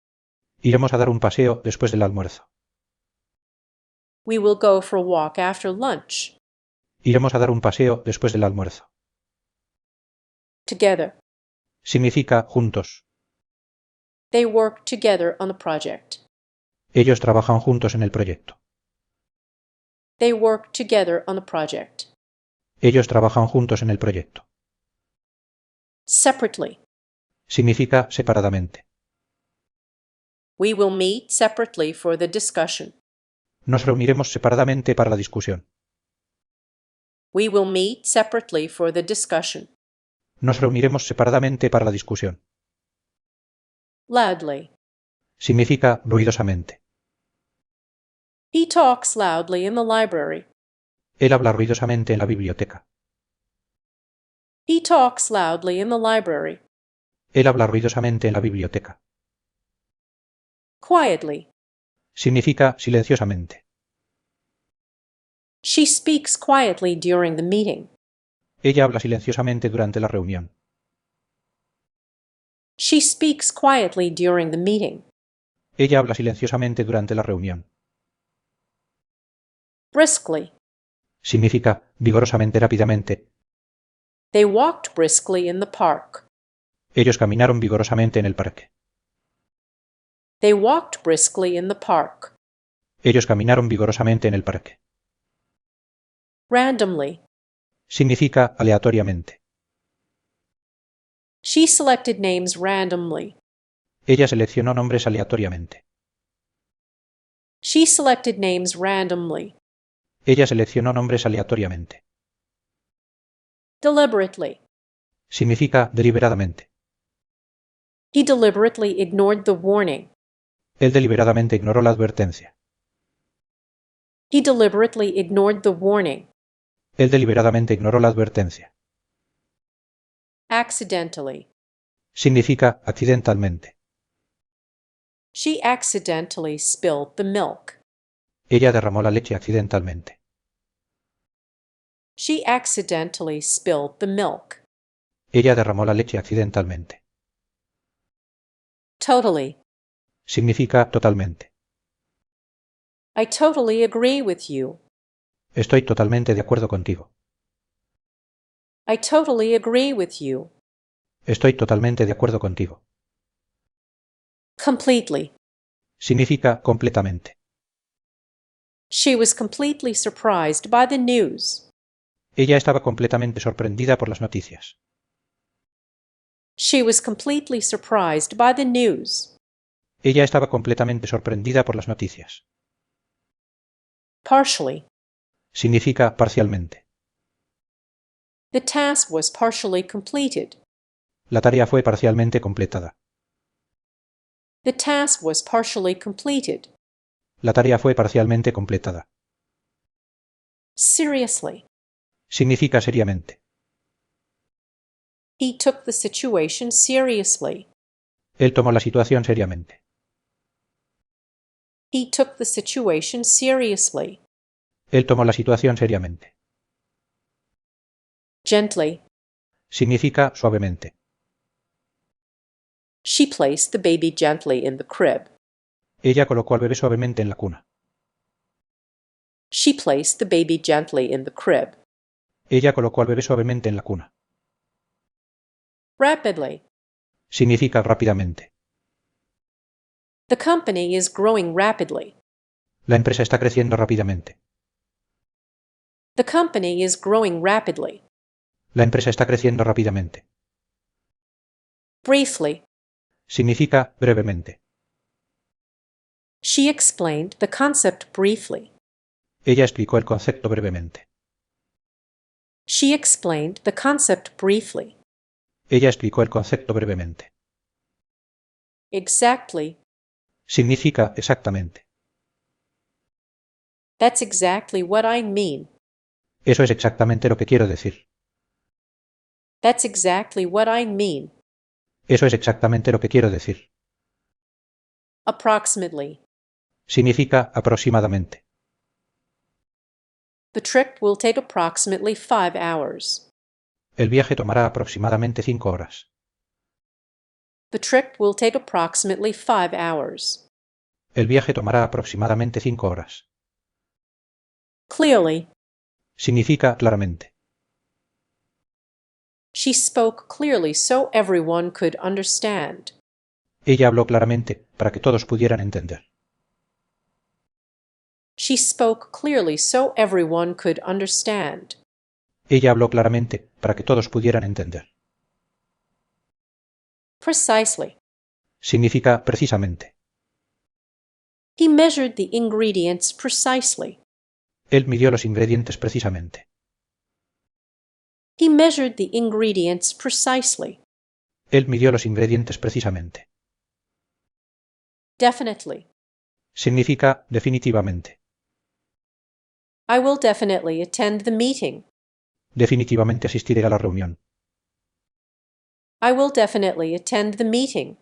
Speaker 1: Iremos a dar un paseo después del almuerzo.
Speaker 2: We will go for a walk after lunch.
Speaker 1: Iremos a dar un paseo después del almuerzo.
Speaker 2: Together.
Speaker 1: Significa juntos.
Speaker 2: They work together on the project.
Speaker 1: Ellos trabajan juntos en el proyecto.
Speaker 2: They work together on the project.
Speaker 1: Ellos trabajan juntos en el proyecto.
Speaker 2: Separately.
Speaker 1: Significa separadamente.
Speaker 2: We will meet separately for the discussion.
Speaker 1: Nos reuniremos separadamente para la discusión.
Speaker 2: We will meet separately for the discussion.
Speaker 1: Nos reuniremos separadamente para la discusión.
Speaker 2: Loudly.
Speaker 1: Significa ruidosamente.
Speaker 2: He talks loudly in the library.
Speaker 1: Él habla ruidosamente en la biblioteca.
Speaker 2: He talks loudly in the library.
Speaker 1: Él habla ruidosamente en la biblioteca.
Speaker 2: Quietly.
Speaker 1: Significa silenciosamente.
Speaker 2: She speaks quietly during the meeting.
Speaker 1: Ella habla silenciosamente durante la reunión.
Speaker 2: She speaks quietly during the meeting.
Speaker 1: Ella habla silenciosamente durante la reunión.
Speaker 2: Briskly.
Speaker 1: Significa vigorosamente, rápidamente.
Speaker 2: They walked briskly in the park.
Speaker 1: Ellos caminaron vigorosamente en el parque.
Speaker 2: They walked briskly in the park.
Speaker 1: Ellos caminaron vigorosamente en el parque.
Speaker 2: Randomly.
Speaker 1: Significa aleatoriamente.
Speaker 2: She selected names randomly.
Speaker 1: Ella seleccionó nombres aleatoriamente.
Speaker 2: She selected names randomly.
Speaker 1: Ella seleccionó nombres aleatoriamente.
Speaker 2: Deliberately.
Speaker 1: Significa deliberadamente.
Speaker 2: He deliberately ignored the warning.
Speaker 1: Él deliberadamente ignoró la advertencia.
Speaker 2: He deliberately ignored the warning.
Speaker 1: Él deliberadamente ignoró la advertencia.
Speaker 2: Accidentally.
Speaker 1: Significa accidentalmente.
Speaker 2: She accidentally spilled the milk.
Speaker 1: Ella derramó la leche accidentalmente.
Speaker 2: She accidentally spilled the milk.
Speaker 1: Ella derramó la leche accidentalmente.
Speaker 2: Totally.
Speaker 1: Significa totalmente.
Speaker 2: I totally agree with you.
Speaker 1: Estoy totalmente de acuerdo contigo.
Speaker 2: I totally agree with you.
Speaker 1: Estoy totalmente de acuerdo contigo.
Speaker 2: Completely.
Speaker 1: Significa completamente.
Speaker 2: She was completely surprised by the news.
Speaker 1: Ella estaba completamente sorprendida por las noticias.
Speaker 2: She was completely surprised by the news.
Speaker 1: Ella estaba completamente sorprendida por las noticias.
Speaker 2: Partially.
Speaker 1: Significa parcialmente.
Speaker 2: The task was partially completed.
Speaker 1: La tarea fue parcialmente completada.
Speaker 2: The task was partially completed.
Speaker 1: La tarea fue parcialmente completada.
Speaker 2: Seriously.
Speaker 1: Significa seriamente.
Speaker 2: He took the situation seriously.
Speaker 1: Él tomó la situación seriamente.
Speaker 2: He took the situation seriously.
Speaker 1: Él tomó la situación seriamente.
Speaker 2: Gently.
Speaker 1: Significa suavemente.
Speaker 2: She placed the baby gently in the crib.
Speaker 1: Ella colocó al bebé suavemente en la cuna.
Speaker 2: She placed the baby gently in the crib.
Speaker 1: Ella colocó al bebé suavemente en la cuna.
Speaker 2: Rapidly.
Speaker 1: Significa rápidamente.
Speaker 2: The company is growing rapidly.
Speaker 1: La empresa está creciendo rápidamente.
Speaker 2: The company is growing rapidly.
Speaker 1: La empresa está creciendo rápidamente.
Speaker 2: Briefly.
Speaker 1: Significa brevemente.
Speaker 2: She explained the concept briefly.
Speaker 1: Ella explicó el concepto brevemente.
Speaker 2: She explained the concept briefly.
Speaker 1: Ella explicó el concepto brevemente.
Speaker 2: Exactly.
Speaker 1: Significa exactamente.
Speaker 2: That's exactly what I mean.
Speaker 1: Eso es exactamente lo que quiero decir.
Speaker 2: That's exactly what I mean.
Speaker 1: Eso es exactamente lo que quiero decir.
Speaker 2: Approximately.
Speaker 1: Significa aproximadamente.
Speaker 2: The trip will take approximately 5 hours.
Speaker 1: El viaje tomará aproximadamente 5 horas.
Speaker 2: The trip will take approximately 5 hours.
Speaker 1: El viaje tomará aproximadamente 5 horas.
Speaker 2: Clearly.
Speaker 1: Significa claramente.
Speaker 2: She spoke clearly so everyone could understand.
Speaker 1: Ella habló claramente para que todos pudieran entender.
Speaker 2: She spoke clearly so everyone could understand.
Speaker 1: Ella habló claramente para que todos pudieran entender.
Speaker 2: Precisely.
Speaker 1: Significa precisamente.
Speaker 2: He measured the ingredients precisely.
Speaker 1: Él midió los ingredientes precisamente.
Speaker 2: He measured the ingredients precisely.
Speaker 1: Él midió los ingredientes precisamente.
Speaker 2: Definitely.
Speaker 1: Significa definitivamente.
Speaker 2: I will definitely attend the meeting.
Speaker 1: Definitivamente asistiré a la reunión.
Speaker 2: I will definitely attend the meeting.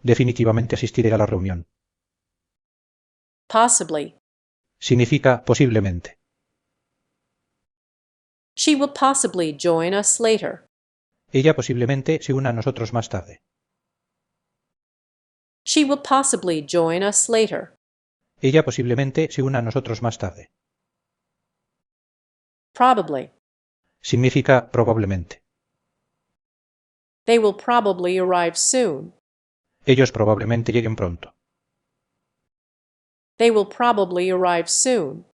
Speaker 1: Definitivamente asistiré a la reunión.
Speaker 2: Possibly.
Speaker 1: Significa posiblemente.
Speaker 2: She will possibly join us later.
Speaker 1: Ella posiblemente se una a nosotros más tarde.
Speaker 2: She will possibly join us later.
Speaker 1: Ella posiblemente se una a nosotros más tarde.
Speaker 2: Probably.
Speaker 1: Significa probablemente.
Speaker 2: They will probably arrive soon.
Speaker 1: Ellos probablemente lleguen pronto.
Speaker 2: They will probably arrive soon.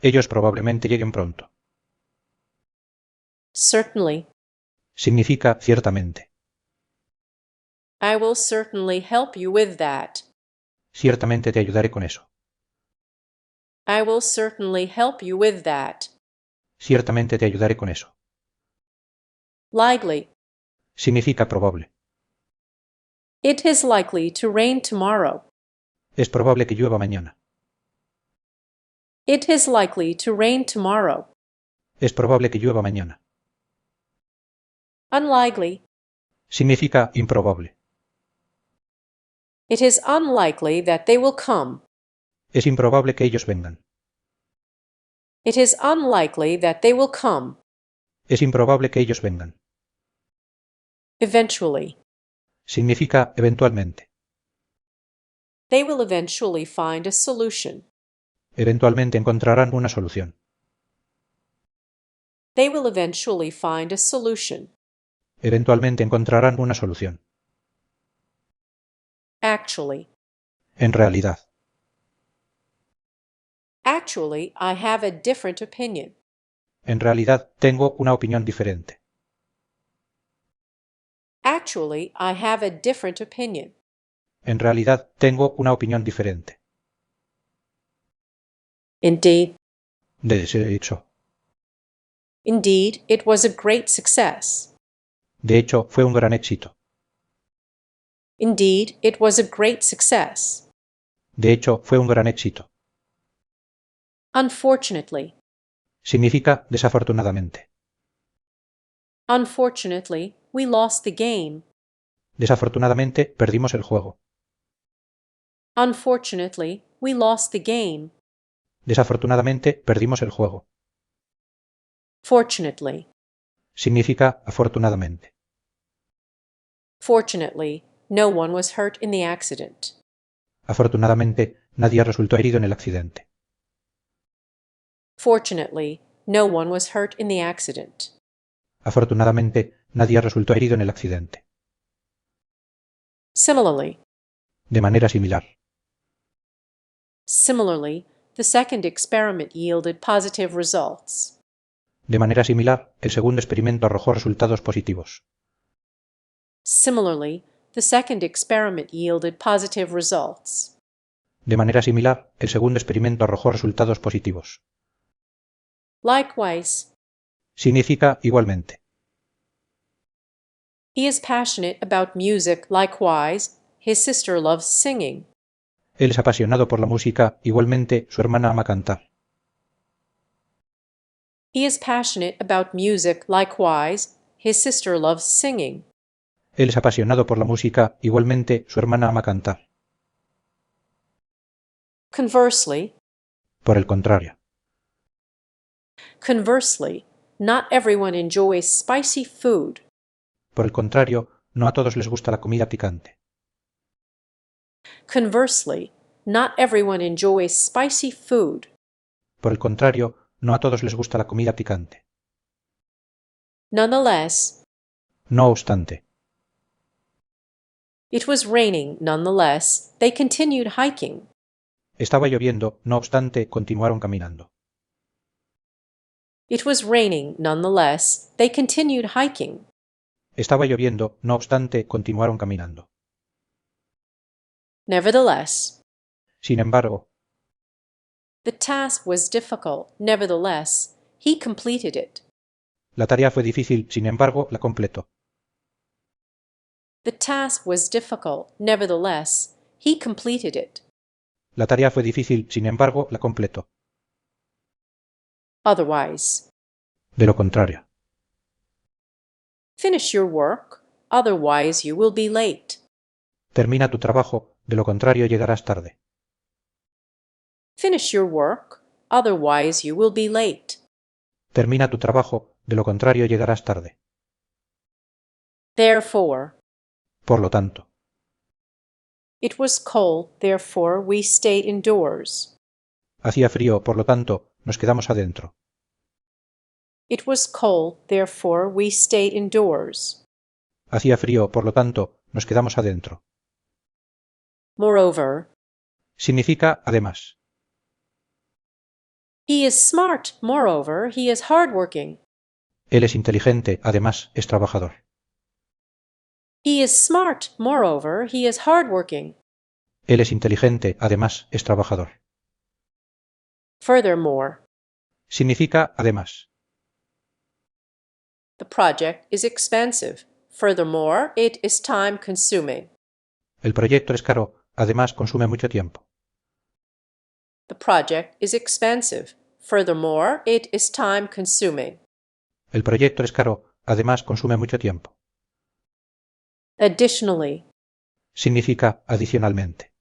Speaker 1: Ellos probablemente lleguen pronto.
Speaker 2: Certainly.
Speaker 1: Significa ciertamente.
Speaker 2: I will certainly help you with that.
Speaker 1: Ciertamente te ayudaré con eso.
Speaker 2: I will certainly help you with that.
Speaker 1: Ciertamente te ayudaré con eso.
Speaker 2: Likely.
Speaker 1: Significa probable.
Speaker 2: It is likely to rain tomorrow.
Speaker 1: Es probable que llueva mañana.
Speaker 2: It is likely to rain tomorrow.
Speaker 1: Es probable que llueva mañana.
Speaker 2: Unlikely.
Speaker 1: Significa improbable.
Speaker 2: It is unlikely that they will come.
Speaker 1: Es improbable que ellos vengan.
Speaker 2: It is unlikely that they will come.
Speaker 1: Es improbable que ellos vengan.
Speaker 2: Eventually.
Speaker 1: Significa eventualmente.
Speaker 2: They will eventually find a solution.
Speaker 1: Eventualmente encontrarán una solución.
Speaker 2: They will eventually find a solution.
Speaker 1: Eventualmente encontrarán una solución.
Speaker 2: Actually.
Speaker 1: En realidad.
Speaker 2: Actually, I have a different opinion.
Speaker 1: En realidad tengo una opinión diferente.
Speaker 2: Actually, I have a different opinion.
Speaker 1: En realidad tengo una opinión diferente.
Speaker 2: Indeed.
Speaker 1: De hecho.
Speaker 2: Indeed, it was a great success.
Speaker 1: De hecho, fue un gran éxito.
Speaker 2: Indeed, it was a great success.
Speaker 1: De hecho, fue un gran éxito.
Speaker 2: Unfortunately.
Speaker 1: Significa desafortunadamente.
Speaker 2: Unfortunately, we lost the game.
Speaker 1: Desafortunadamente, perdimos el juego.
Speaker 2: Unfortunately, we lost the game.
Speaker 1: Desafortunadamente, perdimos el juego.
Speaker 2: Fortunately.
Speaker 1: Significa afortunadamente.
Speaker 2: Fortunately, no one was hurt in the accident.
Speaker 1: Afortunadamente, nadie resultó herido en el accidente.
Speaker 2: Fortunately, no one was hurt in the accident.
Speaker 1: Afortunadamente, nadie resultó herido en el accidente.
Speaker 2: Similarly.
Speaker 1: De manera similar.
Speaker 2: Similarly, the second experiment yielded positive results.
Speaker 1: De manera similar, el segundo experimento arrojó resultados positivos.
Speaker 2: Similarly, the second experiment yielded positive results.
Speaker 1: De manera similar, el segundo experimento arrojó resultados positivos.
Speaker 2: Likewise.
Speaker 1: Significa igualmente.
Speaker 2: He is passionate about music. Likewise, his sister loves singing.
Speaker 1: Él es apasionado por la música, igualmente su hermana ama cantar.
Speaker 2: He is passionate about music. Likewise, his sister loves singing.
Speaker 1: Él es apasionado por la música, igualmente su hermana ama cantar.
Speaker 2: Conversely.
Speaker 1: Por el contrario.
Speaker 2: Conversely, not everyone enjoys spicy food.
Speaker 1: Por el contrario, no a todos les gusta la comida picante.
Speaker 2: Conversely, not everyone enjoys spicy food.
Speaker 1: Por el contrario, no a todos les gusta la comida picante.
Speaker 2: Nonetheless.
Speaker 1: No obstante.
Speaker 2: It was raining. Nonetheless, they continued hiking.
Speaker 1: Estaba lloviendo, no obstante, continuaron caminando.
Speaker 2: It was raining. Nonetheless, they continued hiking.
Speaker 1: Estaba lloviendo, no obstante, continuaron caminando.
Speaker 2: Nevertheless.
Speaker 1: Sin embargo.
Speaker 2: The task was difficult. Nevertheless, he completed it.
Speaker 1: La tarea fue difícil, sin embargo, la completó.
Speaker 2: The task was difficult. Nevertheless, he completed it.
Speaker 1: La tarea fue difícil, sin embargo, la completó.
Speaker 2: Otherwise.
Speaker 1: De lo contrario.
Speaker 2: Finish your work. otherwise you will be late.
Speaker 1: Termina tu trabajo, de lo contrario llegarás tarde.
Speaker 2: Finish your work, otherwise you will be late.
Speaker 1: Termina tu trabajo, de lo contrario llegarás tarde.
Speaker 2: Therefore.
Speaker 1: Por lo tanto.
Speaker 2: It was cold, therefore we stayed indoors.
Speaker 1: Hacía frío, por lo tanto, nos quedamos adentro.
Speaker 2: It was cold, therefore we stayed indoors.
Speaker 1: Hacía frío, por lo tanto, nos quedamos adentro.
Speaker 2: Moreover.
Speaker 1: Significa además.
Speaker 2: He is smart, moreover, he is hardworking.
Speaker 1: Él es inteligente, además, es trabajador.
Speaker 2: He is smart, moreover, he is hardworking.
Speaker 1: Él es inteligente, además, es trabajador.
Speaker 2: Furthermore.
Speaker 1: Significa además.
Speaker 2: The project is expensive. Furthermore, it is time-consuming.
Speaker 1: El proyecto es caro, además consume mucho tiempo.
Speaker 2: The project is expensive. Furthermore, it is time-consuming.
Speaker 1: El proyecto es caro, además consume mucho tiempo.
Speaker 2: Additionally.
Speaker 1: Significa adicionalmente.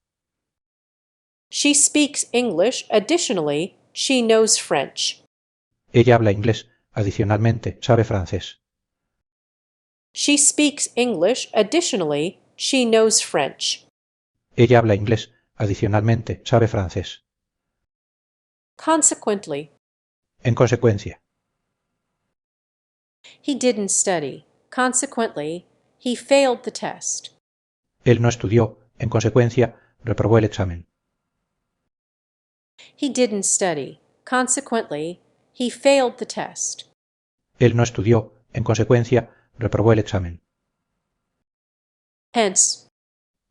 Speaker 2: She speaks English. Additionally, she knows French.
Speaker 1: Ella habla inglés, adicionalmente sabe francés.
Speaker 2: She speaks English. Additionally, she knows French.
Speaker 1: Ella habla inglés, adicionalmente sabe francés.
Speaker 2: Consequently.
Speaker 1: En consecuencia.
Speaker 2: He didn't study. Consequently, he failed the test.
Speaker 1: Él no estudió, en consecuencia, reprobó el examen.
Speaker 2: He didn't study. Consequently, he failed the test.
Speaker 1: Él no estudió, en consecuencia, reprobó el examen.
Speaker 2: Hence.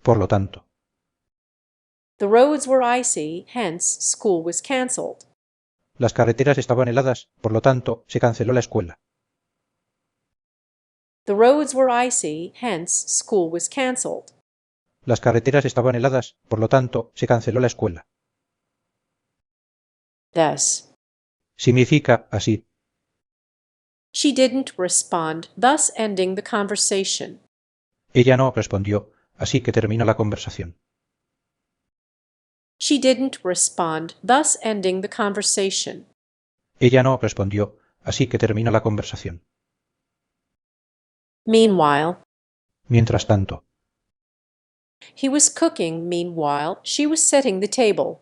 Speaker 1: Por lo tanto.
Speaker 2: The roads were icy, hence school was cancelled.
Speaker 1: Las carreteras estaban heladas, por lo tanto, se canceló la escuela.
Speaker 2: The roads were icy, hence school was cancelled.
Speaker 1: Las carreteras estaban heladas, por lo tanto, se canceló la escuela.
Speaker 2: Thus.
Speaker 1: Significa así.
Speaker 2: She didn't respond, thus ending the conversation.
Speaker 1: Ella no respondió, así que terminó la conversación.
Speaker 2: She didn't respond, thus ending the conversation.
Speaker 1: Ella no respondió, así que terminó la conversación.
Speaker 2: Meanwhile.
Speaker 1: Mientras tanto.
Speaker 2: He was cooking, meanwhile, she was setting the table.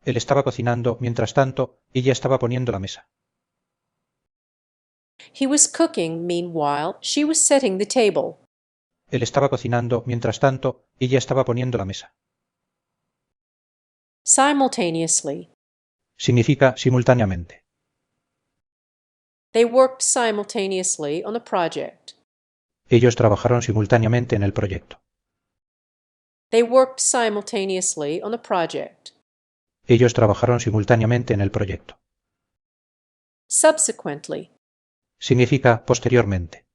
Speaker 1: Él estaba cocinando, mientras tanto, ella estaba poniendo la mesa.
Speaker 2: He was cooking, meanwhile, she was setting the table.
Speaker 1: Él estaba cocinando, mientras tanto, ella estaba poniendo la mesa.
Speaker 2: Simultaneously.
Speaker 1: Significa simultáneamente.
Speaker 2: They worked simultaneously on the project.
Speaker 1: Ellos trabajaron simultáneamente en el proyecto.
Speaker 2: They worked simultaneously on the project.
Speaker 1: Ellos trabajaron simultáneamente en el proyecto.
Speaker 2: Subsequently.
Speaker 1: Significa posteriormente.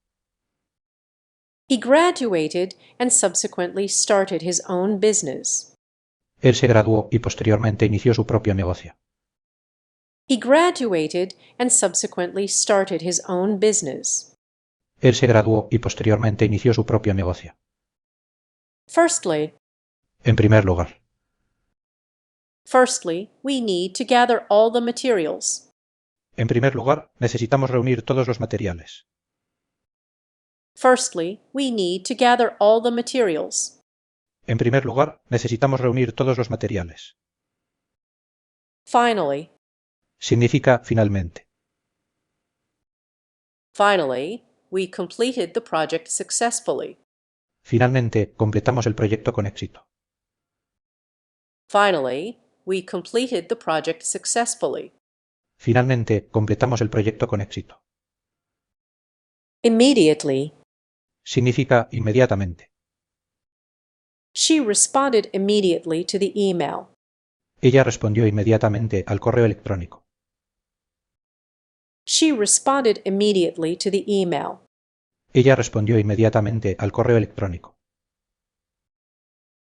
Speaker 2: He graduated and subsequently started his own business.
Speaker 1: Él se graduó y posteriormente inició su propio negocio.
Speaker 2: He graduated and subsequently started his own business.
Speaker 1: Él se graduó y posteriormente inició su propio negocio.
Speaker 2: Firstly.
Speaker 1: En primer lugar.
Speaker 2: Firstly, we need to gather all the materials.
Speaker 1: En primer lugar, necesitamos reunir todos los materiales.
Speaker 2: Firstly, we need to gather all the materials.
Speaker 1: En primer lugar, necesitamos reunir todos los materiales.
Speaker 2: Finally.
Speaker 1: Significa finalmente.
Speaker 2: Finally, we completed the project successfully.
Speaker 1: Finalmente, completamos el proyecto con éxito.
Speaker 2: Finally, we completed the project successfully.
Speaker 1: Finalmente, completamos el proyecto con éxito.
Speaker 2: Immediately.
Speaker 1: Significa inmediatamente.
Speaker 2: She responded immediately to the email.
Speaker 1: Ella respondió inmediatamente al correo electrónico.
Speaker 2: She responded immediately to the email.
Speaker 1: Ella respondió inmediatamente al correo electrónico.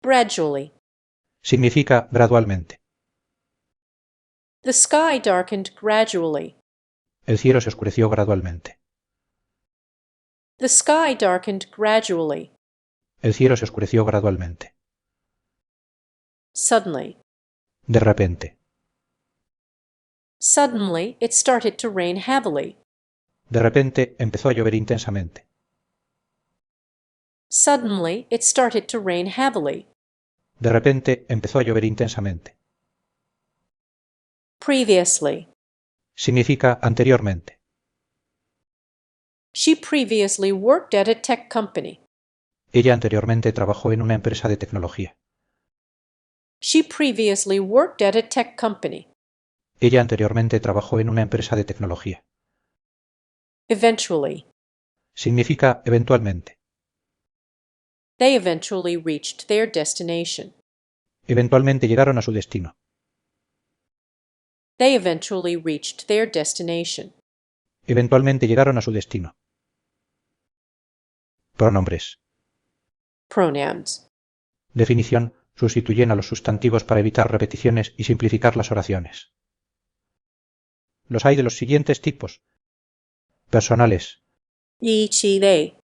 Speaker 2: Gradually.
Speaker 1: Significa gradualmente.
Speaker 2: The sky darkened gradually.
Speaker 1: El cielo se oscureció gradualmente.
Speaker 2: The sky darkened gradually.
Speaker 1: El cielo se oscureció gradualmente.
Speaker 2: Suddenly.
Speaker 1: De repente.
Speaker 2: Suddenly, it started to rain heavily.
Speaker 1: De repente empezó a llover intensamente.
Speaker 2: Suddenly, it started to rain heavily.
Speaker 1: De repente empezó a llover intensamente.
Speaker 2: Previously.
Speaker 1: Significa anteriormente.
Speaker 2: She previously worked at a tech company.
Speaker 1: Ella anteriormente trabajó en una empresa de tecnología.
Speaker 2: She previously worked at a tech company.
Speaker 1: Ella anteriormente trabajó en una empresa de tecnología.
Speaker 2: Eventually.
Speaker 1: Significa eventualmente.
Speaker 2: They eventually reached their destination.
Speaker 1: Eventualmente llegaron a su destino.
Speaker 2: They eventually reached their destination.
Speaker 1: Eventualmente llegaron a su destino. Pronombres.
Speaker 2: Pronouns.
Speaker 1: Definición: sustituyen a los sustantivos para evitar repeticiones y simplificar las oraciones. Los hay de los siguientes tipos: personales,
Speaker 2: Ye, she, they.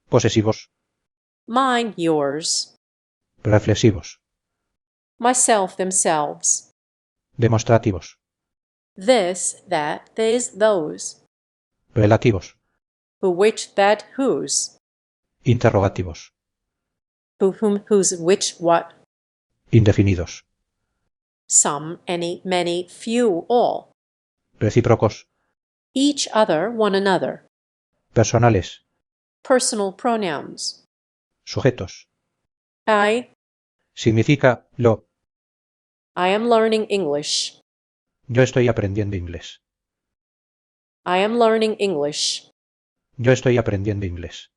Speaker 1: posesivos,
Speaker 2: Mine, yours.
Speaker 1: reflexivos,
Speaker 2: Myself, themselves.
Speaker 1: demostrativos,
Speaker 2: This, that, this, those.
Speaker 1: relativos,
Speaker 2: Who, which, that, whose.
Speaker 1: interrogativos,
Speaker 2: Who, whom, whose, which, what.
Speaker 1: indefinidos,
Speaker 2: Some, any, many, few, all.
Speaker 1: recíprocos,
Speaker 2: Each other, one another.
Speaker 1: personales,
Speaker 2: Personal pronouns.
Speaker 1: sujetos.
Speaker 2: I
Speaker 1: Significa lo.
Speaker 2: am learning English.
Speaker 1: Yo estoy aprendiendo inglés.
Speaker 2: I am learning English.
Speaker 1: Yo estoy aprendiendo inglés.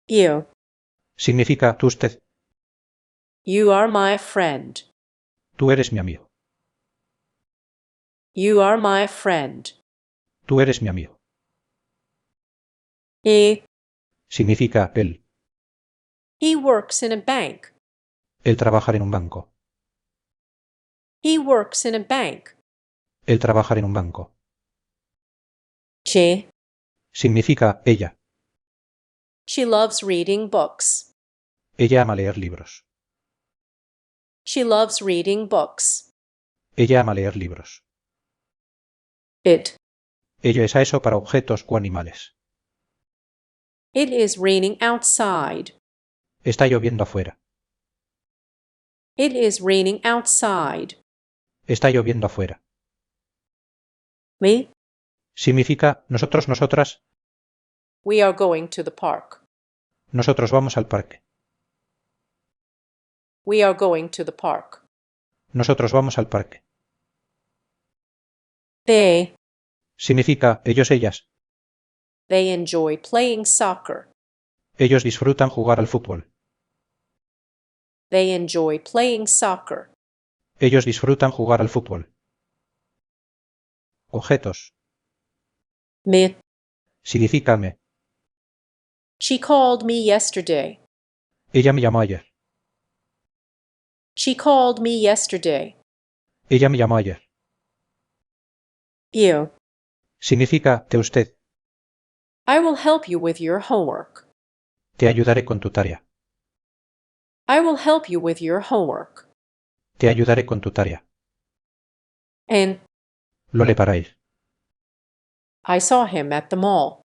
Speaker 2: You.
Speaker 1: Significa tú usted.
Speaker 2: You are my friend.
Speaker 1: Tú eres mi amigo.
Speaker 2: You are my friend.
Speaker 1: Tú eres mi amigo.
Speaker 2: He.
Speaker 1: Significa él.
Speaker 2: He works in a bank.
Speaker 1: Él trabaja en un banco.
Speaker 2: He works in a bank.
Speaker 1: Él trabaja en un banco.
Speaker 2: She.
Speaker 1: Significa ella.
Speaker 2: She loves reading books.
Speaker 1: Ella ama leer libros.
Speaker 2: She loves reading books.
Speaker 1: Ella ama leer libros.
Speaker 2: It.
Speaker 1: Ello es a eso para objetos o animales.
Speaker 2: It is raining outside.
Speaker 1: Está lloviendo afuera.
Speaker 2: It is raining outside.
Speaker 1: Está lloviendo afuera.
Speaker 2: Me.
Speaker 1: Significa nosotros, nosotras.
Speaker 2: We are going to the park.
Speaker 1: Nosotros vamos al parque.
Speaker 2: We are going to the park.
Speaker 1: Nosotros vamos al parque.
Speaker 2: They.
Speaker 1: Significa ellos, ellas.
Speaker 2: They enjoy playing soccer.
Speaker 1: Ellos disfrutan jugar al fútbol.
Speaker 2: They enjoy playing soccer.
Speaker 1: Ellos disfrutan jugar al fútbol. Objetos.
Speaker 2: Me.
Speaker 1: Significa me.
Speaker 2: She called me yesterday.
Speaker 1: Ella me llamó ayer.
Speaker 2: She called me yesterday.
Speaker 1: Ella me llamó ayer.
Speaker 2: You.
Speaker 1: Significa de usted.
Speaker 2: I will help you with your homework.
Speaker 1: Te ayudaré con tu tarea.
Speaker 2: I will help you with your homework.
Speaker 1: Te ayudaré con tu tarea.
Speaker 2: And
Speaker 1: Lo le para ir.
Speaker 2: I saw him at the mall.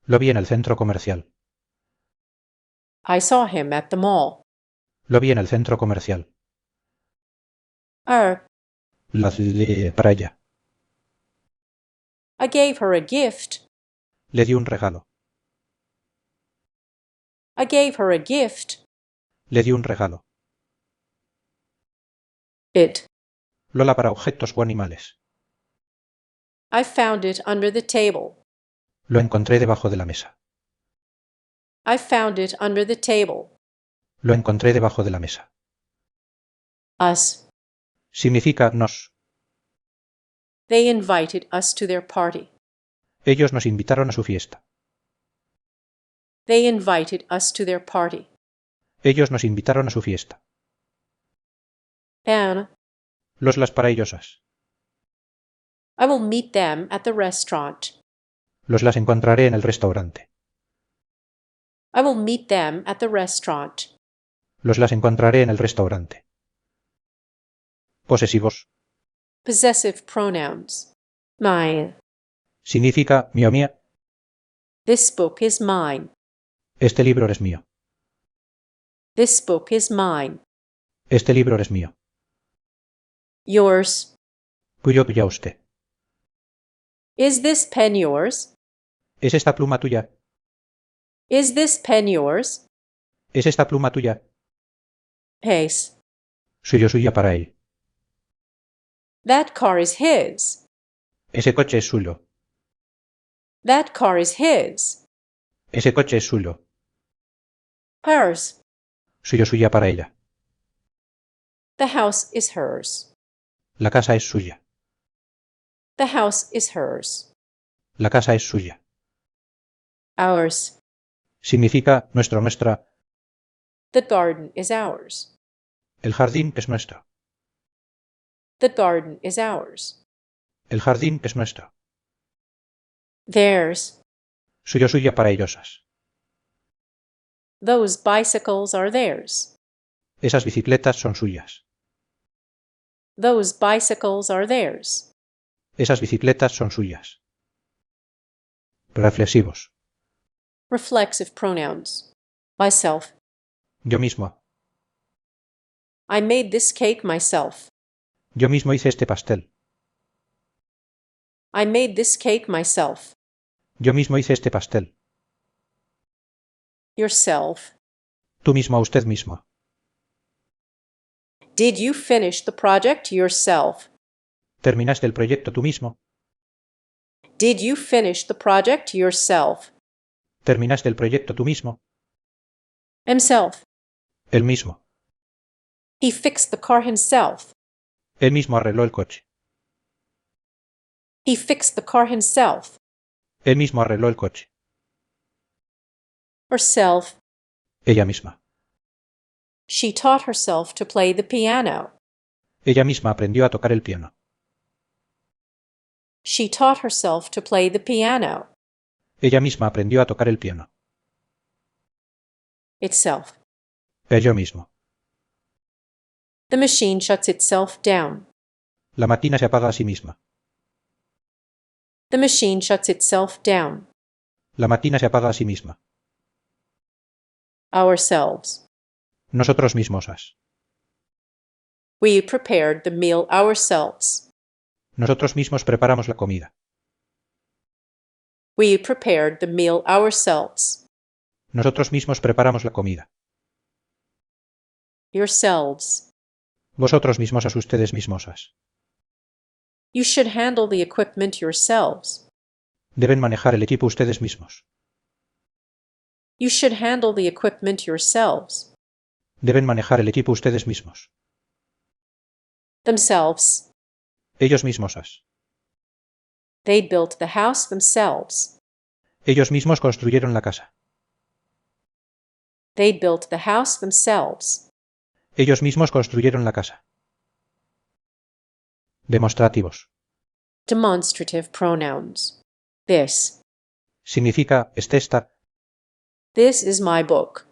Speaker 1: Lo vi en el centro comercial.
Speaker 2: I saw him at the mall.
Speaker 1: Lo vi en el centro comercial. Para ella.
Speaker 2: I gave her a gift.
Speaker 1: Le di un regalo.
Speaker 2: I gave her a gift.
Speaker 1: Le di un regalo.
Speaker 2: It.
Speaker 1: Lola para objetos o animales.
Speaker 2: I found it under the table.
Speaker 1: Lo encontré debajo de la mesa.
Speaker 2: I found it under the table.
Speaker 1: Lo encontré debajo de la mesa.
Speaker 2: Us.
Speaker 1: Significa nos.
Speaker 2: They invited us to their party.
Speaker 1: Ellos nos invitaron a su fiesta.
Speaker 2: They invited us to their party.
Speaker 1: Ellos nos invitaron a su fiesta.
Speaker 2: And
Speaker 1: Las para ellosas.
Speaker 2: I will meet them at the restaurant.
Speaker 1: Las encontraré en el restaurante.
Speaker 2: I will meet them at the restaurant.
Speaker 1: Las encontraré en el restaurante. Posesivos.
Speaker 2: Possessive pronouns. Mine.
Speaker 1: Significa mío, mía.
Speaker 2: This book is mine.
Speaker 1: Este libro es mío.
Speaker 2: This book is mine.
Speaker 1: Este libro es mío.
Speaker 2: Yours.
Speaker 1: Cuyo ya usted.
Speaker 2: Is this pen yours?
Speaker 1: ¿Es esta pluma tuya?
Speaker 2: Is this pen yours?
Speaker 1: ¿Es esta pluma tuya?
Speaker 2: His.
Speaker 1: Suya para él.
Speaker 2: That car is his.
Speaker 1: Ese coche es suyo.
Speaker 2: That car is his.
Speaker 1: Ese coche es suyo.
Speaker 2: Hers.
Speaker 1: Suya para ella.
Speaker 2: The house is hers.
Speaker 1: La casa es suya.
Speaker 2: The house is hers.
Speaker 1: La casa es suya.
Speaker 2: Ours.
Speaker 1: Significa nuestro, nuestra.
Speaker 2: The garden is ours.
Speaker 1: El jardín es nuestro.
Speaker 2: The garden is ours.
Speaker 1: El jardín es nuestro.
Speaker 2: Theirs.
Speaker 1: Suya para ellosas.
Speaker 2: Those bicycles are theirs.
Speaker 1: Esas bicicletas son suyas.
Speaker 2: Those bicycles are theirs.
Speaker 1: Esas bicicletas son suyas. Reflexivos.
Speaker 2: Reflexive pronouns. Myself.
Speaker 1: Yo mismo.
Speaker 2: I made this cake myself.
Speaker 1: Yo mismo hice este pastel.
Speaker 2: I made this cake myself.
Speaker 1: Yo mismo hice este pastel.
Speaker 2: Yourself.
Speaker 1: Tú mismo, usted mismo.
Speaker 2: Did you finish the project yourself?
Speaker 1: ¿Terminaste el proyecto tú mismo?
Speaker 2: Did you finish the project yourself?
Speaker 1: ¿Terminaste el proyecto tú mismo?
Speaker 2: Himself.
Speaker 1: Él mismo.
Speaker 2: He fixed the car himself.
Speaker 1: Él mismo arregló el coche.
Speaker 2: He fixed the car himself.
Speaker 1: Él mismo arregló el coche.
Speaker 2: Herself.
Speaker 1: Ella misma.
Speaker 2: She taught herself to play the piano.
Speaker 1: Ella misma aprendió a tocar el piano.
Speaker 2: She taught herself to play the piano.
Speaker 1: Ella misma aprendió a tocar el piano.
Speaker 2: Itself.
Speaker 1: Yo mismo.
Speaker 2: The machine shuts itself down.
Speaker 1: La máquina se apaga a sí misma.
Speaker 2: The machine shuts itself down.
Speaker 1: La máquina se apaga a sí misma.
Speaker 2: Ourselves.
Speaker 1: Nosotros mismosas.
Speaker 2: We prepared the meal ourselves.
Speaker 1: Nosotros mismos preparamos la comida.
Speaker 2: We prepared the meal ourselves.
Speaker 1: Nosotros mismos preparamos la comida.
Speaker 2: Yourselves.
Speaker 1: Vosotros mismosas, ustedes mismosas.
Speaker 2: You should handle the equipment yourselves.
Speaker 1: Deben manejar el equipo ustedes mismos.
Speaker 2: You should handle the equipment yourselves.
Speaker 1: Deben manejar el equipo ustedes mismos.
Speaker 2: Themselves.
Speaker 1: Ellos mismosas.
Speaker 2: They built the house themselves.
Speaker 1: Ellos mismos construyeron la casa.
Speaker 2: They built the house themselves.
Speaker 1: Ellos mismos construyeron la casa. Demostrativos.
Speaker 2: Demonstrative pronouns. This.
Speaker 1: Significa esta.
Speaker 2: This is my book.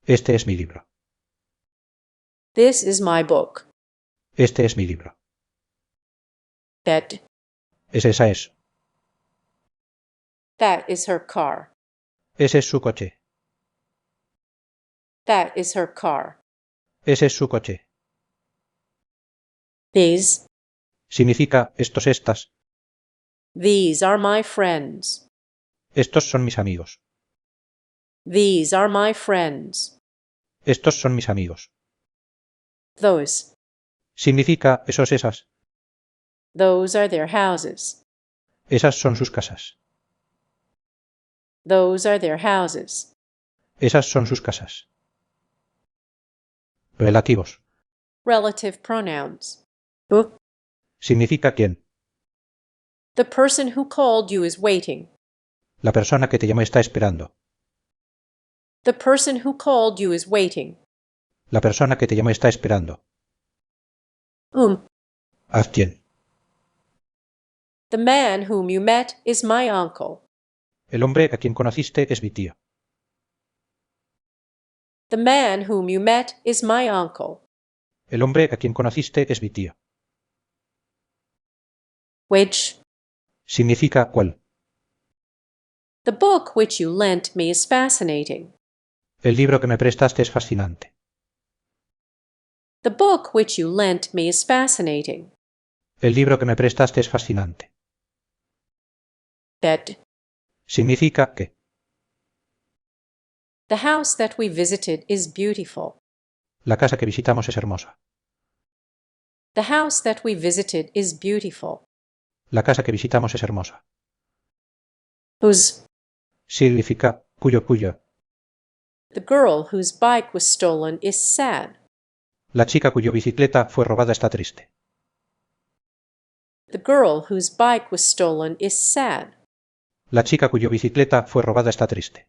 Speaker 1: Este es mi libro.
Speaker 2: This is my book.
Speaker 1: Este es mi libro.
Speaker 2: That.
Speaker 1: Esa es.
Speaker 2: That is her car.
Speaker 1: Ese es su coche.
Speaker 2: That is her car.
Speaker 1: Ese es su coche.
Speaker 2: These.
Speaker 1: Significa estos, estas.
Speaker 2: These are my friends.
Speaker 1: Estos son mis amigos.
Speaker 2: These are my friends.
Speaker 1: Estos son mis amigos.
Speaker 2: Those.
Speaker 1: Significa esos, esas.
Speaker 2: Those are their houses.
Speaker 1: Esas son sus casas.
Speaker 2: Those are their houses.
Speaker 1: Esas son sus casas. Relativos.
Speaker 2: Relative pronouns. Who?
Speaker 1: Significa quién.
Speaker 2: The person who called you is waiting.
Speaker 1: La persona que te llamó está esperando.
Speaker 2: The person who called you is waiting.
Speaker 1: La persona que te llamó está esperando. ¿A quién?
Speaker 2: The man whom you met is my uncle.
Speaker 1: El hombre a quien conociste es mi tío.
Speaker 2: The man whom you met is my uncle.
Speaker 1: El hombre a quien conociste es mi tío.
Speaker 2: Which?
Speaker 1: Significa cuál.
Speaker 2: The book which you lent me is fascinating.
Speaker 1: El libro que me prestaste es fascinante.
Speaker 2: The book which you lent me is fascinating.
Speaker 1: El libro que me prestaste es fascinante.
Speaker 2: That.
Speaker 1: Significa que.
Speaker 2: The house that we visited is beautiful.
Speaker 1: La casa que visitamos es hermosa.
Speaker 2: The house that we visited is beautiful.
Speaker 1: La casa que visitamos es hermosa.
Speaker 2: Whose?
Speaker 1: Significa cuyo.
Speaker 2: The girl whose bike was stolen is sad.
Speaker 1: La chica cuya bicicleta fue robada está triste.
Speaker 2: The girl whose bike was stolen is sad.
Speaker 1: La chica cuya bicicleta fue robada está triste.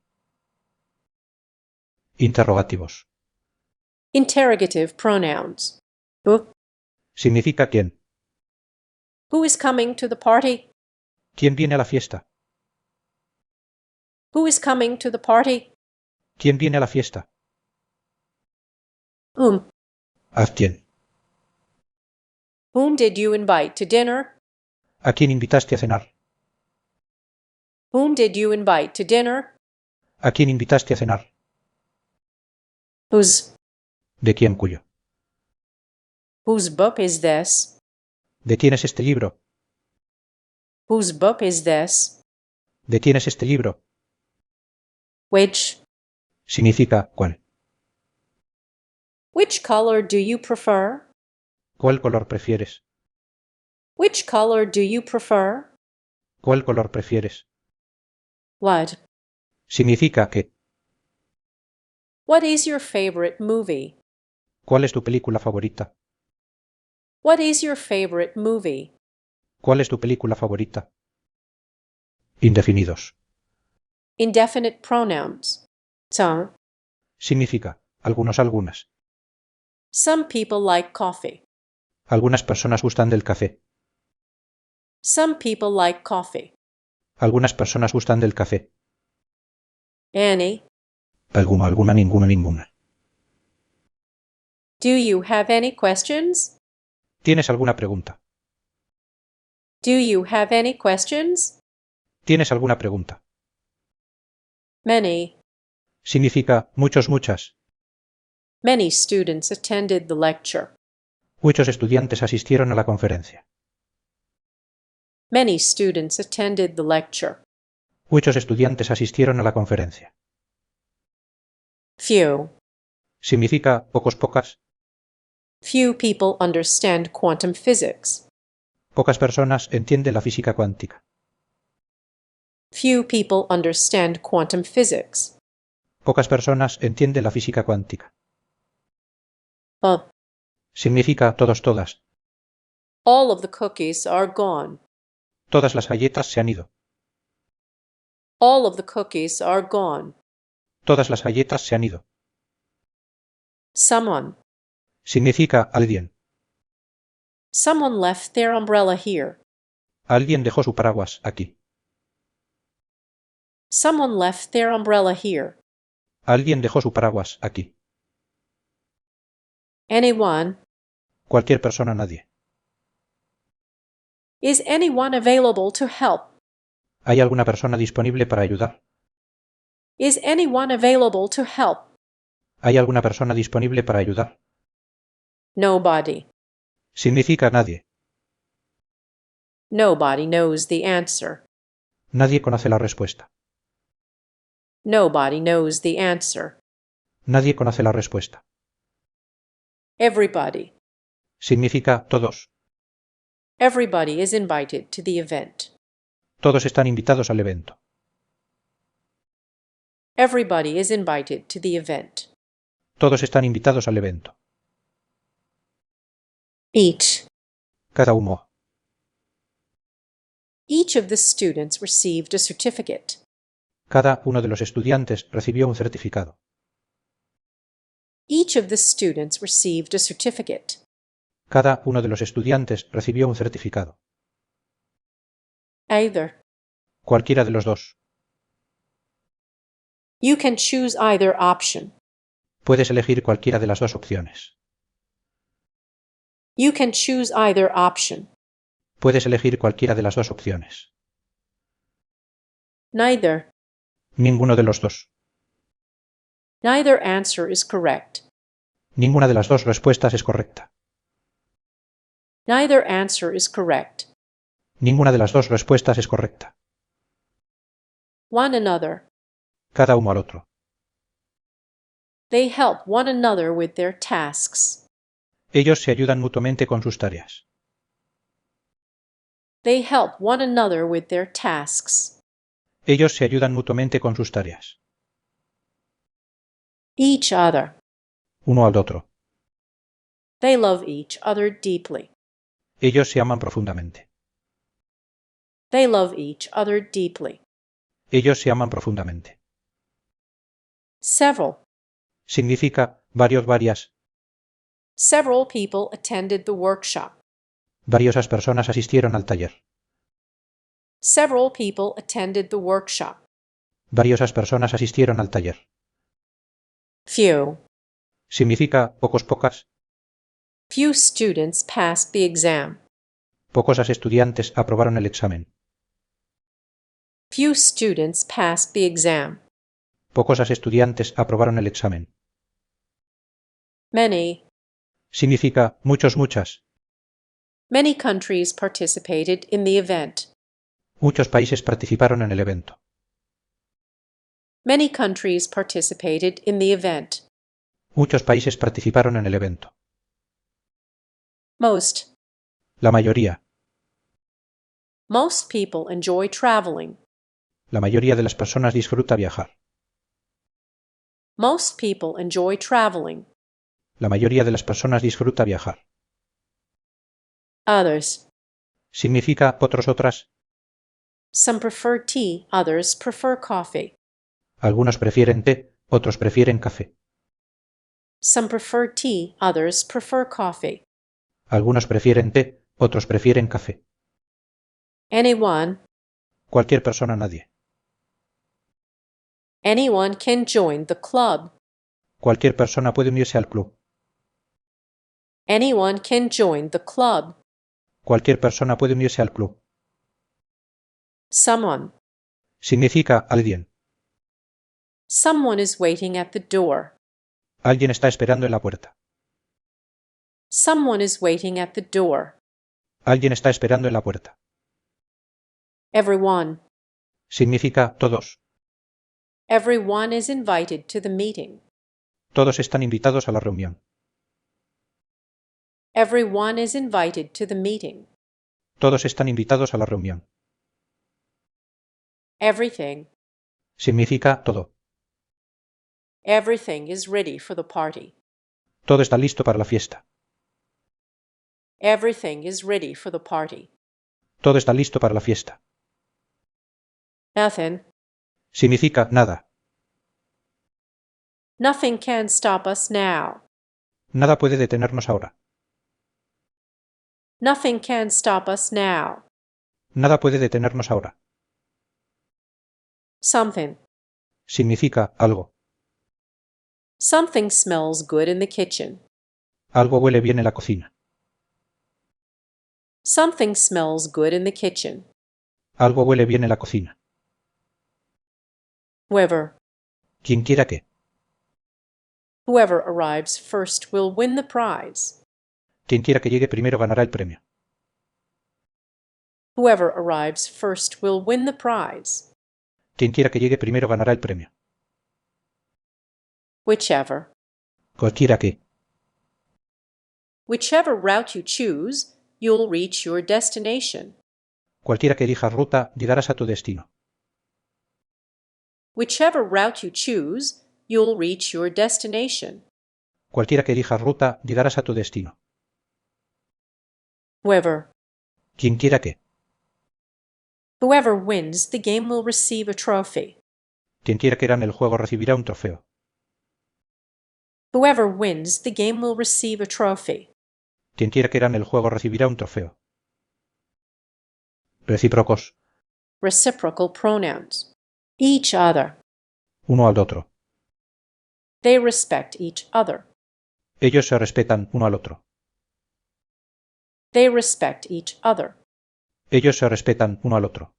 Speaker 1: Interrogativos.
Speaker 2: Interrogative pronouns. Who?
Speaker 1: Significa quién.
Speaker 2: Who is coming to the party?
Speaker 1: ¿Quién viene a la fiesta?
Speaker 2: Who is coming to the party?
Speaker 1: ¿Quién viene a la fiesta?
Speaker 2: Whom?
Speaker 1: ¿A quién?
Speaker 2: Whom did you invite to dinner?
Speaker 1: ¿A quién invitaste a cenar?
Speaker 2: Whom did you invite to dinner?
Speaker 1: ¿A quién invitaste a cenar?
Speaker 2: Whose?
Speaker 1: ¿De quién cuyo?
Speaker 2: Whose book is this?
Speaker 1: ¿De quién es este libro?
Speaker 2: Whose book is this?
Speaker 1: ¿De quién es este libro?
Speaker 2: Which?
Speaker 1: Significa cuál.
Speaker 2: Which color do you prefer?
Speaker 1: ¿Cuál color prefieres?
Speaker 2: Which color do you prefer?
Speaker 1: ¿Cuál color prefieres?
Speaker 2: What?
Speaker 1: Significa que.
Speaker 2: What is your favorite movie?
Speaker 1: ¿Cuál es tu película favorita?
Speaker 2: What is your favorite movie?
Speaker 1: ¿Cuál es tu película favorita? Indefinidos.
Speaker 2: Indefinite pronouns. Some.
Speaker 1: Significa algunas.
Speaker 2: Some people like coffee.
Speaker 1: Algunas personas gustan del café.
Speaker 2: Some people like coffee.
Speaker 1: Algunas personas gustan del café.
Speaker 2: Any.
Speaker 1: Alguna, ninguna.
Speaker 2: Do you have any questions?
Speaker 1: ¿Tienes alguna pregunta?
Speaker 2: Do you have any questions?
Speaker 1: ¿Tienes alguna pregunta?
Speaker 2: Many.
Speaker 1: Significa muchas.
Speaker 2: Many students attended the lecture.
Speaker 1: Muchos estudiantes asistieron a la conferencia.
Speaker 2: Many students attended the lecture.
Speaker 1: Muchos estudiantes asistieron a la conferencia.
Speaker 2: Few.
Speaker 1: Significa pocas.
Speaker 2: Few people understand quantum physics.
Speaker 1: Pocas personas entienden la física cuántica.
Speaker 2: Few people understand quantum physics.
Speaker 1: Pocas personas entienden la física cuántica.
Speaker 2: Uh.
Speaker 1: Significa todas.
Speaker 2: All of the cookies are gone.
Speaker 1: Todas las galletas se han ido.
Speaker 2: All of the cookies are gone.
Speaker 1: Todas las galletas se han ido.
Speaker 2: Someone.
Speaker 1: Significa alguien.
Speaker 2: Someone left their umbrella here.
Speaker 1: Alguien dejó su paraguas aquí.
Speaker 2: Someone left their umbrella here.
Speaker 1: Alguien dejó su paraguas aquí.
Speaker 2: Anyone.
Speaker 1: Cualquier persona, nadie.
Speaker 2: Is anyone available to help?
Speaker 1: ¿Hay alguna persona disponible para ayudar?
Speaker 2: Is anyone available to help?
Speaker 1: ¿Hay alguna persona disponible para ayudar?
Speaker 2: Nobody.
Speaker 1: Significa nadie.
Speaker 2: Nobody knows the answer.
Speaker 1: Nadie conoce la respuesta.
Speaker 2: Nobody knows the answer.
Speaker 1: Nadie conoce la respuesta.
Speaker 2: Everybody.
Speaker 1: Significa todos.
Speaker 2: Everybody is invited to the event.
Speaker 1: Todos están invitados al evento.
Speaker 2: Everybody is invited to the event.
Speaker 1: Todos están invitados al evento.
Speaker 2: Each.
Speaker 1: Cada uno.
Speaker 2: Each of the students received a certificate.
Speaker 1: Cada uno de los estudiantes recibió un certificado.
Speaker 2: Each of the students received a certificate.
Speaker 1: Cada uno de los estudiantes recibió un certificado.
Speaker 2: Either.
Speaker 1: Cualquiera de los dos.
Speaker 2: You can choose either option.
Speaker 1: Puedes elegir cualquiera de las dos opciones.
Speaker 2: You can choose either option.
Speaker 1: Puedes elegir cualquiera de las dos opciones.
Speaker 2: Neither.
Speaker 1: Ninguno de los dos.
Speaker 2: Neither answer is correct.
Speaker 1: Ninguna de las dos respuestas es correcta.
Speaker 2: Neither answer is correct.
Speaker 1: Ninguna de las dos respuestas es correcta.
Speaker 2: One another.
Speaker 1: Cada uno al otro.
Speaker 2: They help one another with their tasks.
Speaker 1: Ellos se ayudan mutuamente con sus tareas.
Speaker 2: They help one another with their tasks.
Speaker 1: Ellos se ayudan mutuamente con sus tareas.
Speaker 2: Each other.
Speaker 1: Uno al otro.
Speaker 2: They love each other deeply.
Speaker 1: Ellos se aman profundamente.
Speaker 2: They love each other deeply.
Speaker 1: Ellos se aman profundamente.
Speaker 2: Several.
Speaker 1: Significa varios, varias.
Speaker 2: Several people attended the workshop.
Speaker 1: Variosas personas asistieron al taller.
Speaker 2: Several people attended the workshop.
Speaker 1: Variosas personas asistieron al taller.
Speaker 2: Few.
Speaker 1: Significa pocos, pocas.
Speaker 2: Few students passed the exam.
Speaker 1: Pocos estudiantes aprobaron el examen.
Speaker 2: Few students passed the exam.
Speaker 1: Pocos estudiantes aprobaron el examen.
Speaker 2: Many.
Speaker 1: Significa muchos, muchas.
Speaker 2: Many countries participated in the event.
Speaker 1: Muchos países participaron en el evento.
Speaker 2: Many countries participated in the event.
Speaker 1: Muchos países participaron en el evento.
Speaker 2: Most.
Speaker 1: La mayoría.
Speaker 2: Most people enjoy traveling.
Speaker 1: La mayoría de las personas disfruta viajar.
Speaker 2: Most people enjoy traveling.
Speaker 1: La mayoría de las personas disfruta viajar.
Speaker 2: Others.
Speaker 1: Significa otros, otras.
Speaker 2: Some prefer tea, others prefer coffee.
Speaker 1: Algunos prefieren té, otros prefieren café.
Speaker 2: Some prefer tea, others prefer coffee.
Speaker 1: Algunos prefieren té, otros prefieren café.
Speaker 2: Anyone.
Speaker 1: Cualquier persona, nadie.
Speaker 2: Anyone can join the club.
Speaker 1: Cualquier persona puede unirse al club.
Speaker 2: Anyone can join the club.
Speaker 1: Cualquier persona puede unirse al club.
Speaker 2: Someone.
Speaker 1: Significa alguien.
Speaker 2: Someone is waiting at the door.
Speaker 1: Alguien está esperando en la puerta.
Speaker 2: Someone is waiting at the door.
Speaker 1: Alguien está esperando en la puerta.
Speaker 2: Everyone.
Speaker 1: Significa todos.
Speaker 2: Everyone is invited to the meeting.
Speaker 1: Todos están invitados a la reunión.
Speaker 2: Everyone is invited to the meeting.
Speaker 1: Todos están invitados a la reunión.
Speaker 2: Everything.
Speaker 1: Significa todo.
Speaker 2: Everything is ready for the party.
Speaker 1: Todo está listo para la fiesta.
Speaker 2: Everything is ready for the party.
Speaker 1: Todo está listo para la fiesta.
Speaker 2: Nothing.
Speaker 1: Significa nada.
Speaker 2: Nothing can stop us now.
Speaker 1: Nada puede detenernos ahora.
Speaker 2: Nothing can stop us now.
Speaker 1: Nada puede detenernos ahora.
Speaker 2: Something.
Speaker 1: Significa algo.
Speaker 2: Something smells good in the kitchen.
Speaker 1: Algo huele bien en la cocina.
Speaker 2: Something smells good in the kitchen.
Speaker 1: Algo huele bien en la cocina.
Speaker 2: Whoever.
Speaker 1: Quien quiera que.
Speaker 2: Whoever arrives first will win the prize.
Speaker 1: Quien quiera que llegue primero ganará el premio.
Speaker 2: Whoever arrives first will win the prize.
Speaker 1: Quien quiera que llegue primero ganará el premio.
Speaker 2: Whichever.
Speaker 1: Cualquiera que.
Speaker 2: Whichever route you choose, you'll reach your destination.
Speaker 1: Cualquiera que elijas ruta, llegarás a tu destino.
Speaker 2: Whichever route you choose, you'll reach your destination.
Speaker 1: Cualquiera que elijas ruta, llegarás a tu destino.
Speaker 2: Whoever.
Speaker 1: Quien quiera que.
Speaker 2: Whoever wins the game will receive a trophy.
Speaker 1: Quien quiera que gane el juego recibirá un trofeo.
Speaker 2: Whoever wins the game will receive a trophy.
Speaker 1: Quien quiera que gane el juego recibirá un trofeo. Recíprocos.
Speaker 2: Reciprocal pronouns. Each other.
Speaker 1: Uno al otro.
Speaker 2: They respect each other.
Speaker 1: Ellos se respetan uno al otro.
Speaker 2: They respect each other.
Speaker 1: Ellos se respetan uno al otro.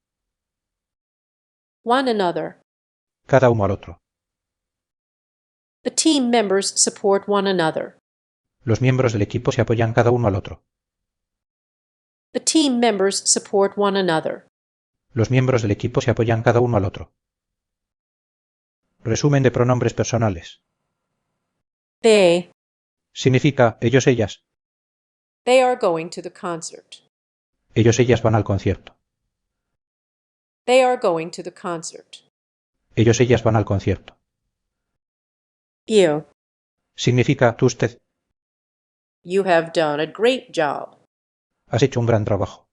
Speaker 2: One another.
Speaker 1: Cada uno al otro.
Speaker 2: The team members support one another.
Speaker 1: Los miembros del equipo se apoyan cada uno al otro.
Speaker 2: The team members support one another.
Speaker 1: Los miembros del equipo se apoyan cada uno al otro. Resumen de pronombres personales.
Speaker 2: They
Speaker 1: Significa ellos, ellas.
Speaker 2: are going to the concert.
Speaker 1: Ellos, ellas van al concierto.
Speaker 2: They are going to the concert.
Speaker 1: Ellos, ellas van al concierto.
Speaker 2: You
Speaker 1: Significa tú, usted.
Speaker 2: have done a great job.
Speaker 1: Has hecho un gran trabajo.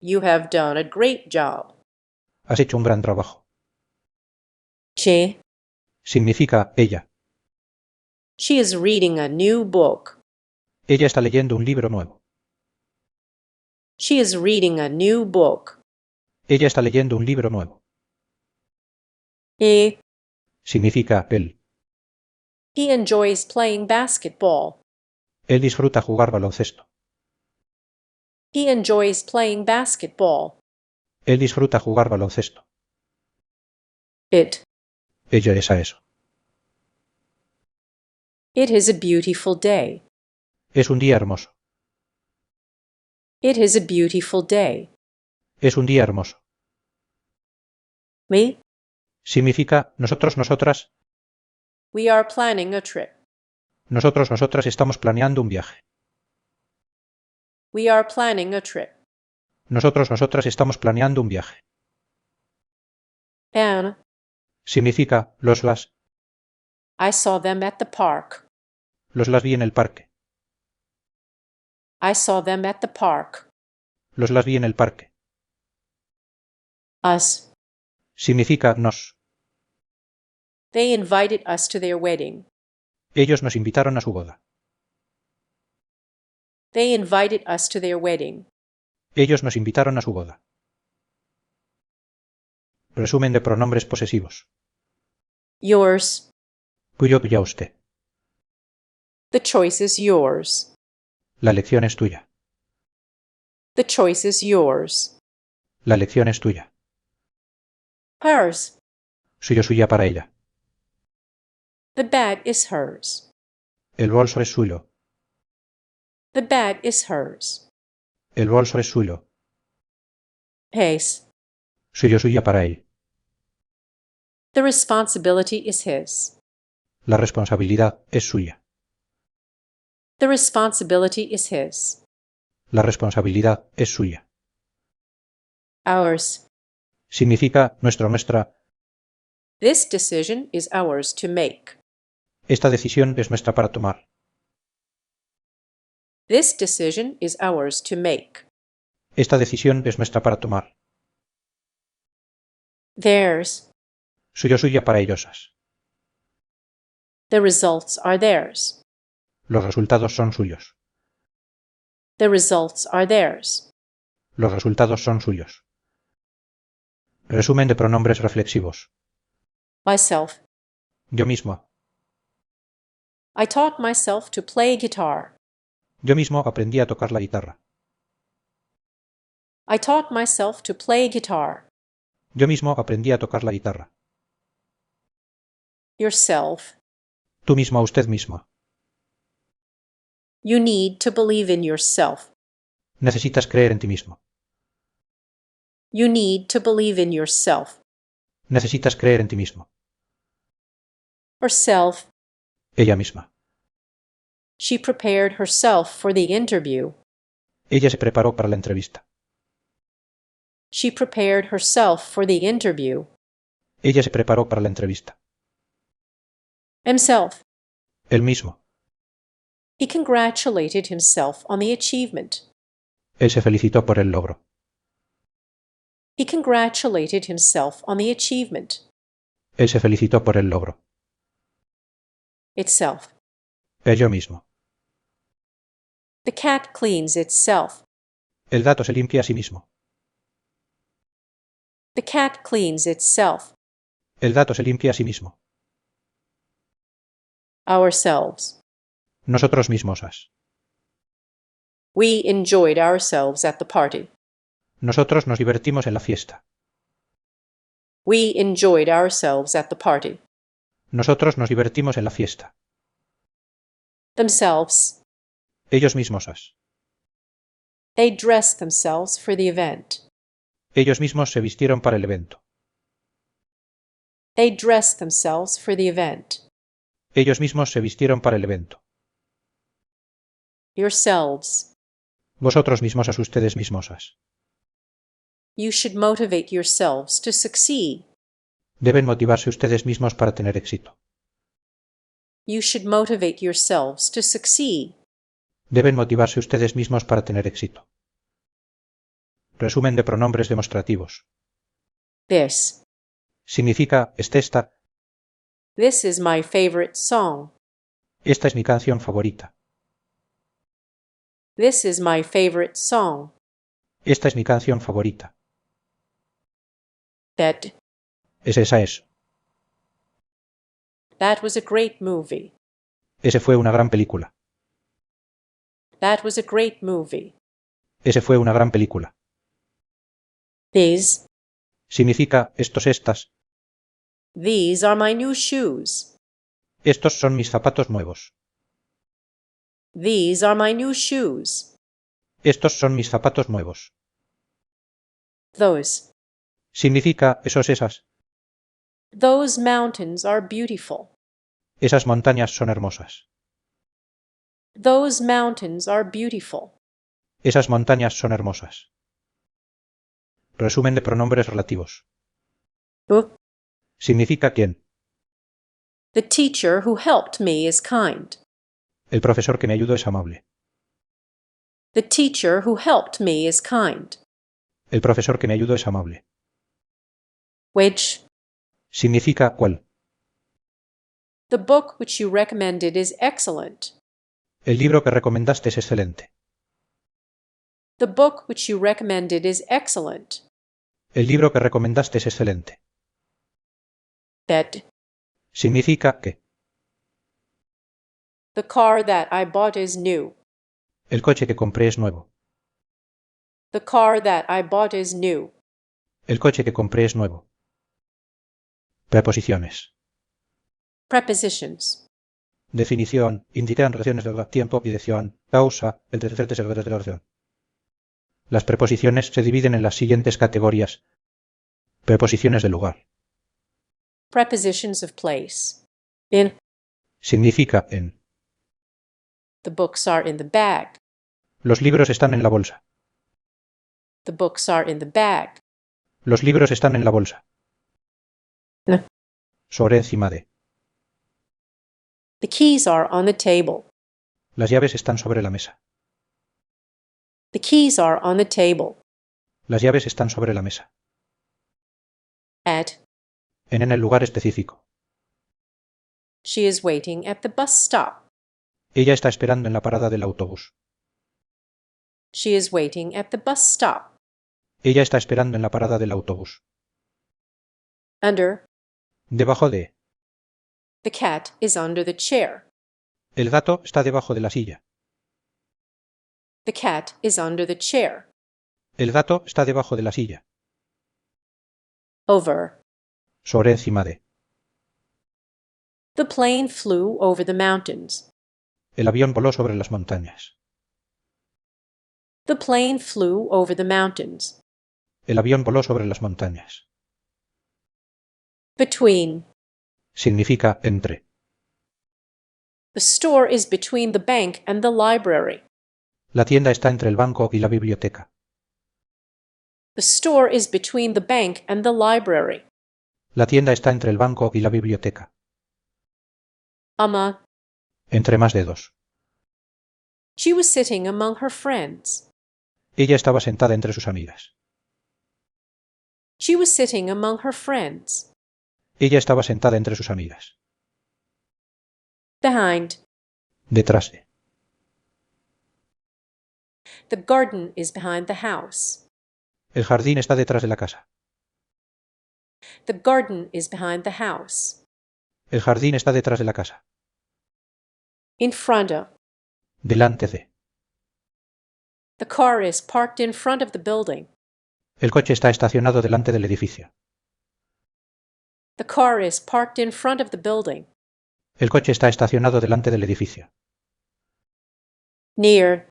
Speaker 2: You have done a great job.
Speaker 1: Has hecho un gran trabajo.
Speaker 2: She
Speaker 1: Significa ella.
Speaker 2: is reading a new book.
Speaker 1: Ella está leyendo un libro nuevo.
Speaker 2: She is reading a new book.
Speaker 1: Ella está leyendo un libro nuevo.
Speaker 2: He
Speaker 1: Significa él.
Speaker 2: enjoys playing basketball.
Speaker 1: Él disfruta jugar baloncesto.
Speaker 2: He enjoys playing basketball.
Speaker 1: Él disfruta jugar baloncesto.
Speaker 2: It
Speaker 1: Ella es a eso.
Speaker 2: is a beautiful day.
Speaker 1: Es un día hermoso.
Speaker 2: It is a beautiful day.
Speaker 1: Es un día hermoso.
Speaker 2: We
Speaker 1: Significa nosotros, nosotras.
Speaker 2: are planning a trip.
Speaker 1: Nosotros, nosotras estamos planeando un viaje.
Speaker 2: We are planning a trip.
Speaker 1: Nosotros, nosotras estamos planeando un viaje.
Speaker 2: And
Speaker 1: Significa los las.
Speaker 2: I saw them at the park.
Speaker 1: Los las vi en el parque.
Speaker 2: I saw them at the park.
Speaker 1: Los las vi en el parque.
Speaker 2: Us.
Speaker 1: Significa nos.
Speaker 2: They invited us to their wedding.
Speaker 1: Ellos nos invitaron a su boda.
Speaker 2: They invited us to their wedding.
Speaker 1: Ellos nos invitaron a su boda. Resumen de pronombres posesivos.
Speaker 2: Yours.
Speaker 1: Cuyo, cuya, usted.
Speaker 2: The choice is yours.
Speaker 1: La elección es tuya.
Speaker 2: The choice is yours.
Speaker 1: La elección es tuya.
Speaker 2: Hers.
Speaker 1: Suyo, suya para ella.
Speaker 2: The bag is hers.
Speaker 1: El bolso es suyo.
Speaker 2: The bag is hers.
Speaker 1: El bolso es suyo.
Speaker 2: His.
Speaker 1: Suyo, suya para él.
Speaker 2: The responsibility is his.
Speaker 1: La responsabilidad es suya.
Speaker 2: The responsibility is his.
Speaker 1: La responsabilidad es suya.
Speaker 2: Ours.
Speaker 1: Significa nuestro, nuestra.
Speaker 2: This decision is ours to make.
Speaker 1: Esta decisión es nuestra para tomar.
Speaker 2: This decision is ours to make.
Speaker 1: Esta decisión es nuestra para tomar.
Speaker 2: Theirs.
Speaker 1: Suyo, suya para ellosas.
Speaker 2: The results are theirs.
Speaker 1: Los resultados son suyos.
Speaker 2: The results are theirs.
Speaker 1: Los resultados son suyos. Resumen de pronombres reflexivos.
Speaker 2: Myself.
Speaker 1: Yo mismo.
Speaker 2: I taught myself to play guitar.
Speaker 1: Yo mismo aprendí a tocar la guitarra.
Speaker 2: I taught myself to play guitar.
Speaker 1: Yo mismo aprendí a tocar la guitarra.
Speaker 2: Yourself.
Speaker 1: Tú mismo, usted mismo.
Speaker 2: You need to believe in yourself.
Speaker 1: Necesitas creer en ti mismo.
Speaker 2: You need to believe in yourself.
Speaker 1: Necesitas creer en ti mismo.
Speaker 2: Herself.
Speaker 1: Ella misma.
Speaker 2: She prepared herself for the interview.
Speaker 1: Ella se preparó para la entrevista.
Speaker 2: She prepared herself for the interview.
Speaker 1: Ella se preparó para la entrevista.
Speaker 2: Himself.
Speaker 1: Él mismo.
Speaker 2: He congratulated himself on the achievement.
Speaker 1: Él se felicitó por el logro.
Speaker 2: He congratulated himself on the achievement.
Speaker 1: Él se felicitó por el logro.
Speaker 2: Itself.
Speaker 1: Yo mismo.
Speaker 2: The cat cleans itself.
Speaker 1: El gato se limpia a sí mismo.
Speaker 2: The cat cleans itself.
Speaker 1: El gato se limpia a sí mismo.
Speaker 2: Ourselves.
Speaker 1: Nosotros mismosas.
Speaker 2: We enjoyed ourselves at the party.
Speaker 1: Nosotros nos divertimos en la fiesta.
Speaker 2: We enjoyed ourselves at the party.
Speaker 1: Nosotros nos divertimos en la fiesta.
Speaker 2: Themselves.
Speaker 1: Ellos mismosas.
Speaker 2: They dressed themselves for the event.
Speaker 1: Ellos mismos se vistieron para el evento.
Speaker 2: They dressed themselves for the event.
Speaker 1: Ellos mismos se vistieron para el evento.
Speaker 2: Yourselves.
Speaker 1: Vosotros mismosas, ustedes mismosas.
Speaker 2: You should motivate yourselves to succeed.
Speaker 1: Deben motivarse ustedes mismos para tener éxito.
Speaker 2: You should motivate yourselves to succeed.
Speaker 1: Deben motivarse ustedes mismos para tener éxito. Resumen de pronombres demostrativos.
Speaker 2: This.
Speaker 1: Significa esta.
Speaker 2: This is my favorite song.
Speaker 1: Esta es mi canción favorita.
Speaker 2: This is my favorite song.
Speaker 1: Esta es mi canción favorita.
Speaker 2: That.
Speaker 1: Esa es.
Speaker 2: That was a great movie.
Speaker 1: Ese fue una gran película.
Speaker 2: That was a great movie.
Speaker 1: Ese fue una gran película.
Speaker 2: These.
Speaker 1: Significa estas.
Speaker 2: These are my new shoes.
Speaker 1: Estos son mis zapatos nuevos.
Speaker 2: These are my new shoes.
Speaker 1: Estos son mis zapatos nuevos.
Speaker 2: Those.
Speaker 1: Significa esas.
Speaker 2: Those mountains are beautiful.
Speaker 1: Esas montañas son hermosas.
Speaker 2: Those mountains are beautiful.
Speaker 1: Esas montañas son hermosas. Resumen de pronombres relativos.
Speaker 2: Who?
Speaker 1: Significa quién.
Speaker 2: The teacher who helped me is kind.
Speaker 1: El profesor que me ayudó es amable.
Speaker 2: The teacher who helped me is kind.
Speaker 1: El profesor que me ayudó es amable.
Speaker 2: Which?
Speaker 1: Significa cuál.
Speaker 2: The book which you recommended is excellent.
Speaker 1: El libro que recomendaste es excelente.
Speaker 2: The book which you recommended is excellent.
Speaker 1: El libro que recomendaste es excelente.
Speaker 2: That.
Speaker 1: Significa que.
Speaker 2: The car that I bought is new.
Speaker 1: El coche que compré es nuevo.
Speaker 2: The car that I bought is new.
Speaker 1: El coche que compré es nuevo. Preposiciones.
Speaker 2: Prepositions.
Speaker 1: Definición. Indican relaciones de tiempo, dirección, causa, el tercer de relación. Las preposiciones se dividen en las siguientes categorías. Preposiciones de lugar.
Speaker 2: Prepositions of place. In.
Speaker 1: Significa en.
Speaker 2: The books are in the bag.
Speaker 1: Los libros están en la bolsa.
Speaker 2: The books are in the bag.
Speaker 1: Los libros están en la bolsa.
Speaker 2: No.
Speaker 1: Sobre encima de.
Speaker 2: The keys are on the table.
Speaker 1: Las llaves están sobre la mesa.
Speaker 2: The keys are on the table.
Speaker 1: Las llaves están sobre la mesa.
Speaker 2: At.
Speaker 1: En el lugar específico.
Speaker 2: She is waiting at the bus stop.
Speaker 1: Ella está esperando en la parada del autobús.
Speaker 2: She is waiting at the bus stop.
Speaker 1: Ella está esperando en la parada del autobús.
Speaker 2: Under.
Speaker 1: Debajo de.
Speaker 2: The cat is under the chair.
Speaker 1: El gato está debajo de la silla.
Speaker 2: The cat is under the chair.
Speaker 1: El gato está debajo de la silla.
Speaker 2: Over.
Speaker 1: Sobre encima de.
Speaker 2: The plane flew over the mountains.
Speaker 1: El avión voló sobre las montañas.
Speaker 2: The plane flew over the mountains.
Speaker 1: El avión voló sobre las montañas.
Speaker 2: Between.
Speaker 1: Significa entre.
Speaker 2: The store is between the bank and the library.
Speaker 1: La tienda está entre el banco y la biblioteca.
Speaker 2: The store is between the bank and the library.
Speaker 1: La tienda está entre el banco y la biblioteca. Entre más dedos.
Speaker 2: She was sitting among her friends.
Speaker 1: Ella estaba sentada entre sus amigas.
Speaker 2: She was sitting among her friends.
Speaker 1: Ella estaba sentada entre sus amigas.
Speaker 2: Behind.
Speaker 1: Detrás de.
Speaker 2: The garden is behind the house.
Speaker 1: El jardín está detrás de la casa.
Speaker 2: The garden is behind the house.
Speaker 1: El jardín está detrás de la casa.
Speaker 2: In front of.
Speaker 1: delante de.
Speaker 2: The car is parked in front of the building.
Speaker 1: El coche está estacionado delante del edificio.
Speaker 2: The car is parked in front of the building.
Speaker 1: El coche está estacionado delante del edificio.
Speaker 2: Near.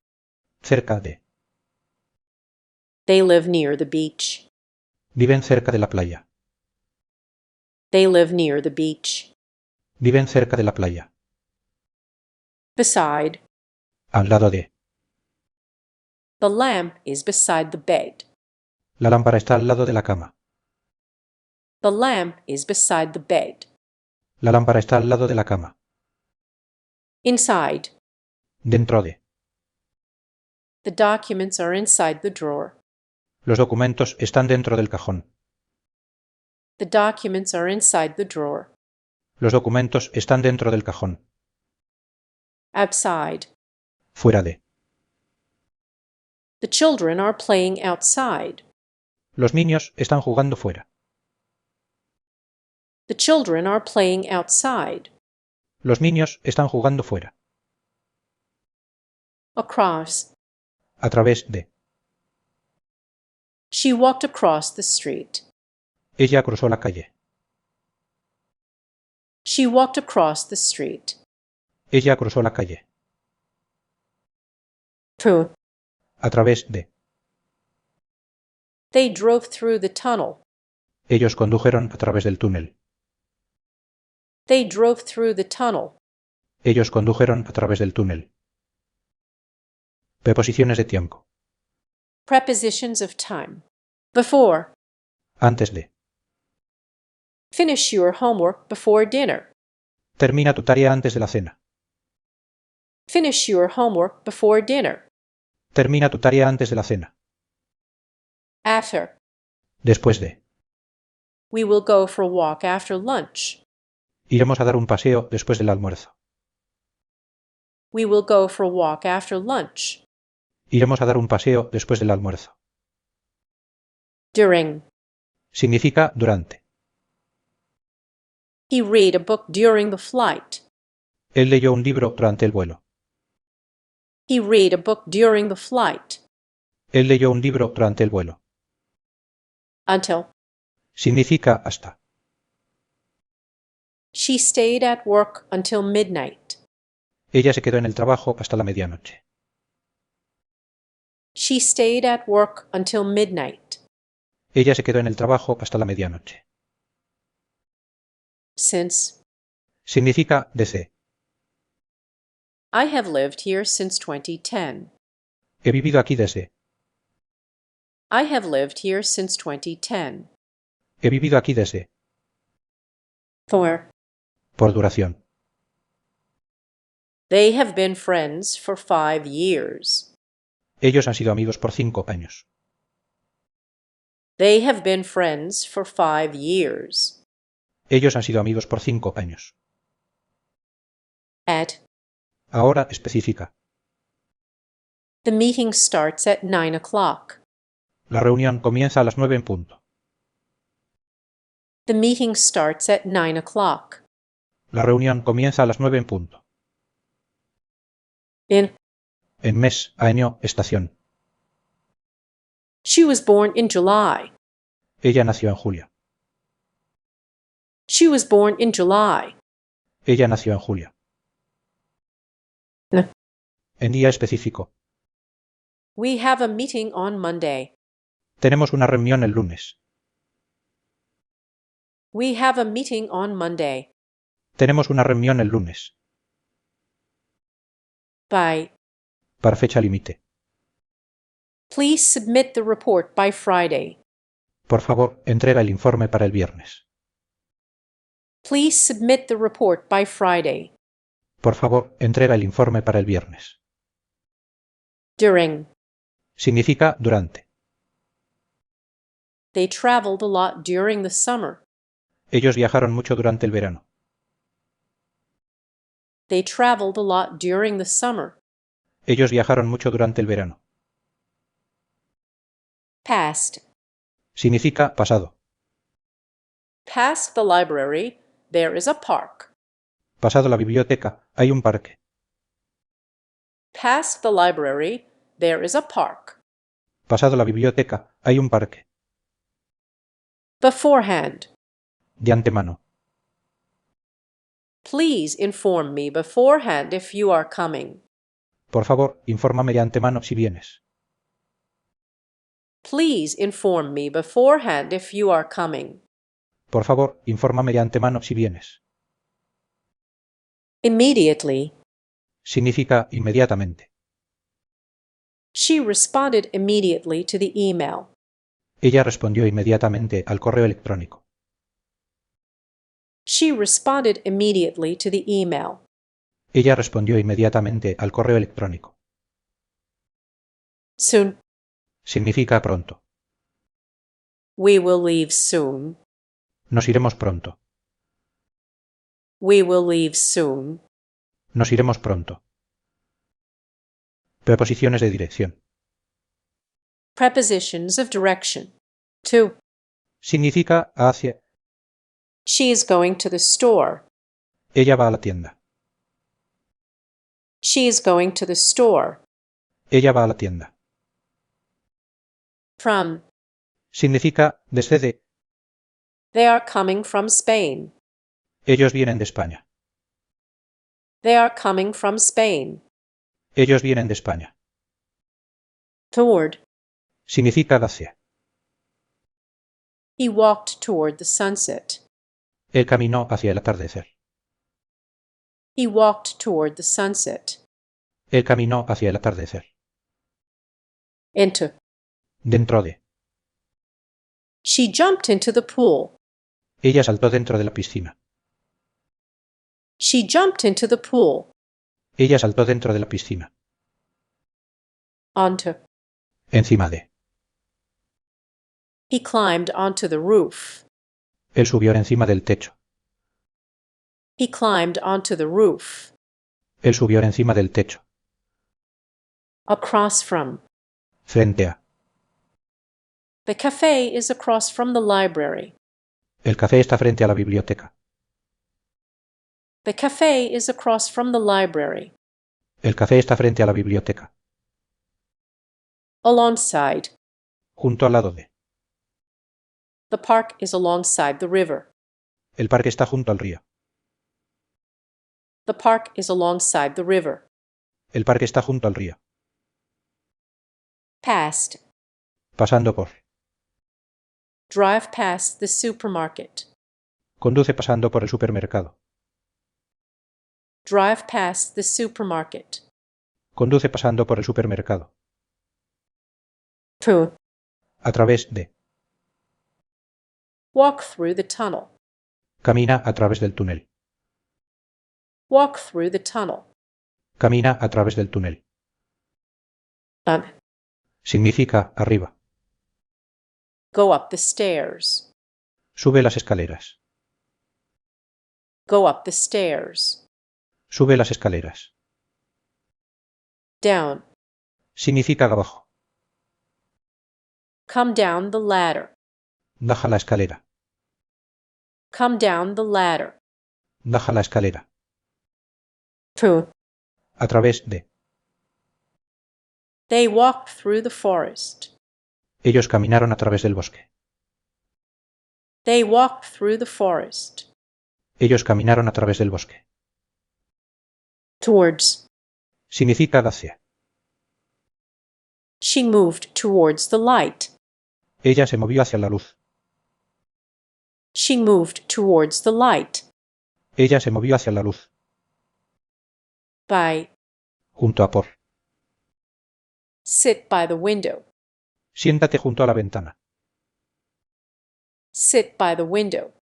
Speaker 1: Cerca de.
Speaker 2: They live near the beach.
Speaker 1: Viven cerca de la playa.
Speaker 2: They live near the beach.
Speaker 1: Viven cerca de la playa.
Speaker 2: Beside.
Speaker 1: Al lado de.
Speaker 2: The lamp is beside the bed.
Speaker 1: La lámpara está al lado de la cama.
Speaker 2: The lamp is beside the bed.
Speaker 1: La lámpara está al lado de la cama.
Speaker 2: Inside.
Speaker 1: Dentro de.
Speaker 2: The documents are inside the drawer.
Speaker 1: Los documentos están dentro del cajón.
Speaker 2: The documents are inside the drawer.
Speaker 1: Los documentos están dentro del cajón.
Speaker 2: Outside.
Speaker 1: Fuera de.
Speaker 2: The children are playing outside.
Speaker 1: Los niños están jugando fuera.
Speaker 2: The children are playing outside.
Speaker 1: Los niños están jugando fuera.
Speaker 2: Across.
Speaker 1: A través de.
Speaker 2: She walked across the street.
Speaker 1: Ella cruzó la calle.
Speaker 2: She walked across the street.
Speaker 1: Ella cruzó la calle.
Speaker 2: Through.
Speaker 1: A través de.
Speaker 2: They drove through the tunnel.
Speaker 1: Ellos condujeron a través del túnel.
Speaker 2: They drove through the tunnel.
Speaker 1: Ellos condujeron a través del túnel. Preposiciones de tiempo.
Speaker 2: Prepositions of time. Before.
Speaker 1: Antes de.
Speaker 2: Finish your homework before dinner.
Speaker 1: Termina tu tarea antes de la cena.
Speaker 2: Finish your homework before dinner.
Speaker 1: Termina tu tarea antes de la cena.
Speaker 2: After.
Speaker 1: Después de.
Speaker 2: We will go for a walk after lunch.
Speaker 1: Iremos a dar un paseo después del almuerzo.
Speaker 2: We will go for a walk after lunch.
Speaker 1: Iremos a dar un paseo después del almuerzo.
Speaker 2: During.
Speaker 1: Significa durante.
Speaker 2: He read a book during the flight.
Speaker 1: Él leyó un libro durante el vuelo.
Speaker 2: He read a book during the flight.
Speaker 1: Él leyó un libro durante el vuelo.
Speaker 2: Until.
Speaker 1: Significa hasta.
Speaker 2: She stayed at work until midnight.
Speaker 1: Ella se quedó en el trabajo hasta la medianoche.
Speaker 2: She stayed at work until midnight.
Speaker 1: Ella se quedó en el trabajo hasta la medianoche.
Speaker 2: Since.
Speaker 1: Significa desde.
Speaker 2: I have lived here since 2010.
Speaker 1: He vivido aquí desde.
Speaker 2: I have lived here since 2010.
Speaker 1: He vivido aquí desde.
Speaker 2: For.
Speaker 1: Por duración.
Speaker 2: They have been friends for 5 years.
Speaker 1: Ellos han sido amigos por 5 años.
Speaker 2: They have been friends for 5 years.
Speaker 1: Ellos han sido amigos por 5 años.
Speaker 2: At.
Speaker 1: Ahora específica.
Speaker 2: The meeting starts at 9 o'clock.
Speaker 1: La reunión comienza a las 9 en punto.
Speaker 2: The meeting starts at 9 o'clock.
Speaker 1: La reunión comienza a las 9 en punto.
Speaker 2: In.
Speaker 1: En mes, año, estación.
Speaker 2: She was born in July.
Speaker 1: Ella nació en julio.
Speaker 2: She was born in July.
Speaker 1: Ella nació en julio.
Speaker 2: No.
Speaker 1: En día específico.
Speaker 2: We have a meeting on Monday.
Speaker 1: Tenemos una reunión el lunes.
Speaker 2: We have a meeting on Monday.
Speaker 1: Tenemos una reunión el lunes.
Speaker 2: By.
Speaker 1: Para fecha límite.
Speaker 2: Please submit the report by Friday.
Speaker 1: Por favor, entrega el informe para el viernes.
Speaker 2: Please submit the report by Friday.
Speaker 1: Por favor, entrega el informe para el viernes.
Speaker 2: During.
Speaker 1: Significa durante.
Speaker 2: They traveled a lot during the summer.
Speaker 1: Ellos viajaron mucho durante el verano.
Speaker 2: They traveled a lot during the summer.
Speaker 1: Ellos viajaron mucho durante el verano.
Speaker 2: Past.
Speaker 1: Significa pasado.
Speaker 2: Past the library, there is a park.
Speaker 1: Pasado la biblioteca, hay un parque.
Speaker 2: Past the library, there is a park.
Speaker 1: Pasado la biblioteca, hay un parque.
Speaker 2: Beforehand.
Speaker 1: De antemano.
Speaker 2: Please inform me beforehand if you are coming.
Speaker 1: Por favor, infórmame de antemano si vienes.
Speaker 2: Please inform me beforehand if you are coming.
Speaker 1: Por favor, infórmame de antemano si vienes.
Speaker 2: Immediately.
Speaker 1: Significa inmediatamente.
Speaker 2: She responded immediately to the email.
Speaker 1: Ella respondió inmediatamente al correo electrónico.
Speaker 2: She responded immediately to the email.
Speaker 1: Ella respondió inmediatamente al correo electrónico.
Speaker 2: Soon.
Speaker 1: Significa pronto.
Speaker 2: We will leave soon.
Speaker 1: Nos iremos pronto.
Speaker 2: We will leave soon.
Speaker 1: Nos iremos pronto. Preposiciones de dirección.
Speaker 2: Prepositions of direction. To.
Speaker 1: Significa hacia.
Speaker 2: She is going to the store.
Speaker 1: Ella va a la tienda.
Speaker 2: She is going to the store.
Speaker 1: Ella va a la tienda.
Speaker 2: From.
Speaker 1: Significa desde de.
Speaker 2: They are coming from Spain.
Speaker 1: Ellos vienen de España.
Speaker 2: They are coming from Spain.
Speaker 1: Ellos vienen de España.
Speaker 2: Toward.
Speaker 1: Significa hacia.
Speaker 2: He walked toward the sunset.
Speaker 1: Él caminó hacia el atardecer.
Speaker 2: He walked toward the sunset.
Speaker 1: Él caminó hacia el atardecer.
Speaker 2: Into.
Speaker 1: Dentro de.
Speaker 2: She jumped into the pool.
Speaker 1: Ella saltó dentro de la piscina.
Speaker 2: She jumped into the pool.
Speaker 1: Ella saltó dentro de la piscina.
Speaker 2: Onto.
Speaker 1: Encima de.
Speaker 2: He climbed onto the roof.
Speaker 1: Él subió encima del techo.
Speaker 2: He climbed onto the roof.
Speaker 1: Él subió encima del techo.
Speaker 2: Across from.
Speaker 1: Frente a.
Speaker 2: The cafe is across from the library.
Speaker 1: El café está frente a la biblioteca.
Speaker 2: The cafe is across from the library.
Speaker 1: El café está frente a la biblioteca.
Speaker 2: Alongside.
Speaker 1: Junto al lado de.
Speaker 2: The park is alongside the river.
Speaker 1: El parque está junto al río.
Speaker 2: The park is alongside the river.
Speaker 1: El parque está junto al río.
Speaker 2: Past.
Speaker 1: Pasando por.
Speaker 2: Drive past the supermarket.
Speaker 1: Conduce pasando por el supermercado.
Speaker 2: Drive past the supermarket.
Speaker 1: Conduce pasando por el supermercado.
Speaker 2: Through.
Speaker 1: A través de.
Speaker 2: Walk through the tunnel.
Speaker 1: Camina a través del túnel.
Speaker 2: Walk through the tunnel.
Speaker 1: Camina a través del túnel. Significa arriba.
Speaker 2: Go up the stairs.
Speaker 1: Sube las escaleras.
Speaker 2: Go up the stairs.
Speaker 1: Sube las escaleras.
Speaker 2: Down.
Speaker 1: Significa abajo.
Speaker 2: Come down the ladder.
Speaker 1: Baja la escalera.
Speaker 2: Come down the ladder.
Speaker 1: Baja la escalera.
Speaker 2: Through.
Speaker 1: A través de.
Speaker 2: They walked through the forest.
Speaker 1: Ellos caminaron a través del bosque.
Speaker 2: They walked through the forest.
Speaker 1: Ellos caminaron a través del bosque.
Speaker 2: Towards.
Speaker 1: Significa hacia.
Speaker 2: She moved towards the light.
Speaker 1: Ella se movió hacia la luz.
Speaker 2: She moved towards the light.
Speaker 1: Ella se movió hacia la luz.
Speaker 2: By.
Speaker 1: Junto a por.
Speaker 2: Sit by the window.
Speaker 1: Siéntate junto a la ventana.
Speaker 2: Sit by the window.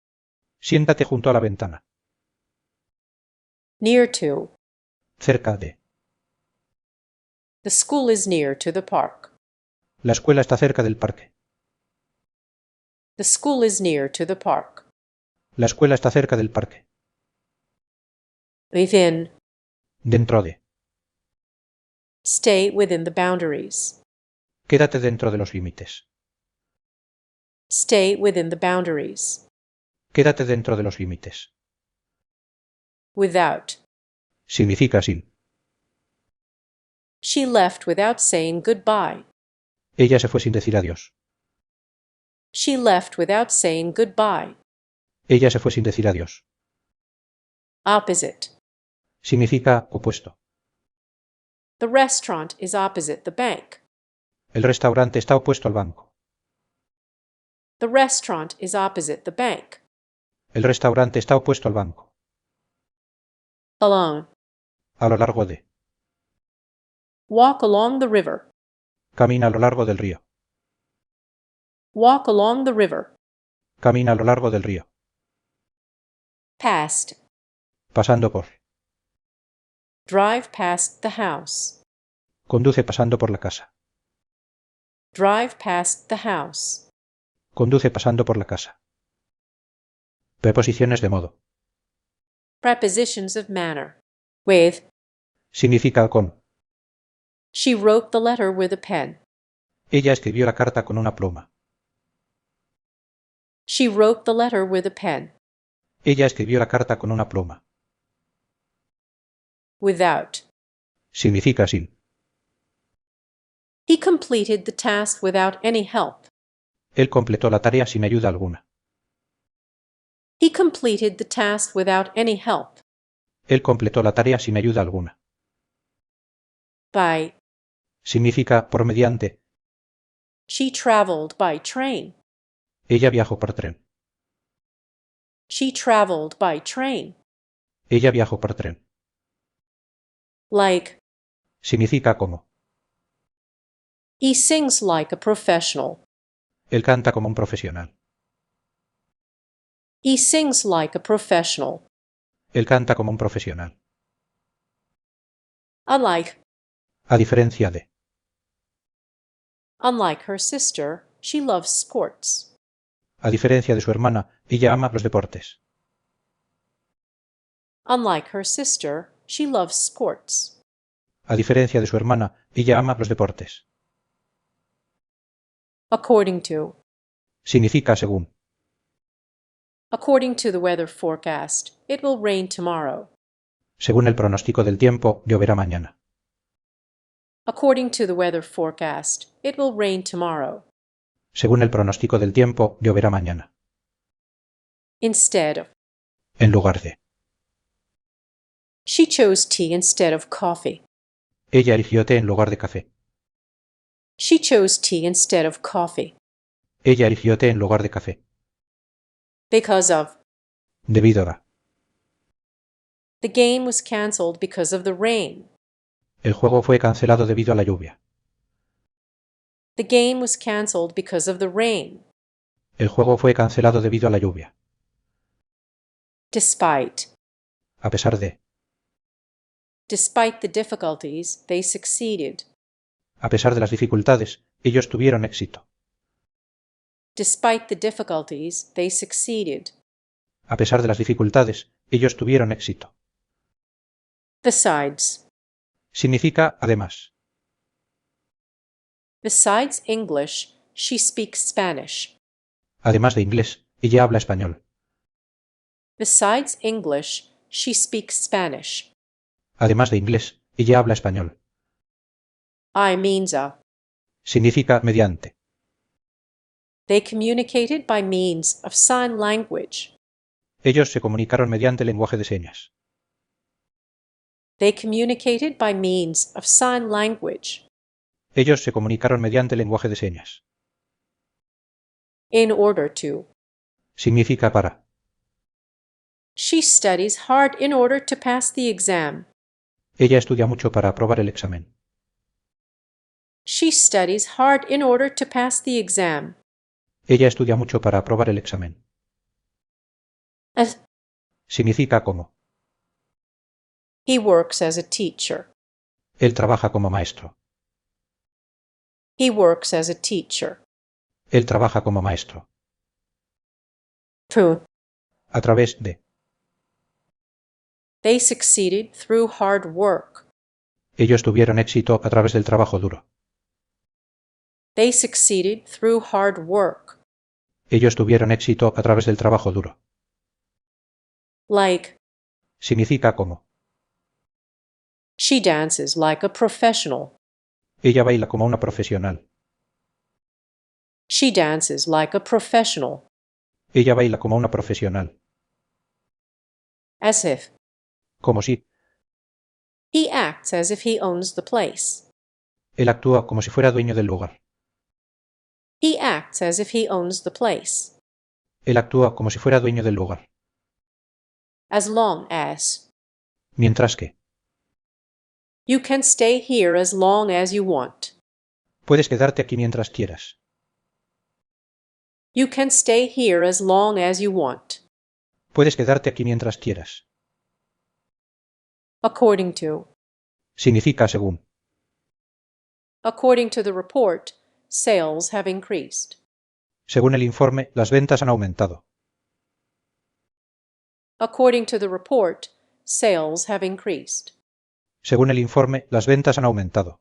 Speaker 1: Siéntate junto a la ventana.
Speaker 2: Near to.
Speaker 1: Cerca de.
Speaker 2: The school is near to the park.
Speaker 1: La escuela está cerca del parque.
Speaker 2: The school is near to the park.
Speaker 1: La escuela está cerca del parque.
Speaker 2: Within.
Speaker 1: Dentro de.
Speaker 2: Stay within the boundaries.
Speaker 1: Quédate dentro de los límites.
Speaker 2: Stay within the boundaries.
Speaker 1: Quédate dentro de los límites.
Speaker 2: Without.
Speaker 1: Significa sin.
Speaker 2: She left without saying goodbye.
Speaker 1: Ella se fue sin decir adiós.
Speaker 2: She left without saying goodbye.
Speaker 1: Ella se fue sin decir adiós.
Speaker 2: Opposite.
Speaker 1: Significa opuesto.
Speaker 2: The restaurant is opposite the bank.
Speaker 1: El restaurante está opuesto al banco.
Speaker 2: The restaurant is opposite the bank.
Speaker 1: El restaurante está opuesto al banco.
Speaker 2: Alone.
Speaker 1: A lo largo de.
Speaker 2: Walk along the river.
Speaker 1: Camina a lo largo del río.
Speaker 2: Walk along the river.
Speaker 1: Camina a lo largo del río.
Speaker 2: Past.
Speaker 1: Pasando por.
Speaker 2: Drive past the house.
Speaker 1: Conduce pasando por la casa.
Speaker 2: Drive past the house.
Speaker 1: Conduce pasando por la casa. Preposiciones de modo.
Speaker 2: Prepositions of manner. With.
Speaker 1: Significa con.
Speaker 2: She wrote the letter with a pen.
Speaker 1: Ella escribió la carta con una pluma.
Speaker 2: She wrote the letter with a pen.
Speaker 1: Ella escribió la carta con una pluma.
Speaker 2: Without.
Speaker 1: Significa sin.
Speaker 2: He completed the task without any help.
Speaker 1: Él completó la tarea sin ayuda alguna.
Speaker 2: He completed the task without any help.
Speaker 1: Él completó la tarea sin ayuda alguna.
Speaker 2: By.
Speaker 1: Significa por mediante.
Speaker 2: She traveled by train.
Speaker 1: Ella viajó por tren.
Speaker 2: She traveled by train.
Speaker 1: Ella viajó por tren.
Speaker 2: Like.
Speaker 1: Significa como.
Speaker 2: He sings like a professional.
Speaker 1: Él canta como un profesional.
Speaker 2: He sings like a professional.
Speaker 1: Él canta como un profesional.
Speaker 2: Unlike.
Speaker 1: A diferencia de.
Speaker 2: Unlike her sister, she loves sports.
Speaker 1: A diferencia de su hermana, ella ama los deportes.
Speaker 2: Unlike her sister, she loves sports.
Speaker 1: A diferencia de su hermana, ella ama los deportes.
Speaker 2: According to.
Speaker 1: Significa según.
Speaker 2: According to the weather forecast, it will rain tomorrow.
Speaker 1: Según el pronóstico del tiempo, lloverá mañana.
Speaker 2: According to the weather forecast, it will rain tomorrow.
Speaker 1: Según el pronóstico del tiempo, lloverá mañana.
Speaker 2: Instead of.
Speaker 1: En lugar de.
Speaker 2: She chose tea instead of coffee.
Speaker 1: Ella eligió té en lugar de café.
Speaker 2: She chose tea instead of coffee.
Speaker 1: Ella eligió té en lugar de café.
Speaker 2: Because of.
Speaker 1: Debido a.
Speaker 2: The game was cancelled because of the rain.
Speaker 1: El juego fue cancelado debido a la lluvia.
Speaker 2: The game was cancelled because of the rain.
Speaker 1: El juego fue cancelado debido a la lluvia.
Speaker 2: Despite.
Speaker 1: A pesar de.
Speaker 2: Despite the difficulties, they succeeded.
Speaker 1: A pesar de las dificultades, ellos tuvieron éxito.
Speaker 2: Despite the difficulties, they succeeded.
Speaker 1: A pesar de las dificultades, ellos tuvieron éxito.
Speaker 2: Besides.
Speaker 1: Significa además.
Speaker 2: Besides English, she speaks Spanish.
Speaker 1: Además de inglés, ella habla español.
Speaker 2: Besides English, she speaks Spanish.
Speaker 1: Además de inglés, ella habla español.
Speaker 2: I means a.
Speaker 1: Significa mediante.
Speaker 2: They communicated by means of sign language.
Speaker 1: Ellos se comunicaron mediante lenguaje de señas.
Speaker 2: They communicated by means of sign language.
Speaker 1: Ellos se comunicaron mediante lenguaje de señas.
Speaker 2: In order to.
Speaker 1: Significa para.
Speaker 2: She studies hard in order to pass the exam.
Speaker 1: Ella estudia mucho para aprobar el examen.
Speaker 2: She studies hard in order to pass the exam.
Speaker 1: Ella estudia mucho para aprobar el examen.
Speaker 2: As.
Speaker 1: Significa como.
Speaker 2: He works as a teacher.
Speaker 1: Él trabaja como maestro.
Speaker 2: He works as a teacher.
Speaker 1: Él trabaja como maestro.
Speaker 2: Through.
Speaker 1: A través de.
Speaker 2: They succeeded through hard work.
Speaker 1: Ellos tuvieron éxito a través del trabajo duro.
Speaker 2: They succeeded through hard work.
Speaker 1: Ellos tuvieron éxito a través del trabajo duro.
Speaker 2: Like.
Speaker 1: Significa como.
Speaker 2: She dances like a professional.
Speaker 1: Ella baila como una profesional.
Speaker 2: She dances like a professional.
Speaker 1: Ella baila como una profesional.
Speaker 2: As if.
Speaker 1: Como si.
Speaker 2: He acts as if he owns the place.
Speaker 1: Él actúa como si fuera dueño del lugar.
Speaker 2: He acts as if he owns the place.
Speaker 1: Él actúa como si fuera dueño del lugar.
Speaker 2: As long as.
Speaker 1: Mientras que.
Speaker 2: You can stay here as long as you want.
Speaker 1: Puedes quedarte aquí mientras quieras.
Speaker 2: You can stay here as long as you want.
Speaker 1: Puedes quedarte aquí mientras quieras.
Speaker 2: According to.
Speaker 1: Significa según.
Speaker 2: According to the report, sales have increased.
Speaker 1: Según el informe, las ventas han aumentado.
Speaker 2: According to the report, sales have increased.
Speaker 1: Según el informe, las ventas han aumentado.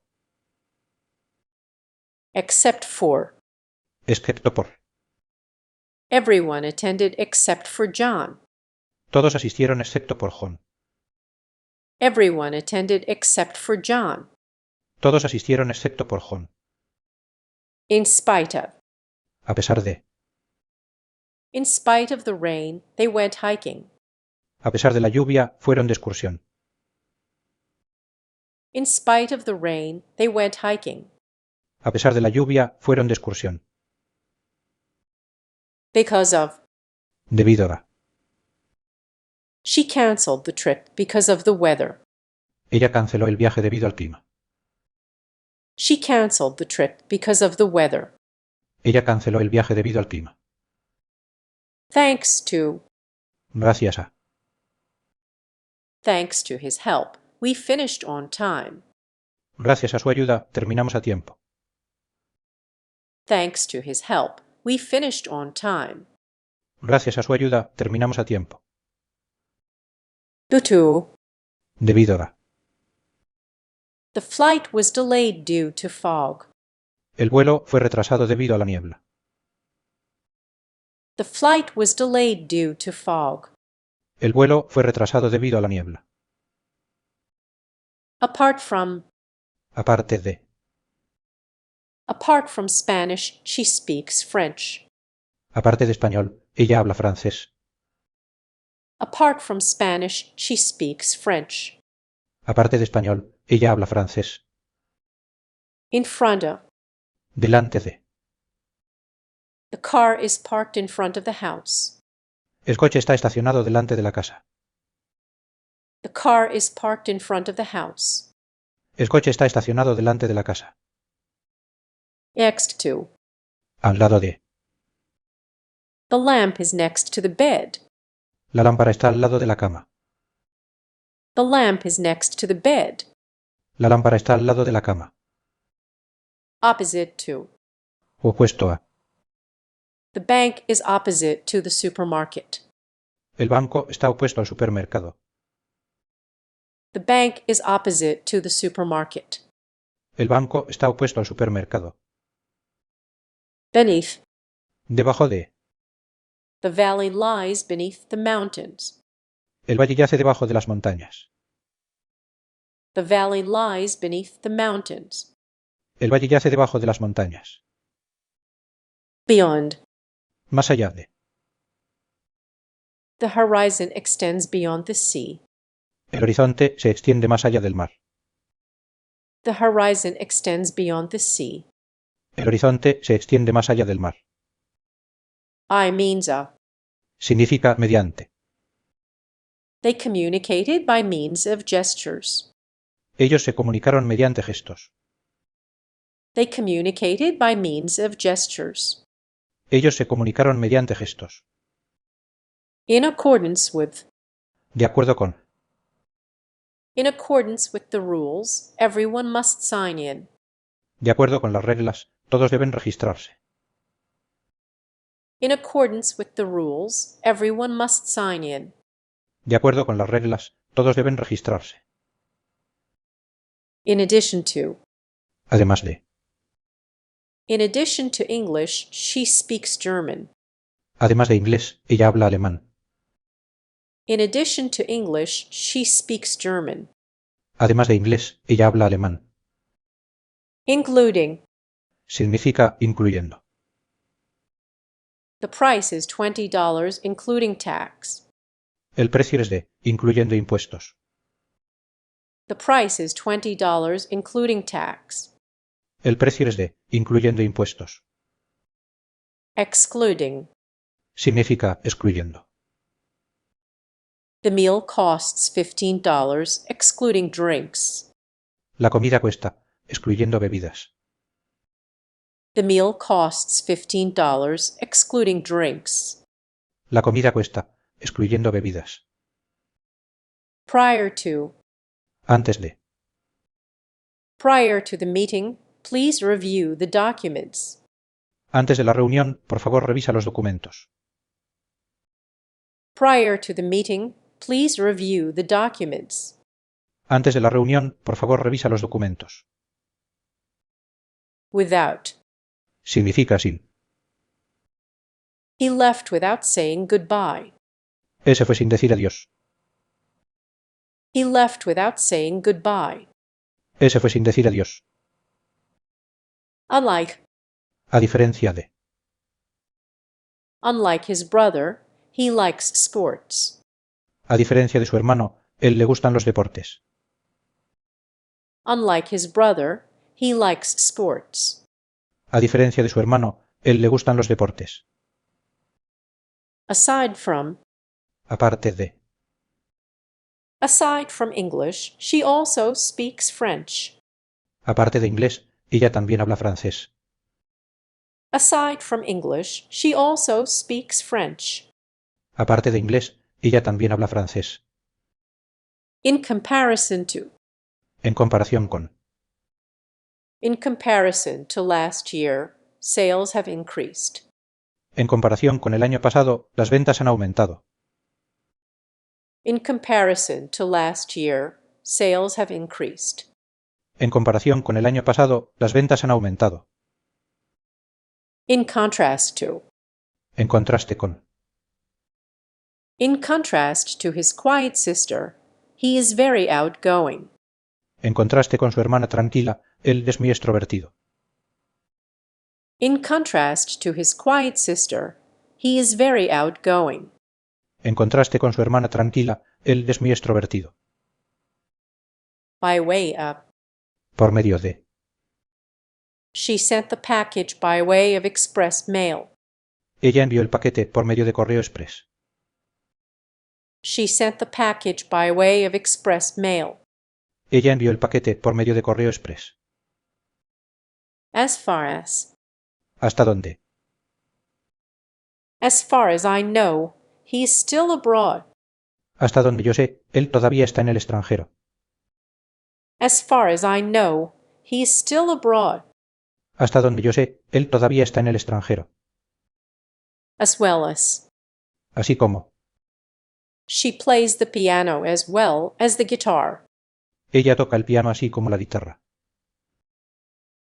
Speaker 2: Except for.
Speaker 1: Excepto por.
Speaker 2: Everyone attended except for John.
Speaker 1: Todos asistieron excepto por John.
Speaker 2: Everyone attended except for John.
Speaker 1: Todos asistieron excepto por John.
Speaker 2: In spite of.
Speaker 1: A pesar de.
Speaker 2: In spite of the rain, they went hiking.
Speaker 1: A pesar de la lluvia, fueron de excursión.
Speaker 2: In spite of the rain, they went hiking.
Speaker 1: A pesar de la lluvia, fueron de excursión.
Speaker 2: Because of.
Speaker 1: Debido a.
Speaker 2: She canceled the trip because of the weather.
Speaker 1: Ella canceló el viaje debido al clima.
Speaker 2: She canceled the trip because of the weather.
Speaker 1: Ella canceló el viaje debido al clima.
Speaker 2: Thanks to.
Speaker 1: Gracias a.
Speaker 2: Thanks to his help, we finished on time.
Speaker 1: Gracias a su ayuda, terminamos a tiempo.
Speaker 2: Thanks to his help, we finished on time.
Speaker 1: Gracias a su ayuda, terminamos a tiempo.
Speaker 2: Due to.
Speaker 1: Debido a.
Speaker 2: The flight was delayed due to fog.
Speaker 1: El vuelo fue retrasado debido a la niebla.
Speaker 2: The flight was delayed due to fog.
Speaker 1: El vuelo fue retrasado debido a la niebla.
Speaker 2: Apart from.
Speaker 1: Aparte de.
Speaker 2: Apart from Spanish, she speaks French.
Speaker 1: Aparte de español, ella habla francés.
Speaker 2: Apart from Spanish, she speaks French.
Speaker 1: Aparte de español, ella habla francés.
Speaker 2: In front of.
Speaker 1: Delante de.
Speaker 2: The car is parked in front of the house.
Speaker 1: El coche está estacionado delante de la casa.
Speaker 2: The car is parked in front of the house.
Speaker 1: El coche está estacionado delante de la casa.
Speaker 2: Next to.
Speaker 1: Al lado de.
Speaker 2: The lamp is next to the bed.
Speaker 1: La lámpara está al lado de la cama.
Speaker 2: The lamp is next to the bed.
Speaker 1: La lámpara está al lado de la cama.
Speaker 2: Opposite to.
Speaker 1: Opuesto a.
Speaker 2: The bank is opposite to the supermarket.
Speaker 1: El banco está opuesto al supermercado.
Speaker 2: The bank is opposite to the supermarket.
Speaker 1: El banco está opuesto al supermercado.
Speaker 2: Beneath.
Speaker 1: Debajo de.
Speaker 2: The valley lies beneath the mountains.
Speaker 1: El valle yace debajo de las montañas.
Speaker 2: The valley lies beneath the mountains.
Speaker 1: El valle yace debajo de las montañas.
Speaker 2: Beyond.
Speaker 1: Más allá de.
Speaker 2: The horizon extends beyond the sea.
Speaker 1: El horizonte se extiende más allá del mar.
Speaker 2: The horizon extends beyond the sea.
Speaker 1: El horizonte se extiende más allá del mar.
Speaker 2: I means a.
Speaker 1: Significa mediante.
Speaker 2: They communicated by means of gestures.
Speaker 1: Ellos se comunicaron mediante gestos.
Speaker 2: They communicated by means of gestures.
Speaker 1: Ellos se comunicaron mediante gestos.
Speaker 2: In accordance with.
Speaker 1: De acuerdo con.
Speaker 2: In accordance with the rules, everyone must sign in.
Speaker 1: De acuerdo con las reglas, todos deben registrarse.
Speaker 2: In accordance with the rules, everyone must sign in.
Speaker 1: De acuerdo con las reglas, todos deben registrarse.
Speaker 2: In addition to.
Speaker 1: Además de.
Speaker 2: In addition to English, she speaks German.
Speaker 1: Además de inglés, ella habla alemán.
Speaker 2: In addition to English, she speaks German.
Speaker 1: Además de inglés, ella habla alemán.
Speaker 2: Including.
Speaker 1: Significa incluyendo.
Speaker 2: The price is $20 including tax.
Speaker 1: El precio es de, incluyendo impuestos.
Speaker 2: The price is $20 including tax.
Speaker 1: El precio es de, incluyendo impuestos.
Speaker 2: Excluding.
Speaker 1: Significa excluyendo.
Speaker 2: The meal costs $15 excluding drinks.
Speaker 1: La comida cuesta, excluyendo bebidas.
Speaker 2: The meal costs $15 excluding drinks.
Speaker 1: La comida cuesta, excluyendo bebidas.
Speaker 2: Prior to.
Speaker 1: Antes de.
Speaker 2: Prior to the meeting, please review the documents.
Speaker 1: Antes de la reunión, por favor revisa los documentos.
Speaker 2: Prior to the meeting, please review the documents.
Speaker 1: Antes de la reunión, por favor revisa los documentos.
Speaker 2: Without.
Speaker 1: Significa sin.
Speaker 2: He left without saying goodbye.
Speaker 1: Él se fue sin decir adiós.
Speaker 2: He left without saying goodbye.
Speaker 1: Él se fue sin decir adiós.
Speaker 2: Unlike.
Speaker 1: A diferencia de.
Speaker 2: Unlike his brother, he likes sports.
Speaker 1: A diferencia de su hermano, él le gustan los deportes.
Speaker 2: Unlike his brother, he likes sports.
Speaker 1: A diferencia de su hermano, él le gustan los deportes.
Speaker 2: Aside from.
Speaker 1: Aparte de.
Speaker 2: Aside from English, she also speaks French.
Speaker 1: Aparte de inglés, ella también habla francés.
Speaker 2: Aside from English, she also speaks French.
Speaker 1: Aparte de inglés, ella también habla francés.
Speaker 2: In comparison to.
Speaker 1: En comparación con.
Speaker 2: In comparison to last year, sales have increased.
Speaker 1: En comparación con el año pasado, las ventas han aumentado.
Speaker 2: In comparison to last year, sales have increased.
Speaker 1: En comparación con el año pasado, las ventas han aumentado.
Speaker 2: In contrast to.
Speaker 1: En contraste con.
Speaker 2: In contrast to his quiet sister, he is very outgoing.
Speaker 1: En contraste con su hermana tranquila, él es muy extrovertido.
Speaker 2: In contrast to his quiet sister, he is very outgoing.
Speaker 1: En contraste con su hermana tranquila, él es muy extrovertido.
Speaker 2: By way of.
Speaker 1: Por medio de.
Speaker 2: She sent the package by way of express mail.
Speaker 1: Ella envió el paquete por medio de correo express.
Speaker 2: She sent the package by way of express mail.
Speaker 1: Ella envió el paquete por medio de correo express.
Speaker 2: As far as.
Speaker 1: ¿Hasta dónde?
Speaker 2: As far as I know, he is still abroad.
Speaker 1: Hasta donde yo sé, él todavía está en el extranjero.
Speaker 2: As far as I know, he is still abroad.
Speaker 1: Hasta donde yo sé, él todavía está en el extranjero.
Speaker 2: As well as.
Speaker 1: Así como.
Speaker 2: She plays the piano as well as the guitar.
Speaker 1: Ella toca el piano así como la guitarra.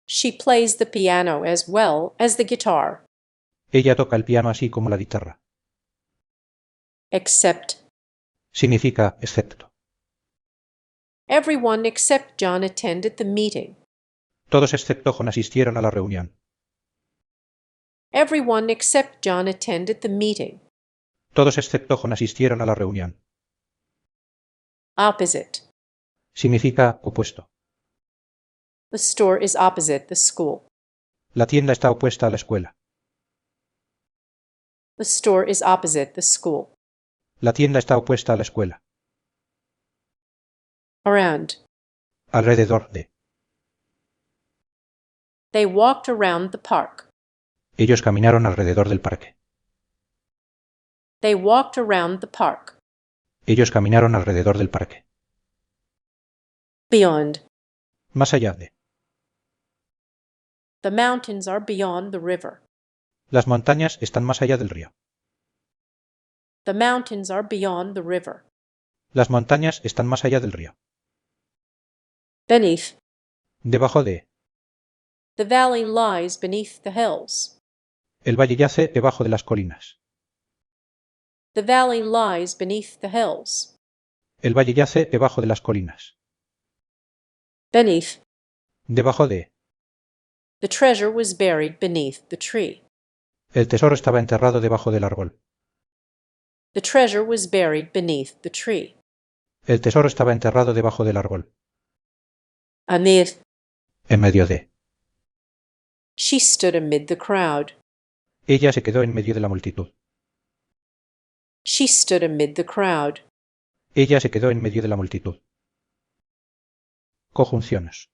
Speaker 2: She plays the piano as well as the guitar.
Speaker 1: Ella toca el piano así como la guitarra.
Speaker 2: Except.
Speaker 1: Significa excepto.
Speaker 2: Everyone except John attended the meeting.
Speaker 1: Todos excepto John asistieron a la reunión.
Speaker 2: Everyone except John attended the meeting.
Speaker 1: Todos excepto John asistieron a la reunión.
Speaker 2: Opposite.
Speaker 1: Significa opuesto.
Speaker 2: The store is opposite the school.
Speaker 1: La tienda está opuesta a la escuela.
Speaker 2: The store is opposite the school.
Speaker 1: La tienda está opuesta a la escuela.
Speaker 2: Around.
Speaker 1: Alrededor de.
Speaker 2: They walked around the park.
Speaker 1: Ellos caminaron alrededor del parque.
Speaker 2: They walked around the park.
Speaker 1: Ellos caminaron alrededor del parque.
Speaker 2: Beyond.
Speaker 1: Más allá de.
Speaker 2: The mountains are beyond the river.
Speaker 1: Las montañas están más allá del río.
Speaker 2: The mountains are beyond the river.
Speaker 1: Las montañas están más allá del río.
Speaker 2: Beneath.
Speaker 1: Debajo de.
Speaker 2: The valley lies beneath the hills.
Speaker 1: El valle yace debajo de las colinas.
Speaker 2: The valley lies beneath the hills.
Speaker 1: El valle yace debajo de las colinas.
Speaker 2: beneath.
Speaker 1: Debajo de.
Speaker 2: The treasure was buried beneath the tree.
Speaker 1: El tesoro estaba enterrado debajo del árbol.
Speaker 2: The treasure was buried beneath the tree.
Speaker 1: El tesoro estaba enterrado debajo del árbol.
Speaker 2: Amid.
Speaker 1: En medio de.
Speaker 2: She stood amid the crowd.
Speaker 1: Ella se quedó en medio de la multitud.
Speaker 2: She stood amid the crowd.
Speaker 1: Ella se quedó en medio de la multitud. Conjunciones.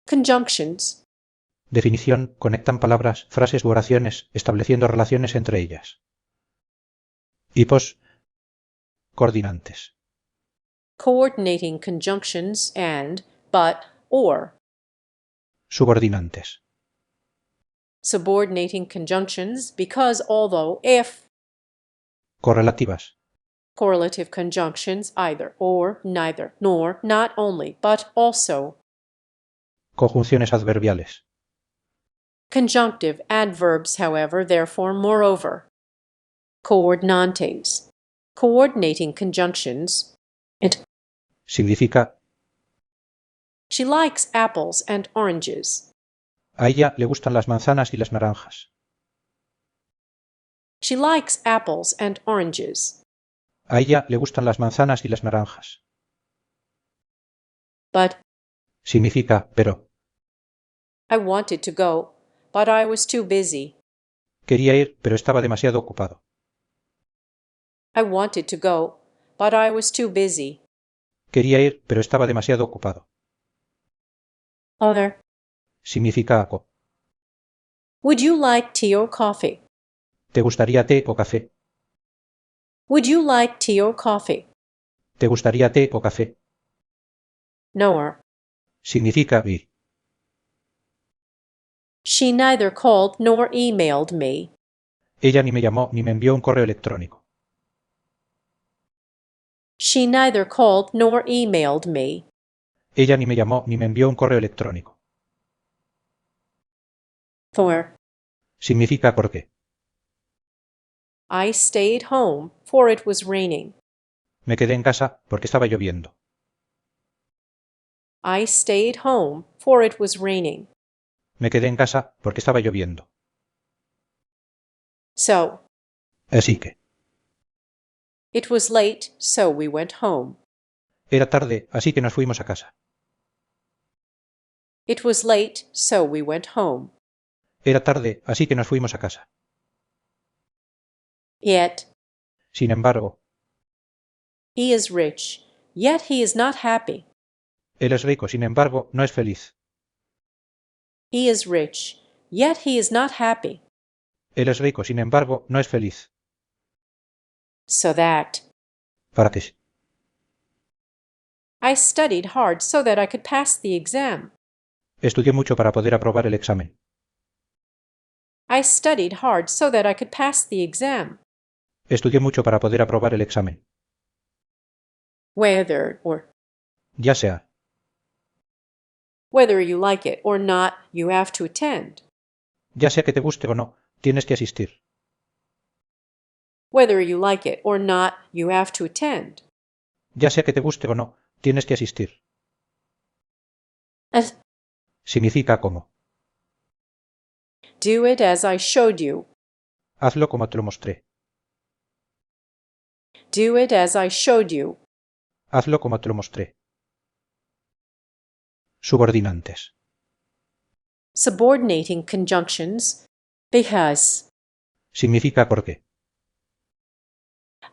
Speaker 2: Conjunctions.
Speaker 1: Definición: conectan palabras, frases u oraciones, estableciendo relaciones entre ellas. Hipos. Coordinantes.
Speaker 2: Coordinating conjunctions and, but, or.
Speaker 1: Subordinantes.
Speaker 2: Subordinating conjunctions because, although, if.
Speaker 1: Correlativas.
Speaker 2: Correlative conjunctions either, or, neither, nor, not only, but also.
Speaker 1: Conjunciones adverbiales.
Speaker 2: Conjunctive adverbs, however, therefore, moreover. Coordinantes. Coordinating conjunctions. It.
Speaker 1: Significa:
Speaker 2: She likes apples and oranges.
Speaker 1: a ella le gustan las manzanas y las naranjas.
Speaker 2: She likes apples and oranges.
Speaker 1: A ella le gustan las manzanas y las naranjas.
Speaker 2: But.
Speaker 1: Significa: pero.
Speaker 2: I wanted to go, but I was too busy.
Speaker 1: Quería ir, pero estaba demasiado ocupado.
Speaker 2: I wanted to go, but I was too busy.
Speaker 1: Quería ir, pero estaba demasiado ocupado.
Speaker 2: Other.
Speaker 1: Significa algo.
Speaker 2: Would you like tea or coffee?
Speaker 1: ¿Te gustaría té o café?
Speaker 2: Would you like tea or coffee?
Speaker 1: ¿Te gustaría té o café?
Speaker 2: Nor.
Speaker 1: Significa ir.
Speaker 2: She neither called nor emailed me.
Speaker 1: Ella ni me llamó ni me envió un correo electrónico.
Speaker 2: She neither called nor emailed me.
Speaker 1: Ella ni me llamó ni me envió un correo electrónico.
Speaker 2: For.
Speaker 1: Significa porque.
Speaker 2: I stayed home, for it was raining.
Speaker 1: Me quedé en casa porque estaba lloviendo.
Speaker 2: I stayed home, for it was raining.
Speaker 1: Me quedé en casa porque estaba lloviendo.
Speaker 2: So.
Speaker 1: Así que.
Speaker 2: It was late, so we went home.
Speaker 1: Era tarde, así que nos fuimos a casa.
Speaker 2: It was late, so we went home.
Speaker 1: Era tarde, así que nos fuimos a casa.
Speaker 2: Yet.
Speaker 1: Sin embargo.
Speaker 2: He is rich, yet he is not happy.
Speaker 1: Él es rico, sin embargo, no es feliz.
Speaker 2: He is rich, yet he is not happy.
Speaker 1: Él es rico, sin embargo, no es feliz.
Speaker 2: So that.
Speaker 1: Para que.
Speaker 2: I studied hard so that I could pass the exam.
Speaker 1: Estudié mucho para poder aprobar el examen.
Speaker 2: I studied hard so that I could pass the exam.
Speaker 1: Estudié mucho para poder aprobar el examen.
Speaker 2: Whether or.
Speaker 1: Ya sea.
Speaker 2: Whether you like it or not, you have to attend.
Speaker 1: Ya sea que te guste o no, tienes que asistir.
Speaker 2: Whether you like it or not, you have to attend.
Speaker 1: Ya sea que te guste o no, tienes que asistir.
Speaker 2: As.
Speaker 1: Significa como.
Speaker 2: Do it as I showed you.
Speaker 1: Hazlo como te lo mostré.
Speaker 2: Do it as I showed you.
Speaker 1: Hazlo como te lo mostré. Subordinantes.
Speaker 2: Subordinating conjunctions. Because.
Speaker 1: Significa porque.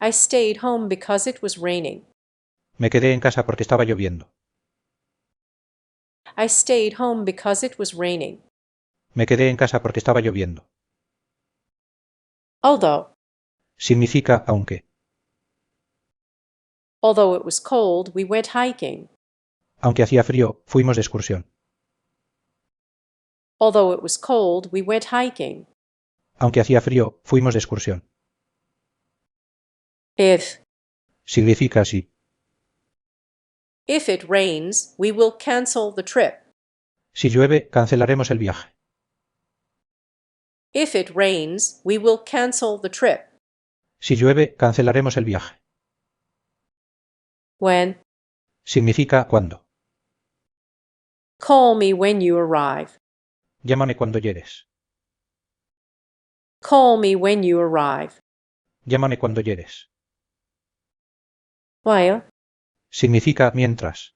Speaker 2: I stayed home because it was raining.
Speaker 1: Me quedé en casa porque estaba lloviendo.
Speaker 2: I stayed home because it was raining.
Speaker 1: Me quedé en casa porque estaba lloviendo.
Speaker 2: Although.
Speaker 1: Significa aunque.
Speaker 2: Although it was cold, we went hiking.
Speaker 1: Aunque hacía frío, fuimos de excursión.
Speaker 2: Although it was cold, we went hiking.
Speaker 1: Aunque hacía frío, fuimos de excursión.
Speaker 2: If.
Speaker 1: Significa si.
Speaker 2: If it rains, we will cancel the trip.
Speaker 1: Si llueve, cancelaremos el viaje.
Speaker 2: If it rains, we will cancel the trip.
Speaker 1: Si llueve, cancelaremos el viaje.
Speaker 2: When.
Speaker 1: Significa cuando.
Speaker 2: Call me when you arrive.
Speaker 1: Llámame cuando llegues.
Speaker 2: Call me when you arrive.
Speaker 1: Llámame cuando llegues.
Speaker 2: While
Speaker 1: Significa mientras.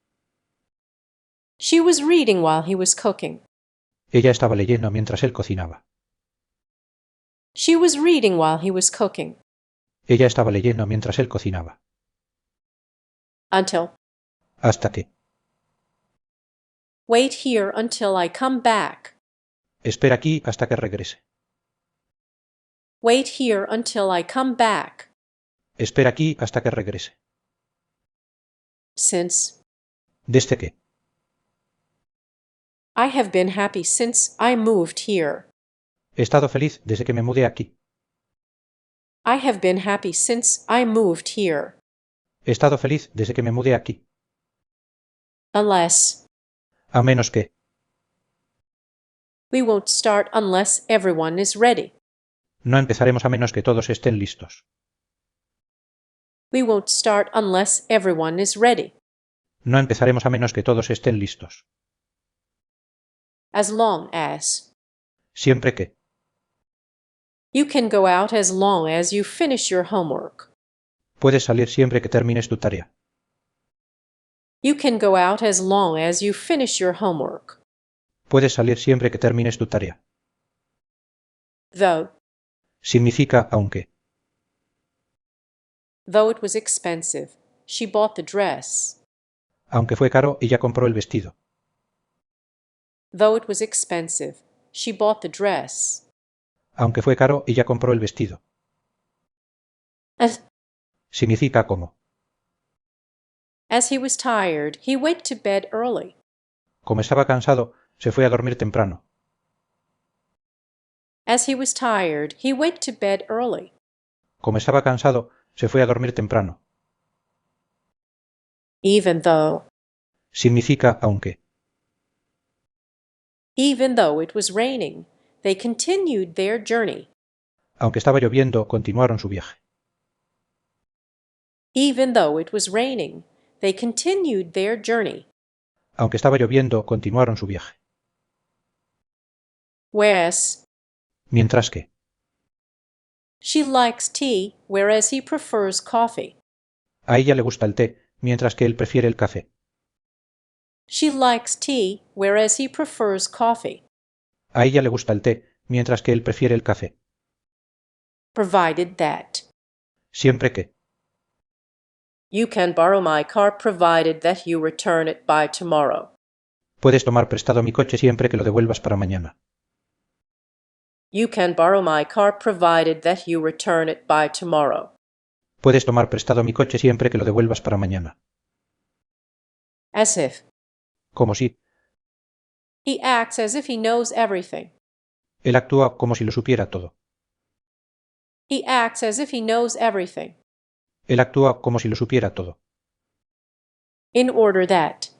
Speaker 2: she was reading while he was cooking.
Speaker 1: Ella estaba leyendo mientras él cocinaba.
Speaker 2: She was reading while he was cooking.
Speaker 1: Ella estaba leyendo mientras él cocinaba.
Speaker 2: Until.
Speaker 1: Hasta que.
Speaker 2: Wait here until I come back.
Speaker 1: Espera aquí hasta que regrese.
Speaker 2: Wait here until I come back.
Speaker 1: Espera aquí hasta que regrese.
Speaker 2: Since.
Speaker 1: ¿Desde qué?
Speaker 2: I have been happy since I moved here.
Speaker 1: He estado feliz desde que me mudé aquí.
Speaker 2: I have been happy since I moved here.
Speaker 1: He estado feliz desde que me mudé aquí.
Speaker 2: Unless.
Speaker 1: A menos que.
Speaker 2: We won't start unless everyone is ready.
Speaker 1: No empezaremos a menos que todos estén listos.
Speaker 2: We won't start unless everyone is ready.
Speaker 1: No empezaremos a menos que todos estén listos.
Speaker 2: As long as.
Speaker 1: Siempre que.
Speaker 2: You can go out as long as you finish your homework.
Speaker 1: Puedes salir siempre que termines tu tarea.
Speaker 2: You can go out as long as you finish your homework.
Speaker 1: Puedes salir siempre que termines tu tarea.
Speaker 2: Though.
Speaker 1: Significa aunque.
Speaker 2: Though it was expensive, she bought the dress.
Speaker 1: Aunque fue caro, ella compró el vestido.
Speaker 2: Though it was expensive, she bought the dress.
Speaker 1: Aunque fue caro, ella compró el vestido.
Speaker 2: As
Speaker 1: Significa como.
Speaker 2: he was tired, he went to bed early.
Speaker 1: Como estaba cansado, se fue a dormir temprano.
Speaker 2: As he was tired, he went to bed early.
Speaker 1: Como estaba cansado, se fue a dormir temprano.
Speaker 2: Even though.
Speaker 1: Significa aunque.
Speaker 2: Even though it was raining, they continued their journey.
Speaker 1: Aunque estaba lloviendo, continuaron su viaje.
Speaker 2: Even though it was raining, they continued their journey.
Speaker 1: Aunque estaba lloviendo, continuaron su viaje.
Speaker 2: Whereas.
Speaker 1: Mientras que.
Speaker 2: She likes tea, whereas he prefers coffee.
Speaker 1: A ella le gusta el té, mientras que él prefiere el café.
Speaker 2: She likes tea, whereas he prefers coffee.
Speaker 1: A ella le gusta el té, mientras que él prefiere el café.
Speaker 2: Provided that.
Speaker 1: Siempre que.
Speaker 2: You can borrow my car provided that you return it by tomorrow.
Speaker 1: Puedes tomar prestado mi coche siempre que lo devuelvas para mañana.
Speaker 2: You can borrow my car provided that you return it by tomorrow.
Speaker 1: Puedes tomar prestado mi coche siempre que lo devuelvas para mañana.
Speaker 2: As if.
Speaker 1: Como si.
Speaker 2: He acts as if he knows everything.
Speaker 1: Él actúa como si lo supiera todo.
Speaker 2: He acts as if he knows everything.
Speaker 1: Él actúa como si lo supiera todo.
Speaker 2: In order that.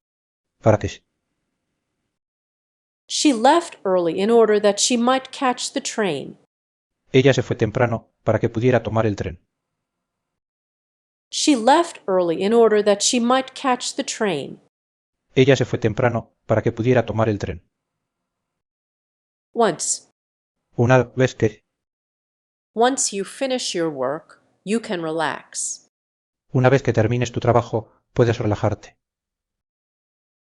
Speaker 1: Para que.
Speaker 2: She left early in order that she might catch the train.
Speaker 1: Ella se fue temprano para que pudiera tomar el tren.
Speaker 2: She left early in order that she might catch the train.
Speaker 1: Ella se fue temprano para que pudiera tomar el tren.
Speaker 2: Once.
Speaker 1: Una vez que.
Speaker 2: Once you finish your work, you can relax.
Speaker 1: Una vez que termines tu trabajo, puedes relajarte.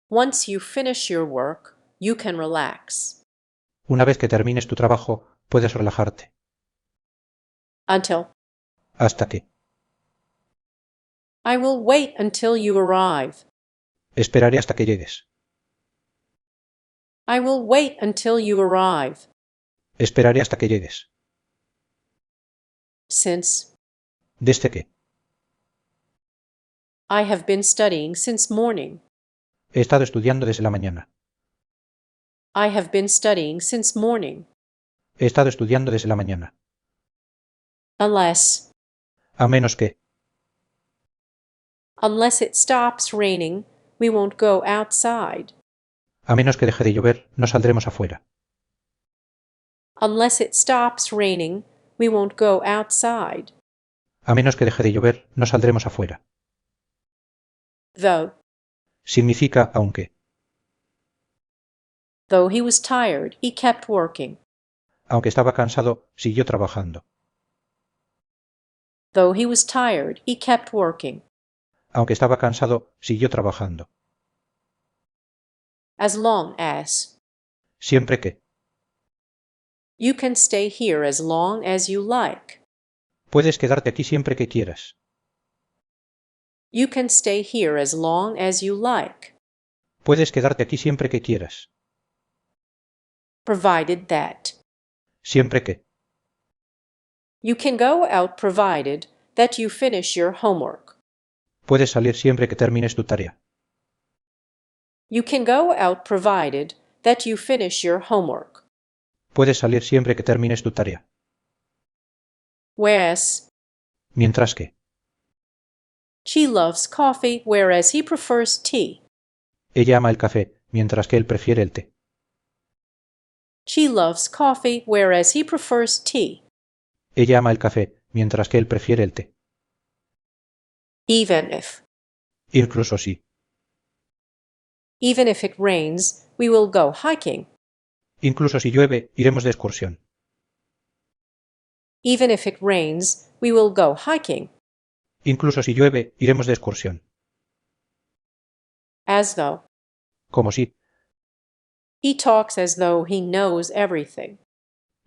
Speaker 2: Once you finish your work, you can relax.
Speaker 1: Una vez que termines tu trabajo, puedes relajarte.
Speaker 2: Until.
Speaker 1: Hasta que.
Speaker 2: I will wait until you arrive.
Speaker 1: Esperaré hasta que llegues.
Speaker 2: I will wait until you arrive.
Speaker 1: Esperaré hasta que llegues.
Speaker 2: Since.
Speaker 1: ¿Desde qué?
Speaker 2: I have been studying since morning.
Speaker 1: He estado estudiando desde la mañana.
Speaker 2: I have been studying since morning.
Speaker 1: He estado estudiando desde la mañana.
Speaker 2: Unless.
Speaker 1: A menos que.
Speaker 2: Unless it stops raining, we won't go outside.
Speaker 1: A menos que deje de llover, no saldremos afuera.
Speaker 2: Unless it stops raining, we won't go outside.
Speaker 1: A menos que deje de llover, no saldremos afuera.
Speaker 2: Though.
Speaker 1: Significa aunque.
Speaker 2: Though he was tired, he kept working.
Speaker 1: Aunque estaba cansado, siguió trabajando.
Speaker 2: Though he was tired, he kept working.
Speaker 1: Aunque estaba cansado, siguió trabajando.
Speaker 2: As long as.
Speaker 1: Siempre que.
Speaker 2: You can stay here as long as you like.
Speaker 1: Puedes quedarte aquí siempre que quieras.
Speaker 2: You can stay here as long as you like.
Speaker 1: Puedes quedarte aquí siempre que quieras.
Speaker 2: Provided that.
Speaker 1: Siempre que.
Speaker 2: You can go out provided that you finish your homework.
Speaker 1: Puedes salir siempre que termines tu tarea.
Speaker 2: You can go out provided that you finish your homework.
Speaker 1: Puedes salir siempre que termines tu tarea.
Speaker 2: Whereas.
Speaker 1: Mientras que.
Speaker 2: She loves coffee, whereas he prefers tea.
Speaker 1: Ella ama el café, mientras que él prefiere el té.
Speaker 2: She loves coffee, whereas he prefers tea.
Speaker 1: Ella ama el café, mientras que él prefiere el té.
Speaker 2: Even if.
Speaker 1: Incluso si.
Speaker 2: Even if it rains, we will go hiking.
Speaker 1: Incluso si llueve, iremos de excursión.
Speaker 2: Even if it rains, we will go hiking.
Speaker 1: Incluso si llueve, iremos de excursión.
Speaker 2: As though.
Speaker 1: Como si.
Speaker 2: He talks as though he knows everything.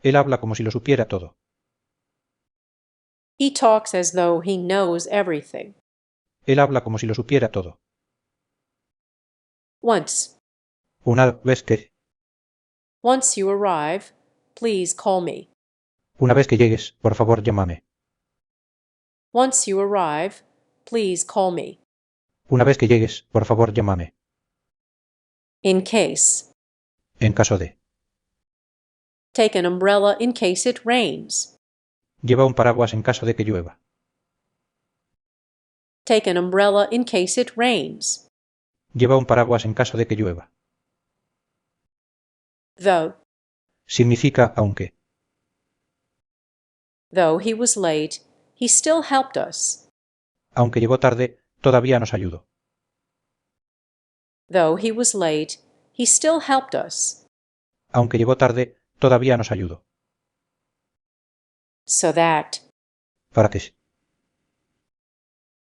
Speaker 1: Él habla como si lo supiera todo.
Speaker 2: He talks as though he knows everything.
Speaker 1: Él habla como si lo supiera todo.
Speaker 2: Once.
Speaker 1: Una vez que.
Speaker 2: Once you arrive, please call me.
Speaker 1: Una vez que llegues, por favor, llámame.
Speaker 2: Once you arrive, please call me.
Speaker 1: Una vez que llegues, por favor, llámame.
Speaker 2: In case.
Speaker 1: En caso de.
Speaker 2: Take an umbrella in case it rains.
Speaker 1: Lleva un paraguas en caso de que llueva.
Speaker 2: Take an umbrella in case it rains.
Speaker 1: Lleva un paraguas en caso de que llueva.
Speaker 2: Though.
Speaker 1: Significa aunque.
Speaker 2: Though he was late, he still helped us.
Speaker 1: Aunque llegó tarde, todavía nos ayudó.
Speaker 2: Though he was late, he still helped us.
Speaker 1: Aunque llegó tarde, todavía nos ayudó.
Speaker 2: So that.
Speaker 1: Para que.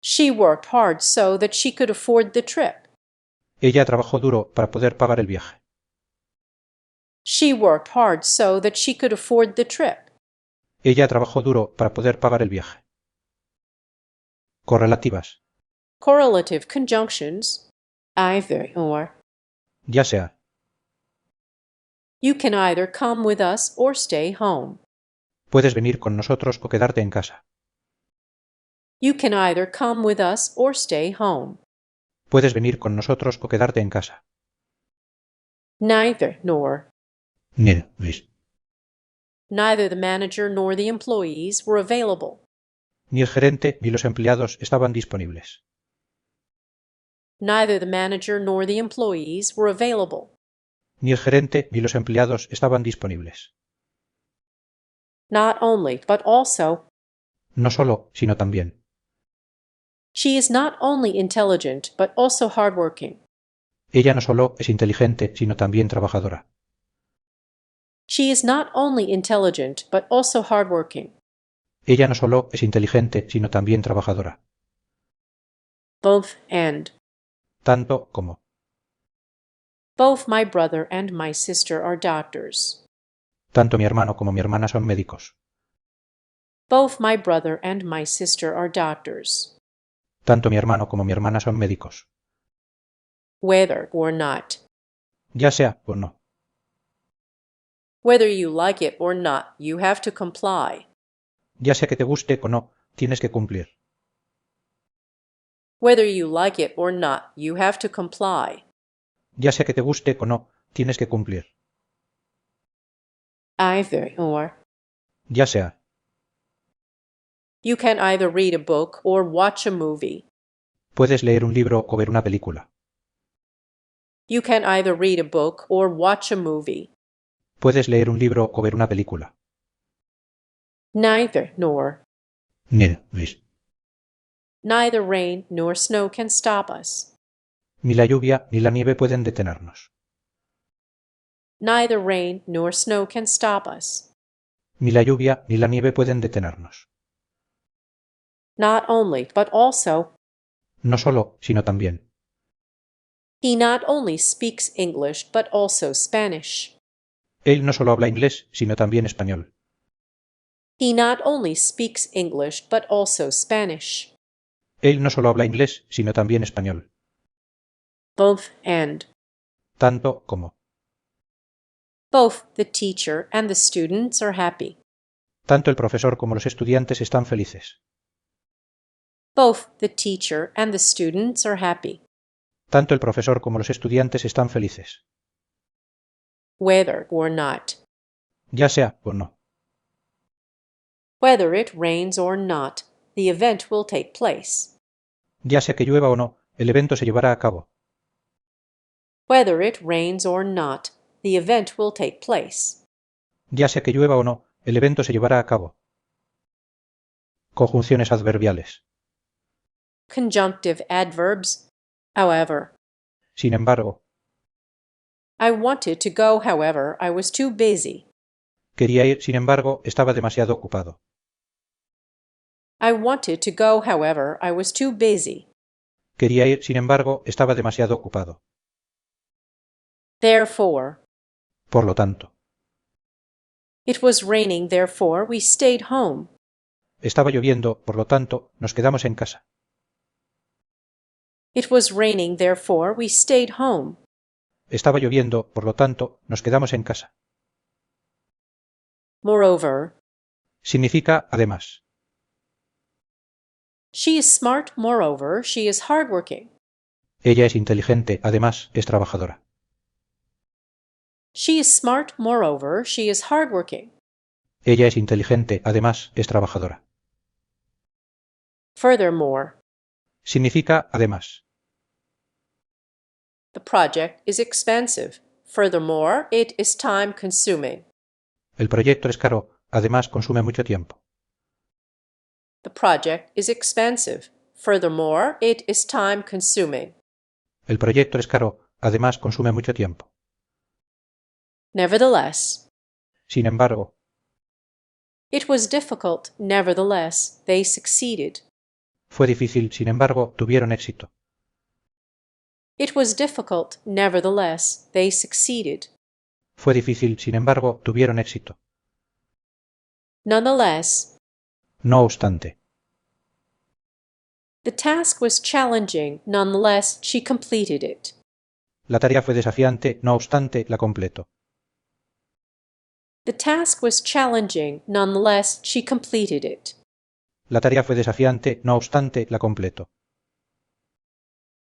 Speaker 2: She worked hard so that she could afford the trip.
Speaker 1: Ella trabajó duro para poder pagar el viaje.
Speaker 2: She worked hard so that she could afford the trip.
Speaker 1: Ella trabajó duro para poder pagar el viaje. Correlativas.
Speaker 2: Correlative conjunctions. Either or.
Speaker 1: Ya sea.
Speaker 2: You can either come with us or stay home.
Speaker 1: Puedes venir con nosotros o quedarte en casa.
Speaker 2: You can either come with us or stay home.
Speaker 1: Puedes venir con nosotros o quedarte en casa.
Speaker 2: Neither nor.
Speaker 1: Ni, Luis.
Speaker 2: Neither the manager nor the employees were available.
Speaker 1: Ni el gerente ni los empleados estaban disponibles.
Speaker 2: Neither the manager nor the employees were available.
Speaker 1: Ni el gerente ni los empleados estaban disponibles.
Speaker 2: Not only, but also.
Speaker 1: No solo, sino también.
Speaker 2: She is not only intelligent, but also hardworking.
Speaker 1: Ella no solo es inteligente, sino también trabajadora.
Speaker 2: She is not only intelligent, but also hardworking.
Speaker 1: Ella no solo es inteligente, sino también trabajadora.
Speaker 2: Both and.
Speaker 1: Tanto como.
Speaker 2: Both my brother and my sister are doctors.
Speaker 1: Tanto mi hermano como mi hermana son médicos.
Speaker 2: Both my brother and my sister are doctors.
Speaker 1: Tanto mi hermano como mi hermana son médicos.
Speaker 2: Whether or not.
Speaker 1: Ya sea o no.
Speaker 2: Whether you like it or not, you have to comply.
Speaker 1: Ya sea que te guste o no, tienes que cumplir.
Speaker 2: Whether you like it or not, you have to comply.
Speaker 1: Ya sea que te guste o no, tienes que cumplir.
Speaker 2: Either or.
Speaker 1: Ya sea.
Speaker 2: You can either read a book or watch a movie.
Speaker 1: Puedes leer un libro o ver una película.
Speaker 2: You can either read a book or watch a movie.
Speaker 1: Puedes leer un libro o ver una película.
Speaker 2: Neither nor.
Speaker 1: Ni, Luis.
Speaker 2: Neither rain nor snow can stop us.
Speaker 1: Ni la lluvia ni la nieve pueden detenernos.
Speaker 2: Neither rain nor snow can stop us.
Speaker 1: Ni la lluvia ni la nieve pueden detenernos.
Speaker 2: Not only, but also.
Speaker 1: No solo, sino también.
Speaker 2: He not only speaks English, but also Spanish.
Speaker 1: Él no solo habla inglés, sino también español.
Speaker 2: He not only speaks English, but also Spanish.
Speaker 1: Él no solo habla inglés, sino también español.
Speaker 2: Both and.
Speaker 1: Tanto como.
Speaker 2: Both the teacher and the students are happy.
Speaker 1: Tanto el profesor como los estudiantes están felices.
Speaker 2: Both the teacher and the students are happy.
Speaker 1: Tanto el profesor como los estudiantes están felices.
Speaker 2: Whether or not.
Speaker 1: Ya sea o no.
Speaker 2: Whether it rains or not, the event will take place.
Speaker 1: Ya sea que llueva o no, el evento se llevará a cabo.
Speaker 2: Whether it rains or not, the event will take place.
Speaker 1: Ya sea que llueva o no, el evento se llevará a cabo. Conjunciones adverbiales.
Speaker 2: Conjunctive adverbs. However.
Speaker 1: Sin embargo.
Speaker 2: I wanted to go, however, I was too busy.
Speaker 1: Quería ir, sin embargo, estaba demasiado ocupado.
Speaker 2: I wanted to go, however, I was too busy.
Speaker 1: Quería ir, sin embargo, estaba demasiado ocupado.
Speaker 2: Therefore.
Speaker 1: Por lo tanto.
Speaker 2: It was raining, therefore we stayed home.
Speaker 1: Estaba lloviendo, por lo tanto, nos quedamos en casa.
Speaker 2: It was raining, therefore we stayed home.
Speaker 1: Estaba lloviendo, por lo tanto, nos quedamos en casa.
Speaker 2: Moreover.
Speaker 1: Significa además.
Speaker 2: She is smart, moreover, she is hardworking.
Speaker 1: Ella es inteligente, además, es trabajadora.
Speaker 2: She is smart, moreover, she is hardworking.
Speaker 1: Ella es inteligente, además, es trabajadora.
Speaker 2: Furthermore.
Speaker 1: Significa además.
Speaker 2: The project is expensive. Furthermore, it is time-consuming.
Speaker 1: El proyecto es caro, además consume mucho tiempo.
Speaker 2: The project is expensive. Furthermore, it is time-consuming.
Speaker 1: El proyecto es caro, además consume mucho tiempo.
Speaker 2: Nevertheless.
Speaker 1: Sin embargo.
Speaker 2: It was difficult. Nevertheless, they succeeded.
Speaker 1: Fue difícil, sin embargo, tuvieron éxito.
Speaker 2: It was difficult. Nevertheless, they succeeded.
Speaker 1: Fue difícil, sin embargo, tuvieron éxito.
Speaker 2: Nonetheless.
Speaker 1: No obstante.
Speaker 2: The task was challenging. Nonetheless, she completed it.
Speaker 1: La tarea fue desafiante, no obstante, la completó.
Speaker 2: The task was challenging. Nonetheless, she completed it.
Speaker 1: La tarea fue desafiante, no obstante, la completó.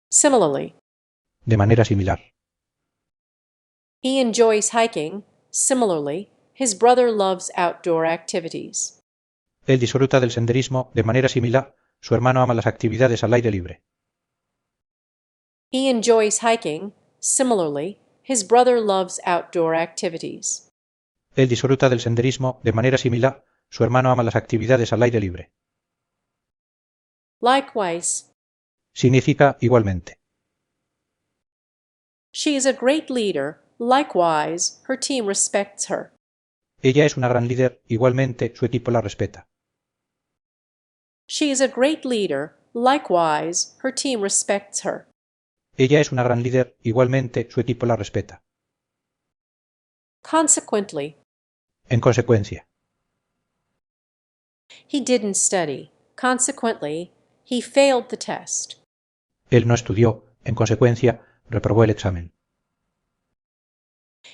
Speaker 2: Similarly.
Speaker 1: De manera similar.
Speaker 2: He enjoys hiking. Similarly, his brother loves outdoor activities.
Speaker 1: Él disfruta del senderismo, de manera similar, su hermano ama las actividades al aire libre.
Speaker 2: He enjoys hiking. Similarly, his brother loves outdoor activities.
Speaker 1: Él disfruta del senderismo, de manera similar, su hermano ama las actividades al aire libre.
Speaker 2: Likewise.
Speaker 1: Significa igualmente.
Speaker 2: She is a great leader. Likewise, her team respects her.
Speaker 1: Ella es una gran líder, igualmente, su equipo la respeta.
Speaker 2: She is a great leader. Likewise, her team respects her.
Speaker 1: Ella es una gran líder, igualmente, su equipo la respeta.
Speaker 2: Consequently.
Speaker 1: En consecuencia.
Speaker 2: He didn't study. Consequently, he failed the test.
Speaker 1: Él no estudió, en consecuencia, reprobó el examen.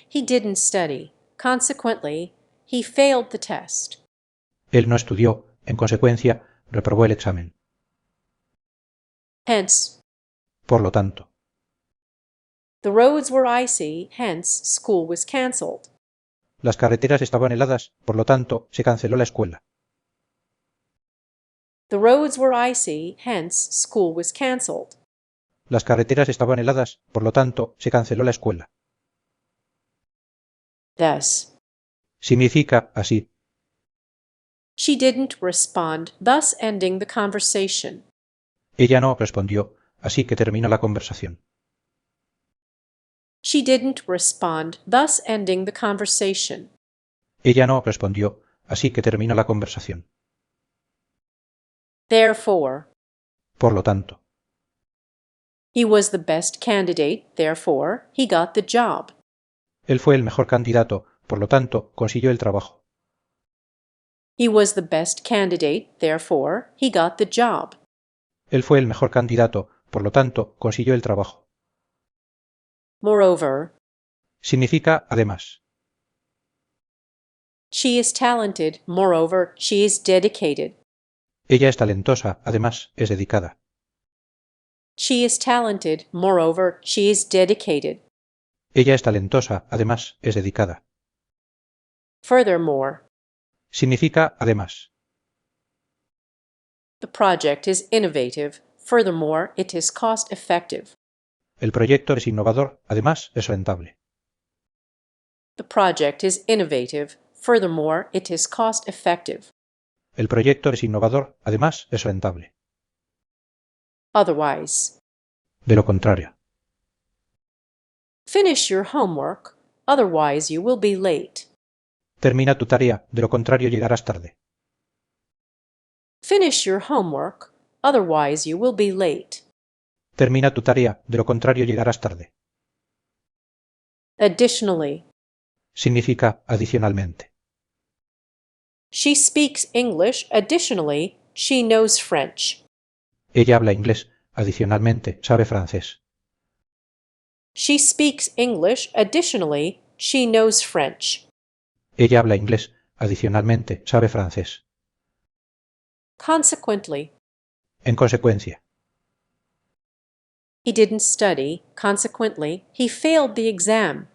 Speaker 2: He didn't study. Consequently, he failed the test.
Speaker 1: Él no estudió, en consecuencia, reprobó el examen.
Speaker 2: Hence.
Speaker 1: Por lo tanto.
Speaker 2: The roads were icy, hence school was cancelled.
Speaker 1: Las carreteras estaban heladas, por lo tanto, se canceló la escuela.
Speaker 2: The roads were icy, hence school was cancelled.
Speaker 1: Las carreteras estaban heladas, por lo tanto, se canceló la escuela.
Speaker 2: Thus.
Speaker 1: Significa así.
Speaker 2: She didn't respond, thus ending the conversation.
Speaker 1: Ella no respondió, así que terminó la conversación.
Speaker 2: She didn't respond, thus ending the conversation.
Speaker 1: Ella no respondió, así que terminó la conversación.
Speaker 2: Therefore.
Speaker 1: Por lo tanto.
Speaker 2: He was the best candidate, therefore he got the job.
Speaker 1: Él fue el mejor candidato, por lo tanto, consiguió el trabajo.
Speaker 2: He was the best candidate, therefore he got the job.
Speaker 1: Él fue el mejor candidato, por lo tanto, consiguió el trabajo.
Speaker 2: Moreover.
Speaker 1: Significa además.
Speaker 2: She is talented, moreover she is dedicated.
Speaker 1: Ella es talentosa, además es dedicada.
Speaker 2: She is talented, moreover she is dedicated.
Speaker 1: Ella es talentosa, además es dedicada.
Speaker 2: Furthermore.
Speaker 1: Significa además.
Speaker 2: The project is innovative, furthermore it is cost effective.
Speaker 1: El proyecto es innovador, además es rentable.
Speaker 2: The project is innovative, furthermore it is cost effective.
Speaker 1: El proyecto es innovador, además es rentable.
Speaker 2: Otherwise.
Speaker 1: De lo contrario.
Speaker 2: Finish your homework, otherwise you will be late.
Speaker 1: Termina tu tarea, de lo contrario llegarás tarde.
Speaker 2: Finish your homework, otherwise you will be late.
Speaker 1: Termina tu tarea, de lo contrario llegarás tarde.
Speaker 2: Additionally.
Speaker 1: Significa adicionalmente.
Speaker 2: She speaks English, additionally, she knows French.
Speaker 1: Ella habla inglés, adicionalmente sabe francés.
Speaker 2: She speaks English, additionally, she knows French.
Speaker 1: Ella habla inglés, adicionalmente sabe francés.
Speaker 2: Consequently.
Speaker 1: En consecuencia.
Speaker 2: He didn't study, consequently, he failed the exam.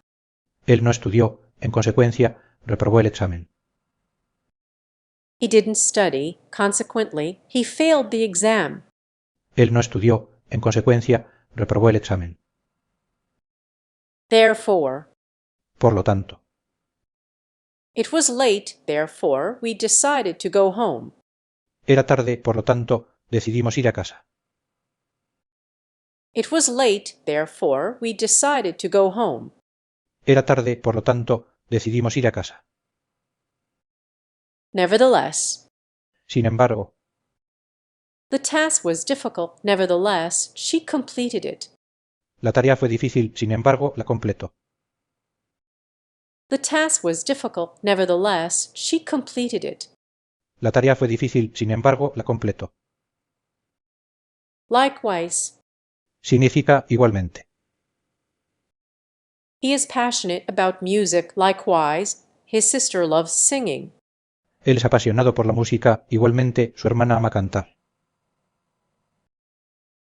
Speaker 1: Él no estudió, en consecuencia, reprobó el examen.
Speaker 2: He didn't study, consequently, he failed the exam.
Speaker 1: Él no estudió, en consecuencia, reprobó el examen.
Speaker 2: Therefore.
Speaker 1: Por lo tanto.
Speaker 2: It was late, therefore we decided to go home.
Speaker 1: Era tarde, por lo tanto, decidimos ir a casa.
Speaker 2: It was late, therefore we decided to go home.
Speaker 1: Era tarde, por lo tanto, decidimos ir a casa.
Speaker 2: Nevertheless.
Speaker 1: Sin embargo.
Speaker 2: The task was difficult, nevertheless, she completed it.
Speaker 1: La tarea fue difícil, sin embargo, la completó.
Speaker 2: The task was difficult, nevertheless, she completed it.
Speaker 1: La tarea fue difícil, sin embargo, la completó.
Speaker 2: Likewise.
Speaker 1: Significa igualmente.
Speaker 2: He is passionate about music, likewise, his sister loves singing.
Speaker 1: Él es apasionado por la música, igualmente su hermana ama cantar.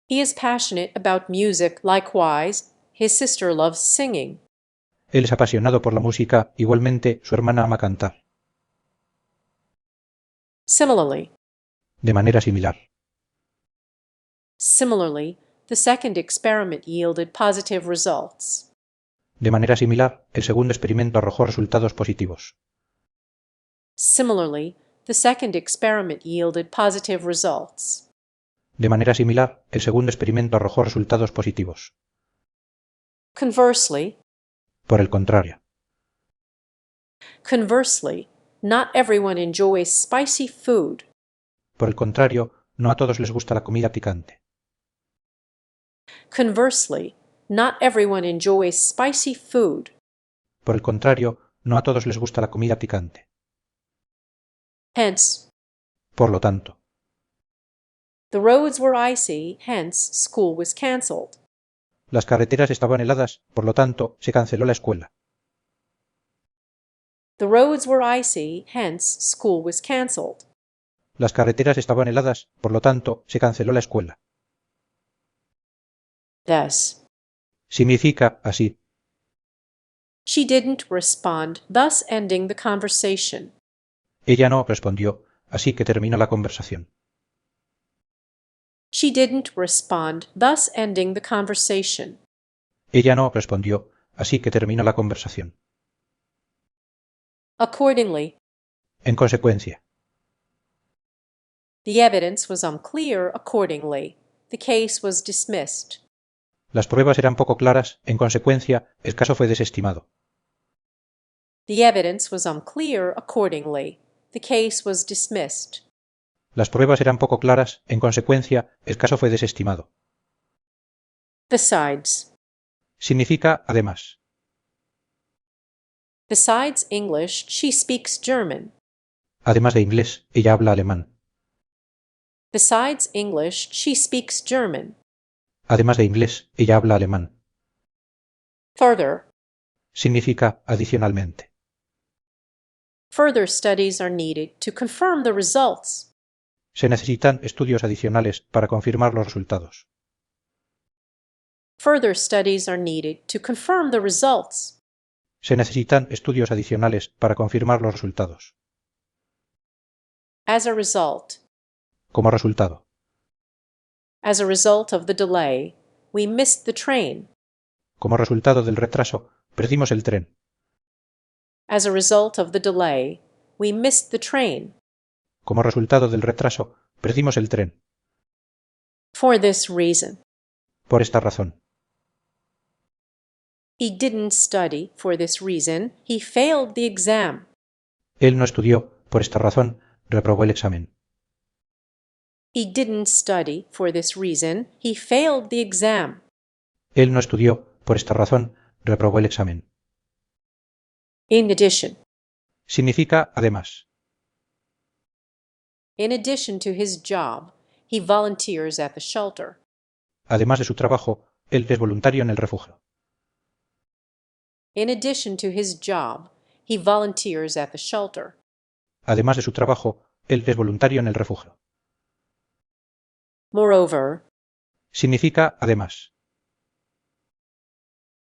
Speaker 2: He is passionate about music, likewise, his sister loves singing.
Speaker 1: Él es apasionado por la música, igualmente su hermana ama cantar.
Speaker 2: Similarly.
Speaker 1: De manera similar.
Speaker 2: Similarly, the second experiment yielded positive results.
Speaker 1: De manera similar, el segundo experimento arrojó resultados positivos.
Speaker 2: Similarly, the second experiment yielded positive results.
Speaker 1: De manera similar, el segundo experimento arrojó resultados positivos.
Speaker 2: Conversely.
Speaker 1: Por el contrario.
Speaker 2: Conversely, not everyone enjoys spicy food.
Speaker 1: Por el contrario, no a todos les gusta la comida picante.
Speaker 2: Conversely, not everyone enjoys spicy food.
Speaker 1: Por el contrario, no a todos les gusta la comida picante.
Speaker 2: Hence.
Speaker 1: Por lo tanto.
Speaker 2: The roads were icy, hence school was cancelled.
Speaker 1: Las carreteras estaban heladas, por lo tanto, se canceló la escuela.
Speaker 2: The roads were icy, hence school was cancelled.
Speaker 1: Las carreteras estaban heladas, por lo tanto, se canceló la escuela.
Speaker 2: Thus.
Speaker 1: Significa así.
Speaker 2: She didn't respond, thus ending the conversation.
Speaker 1: Ella no respondió, así que terminó la conversación.
Speaker 2: She didn't respond, thus ending the conversation.
Speaker 1: Ella no respondió, así que terminó la conversación.
Speaker 2: Accordingly.
Speaker 1: En consecuencia.
Speaker 2: The evidence was unclear, accordingly. The case was dismissed.
Speaker 1: Las pruebas eran poco claras, en consecuencia, el caso fue desestimado.
Speaker 2: The evidence was unclear accordingly. The case was dismissed.
Speaker 1: Las pruebas eran poco claras, en consecuencia, el caso fue desestimado.
Speaker 2: Besides.
Speaker 1: Significa además.
Speaker 2: Besides English, she speaks German.
Speaker 1: Además de inglés, ella habla alemán.
Speaker 2: Besides English, she speaks German.
Speaker 1: Además de inglés, ella habla alemán.
Speaker 2: Further.
Speaker 1: Significa adicionalmente.
Speaker 2: Further studies are needed to confirm the results.
Speaker 1: Se necesitan estudios adicionales para confirmar los resultados.
Speaker 2: Further studies are needed to confirm the results.
Speaker 1: Se necesitan estudios adicionales para confirmar los resultados.
Speaker 2: As a result.
Speaker 1: Como resultado.
Speaker 2: As a result of the delay, we missed the train.
Speaker 1: Como resultado del retraso, perdimos el tren.
Speaker 2: As a result of the delay, we missed the train.
Speaker 1: Como resultado del retraso, perdimos el tren.
Speaker 2: For this reason.
Speaker 1: Por esta razón.
Speaker 2: He didn't study. For this reason, he failed the exam.
Speaker 1: Él no estudió. Por esta razón, reprobó el examen.
Speaker 2: He didn't study. For this reason, he failed the exam.
Speaker 1: Él no estudió. Por esta razón, reprobó el examen.
Speaker 2: In addition.
Speaker 1: Significa además.
Speaker 2: In addition to his job, he volunteers at the shelter.
Speaker 1: Además de su trabajo, él es voluntario en el refugio.
Speaker 2: In addition to his job, he volunteers at the shelter.
Speaker 1: Además de su trabajo, él es voluntario en el refugio.
Speaker 2: Moreover.
Speaker 1: Significa además.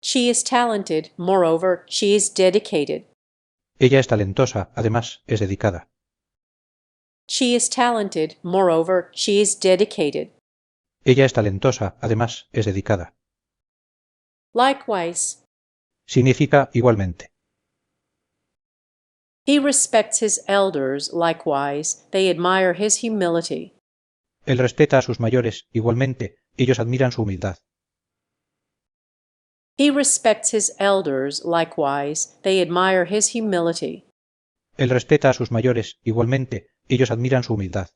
Speaker 2: She is talented. Moreover, she is dedicated.
Speaker 1: Ella es talentosa, además es dedicada.
Speaker 2: She is talented. Moreover, she is dedicated.
Speaker 1: Ella es talentosa, además es dedicada.
Speaker 2: Likewise.
Speaker 1: Significa igualmente.
Speaker 2: He respects his elders. Likewise, they admire his humility.
Speaker 1: Él respeta a sus mayores, igualmente, ellos admiran su humildad.
Speaker 2: He respects his elders. Likewise, they admire his humility.
Speaker 1: Él respeta a sus mayores, igualmente, ellos admiran su humildad.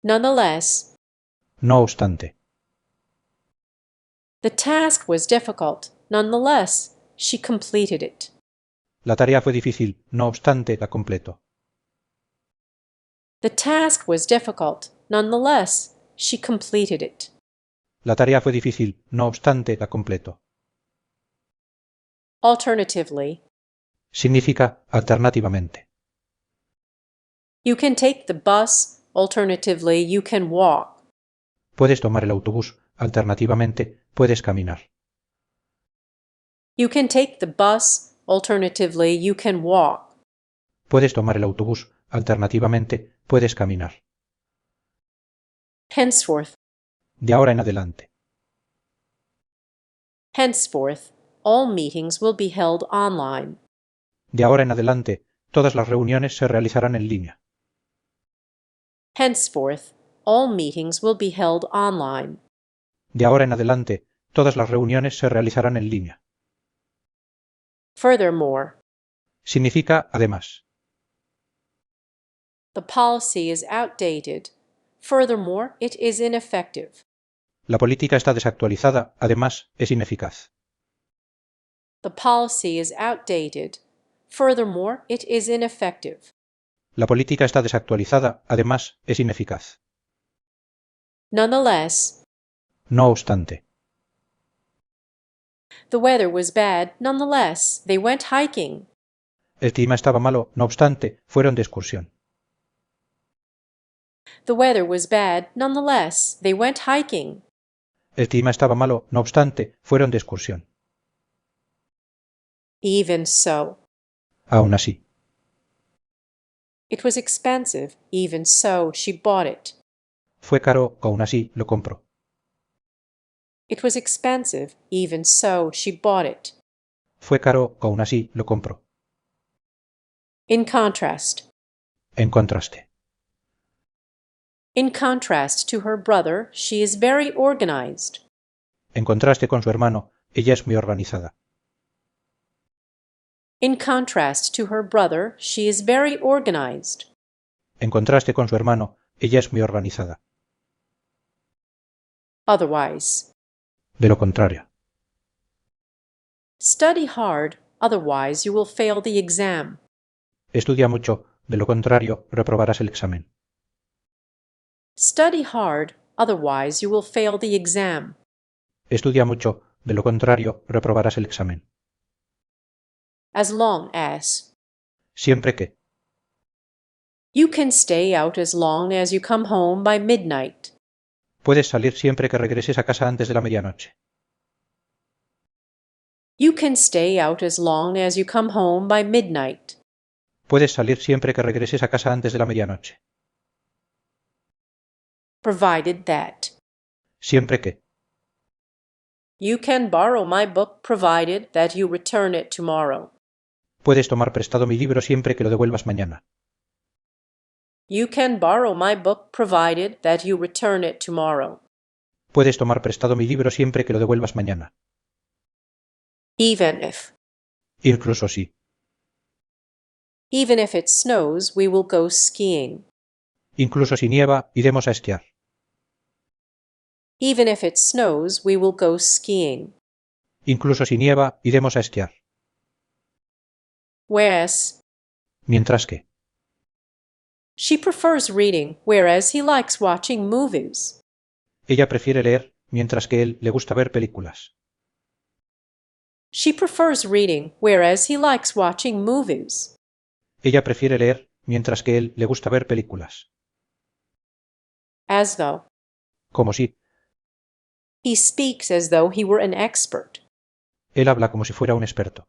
Speaker 2: Nonetheless.
Speaker 1: No obstante.
Speaker 2: The task was difficult. Nonetheless, she completed it.
Speaker 1: La tarea fue difícil, no obstante, la completó.
Speaker 2: The task was difficult. Nonetheless, she completed it.
Speaker 1: La tarea fue difícil, no obstante, la completó.
Speaker 2: Alternatively.
Speaker 1: Significa alternativamente.
Speaker 2: You can take the bus. Alternatively, you can walk.
Speaker 1: Puedes tomar el autobús, alternativamente, puedes caminar.
Speaker 2: You can take the bus. Alternatively, you can walk.
Speaker 1: Puedes tomar el autobús, alternativamente, puedes caminar.
Speaker 2: Henceforth.
Speaker 1: De ahora en adelante.
Speaker 2: Henceforth, all meetings will be held online.
Speaker 1: De ahora en adelante, todas las reuniones se realizarán en línea.
Speaker 2: Henceforth, all meetings will be held online.
Speaker 1: De ahora en adelante, todas las reuniones se realizarán en línea.
Speaker 2: Furthermore.
Speaker 1: Significa además.
Speaker 2: The policy is outdated. Furthermore, it is ineffective.
Speaker 1: La política está desactualizada, además es ineficaz.
Speaker 2: The policy is outdated. Furthermore, it is ineffective.
Speaker 1: La política está desactualizada, además es ineficaz.
Speaker 2: Nonetheless.
Speaker 1: No obstante.
Speaker 2: The weather was bad. Nonetheless, they went hiking.
Speaker 1: El clima estaba malo, no obstante, fueron de excursión.
Speaker 2: The weather was bad. Nonetheless, they went hiking.
Speaker 1: El clima estaba malo, no obstante, fueron de excursión.
Speaker 2: Even so.
Speaker 1: Aún así.
Speaker 2: It was expensive. Even so, she bought it.
Speaker 1: Fue caro, aún así, lo compró.
Speaker 2: It was expensive. Even so, she bought it.
Speaker 1: Fue caro, aún así, lo compró.
Speaker 2: In contrast.
Speaker 1: En contraste.
Speaker 2: In contrast to her brother, she is very organized.
Speaker 1: En contraste con su hermano, ella es muy organizada.
Speaker 2: In contrast to her brother, she is very organized.
Speaker 1: En contraste con su hermano, ella es muy organizada.
Speaker 2: Otherwise.
Speaker 1: De lo contrario.
Speaker 2: Study hard, otherwise you will fail the exam.
Speaker 1: Estudia mucho, de lo contrario, reprobarás el examen.
Speaker 2: Study hard, otherwise you will fail the exam.
Speaker 1: Estudia mucho, de lo contrario, reprobarás el examen.
Speaker 2: As long as.
Speaker 1: Siempre que.
Speaker 2: You can stay out as long as you come home by midnight.
Speaker 1: Puedes salir siempre que regreses a casa antes de la medianoche.
Speaker 2: You can stay out as long as you come home by midnight.
Speaker 1: Puedes salir siempre que regreses a casa antes de la medianoche.
Speaker 2: Provided that.
Speaker 1: Siempre que.
Speaker 2: You can borrow my book provided that you return it tomorrow.
Speaker 1: Puedes tomar prestado mi libro siempre que lo devuelvas mañana.
Speaker 2: You can borrow my book provided that you return it tomorrow.
Speaker 1: Puedes tomar prestado mi libro siempre que lo devuelvas mañana.
Speaker 2: Even if.
Speaker 1: Incluso si.
Speaker 2: Even if it snows, we will go skiing.
Speaker 1: Incluso si nieva, iremos a esquiar.
Speaker 2: Even if it snows, we will go skiing.
Speaker 1: Incluso si nieva, iremos a esquiar.
Speaker 2: Whereas.
Speaker 1: Mientras que.
Speaker 2: She prefers reading, whereas he likes watching movies.
Speaker 1: Ella prefiere leer, mientras que él le gusta ver películas.
Speaker 2: She prefers reading, whereas he likes watching movies.
Speaker 1: Ella prefiere leer, mientras que él le gusta ver películas.
Speaker 2: As though.
Speaker 1: Como si.
Speaker 2: He speaks as though he were an expert.
Speaker 1: Él habla como si fuera un experto.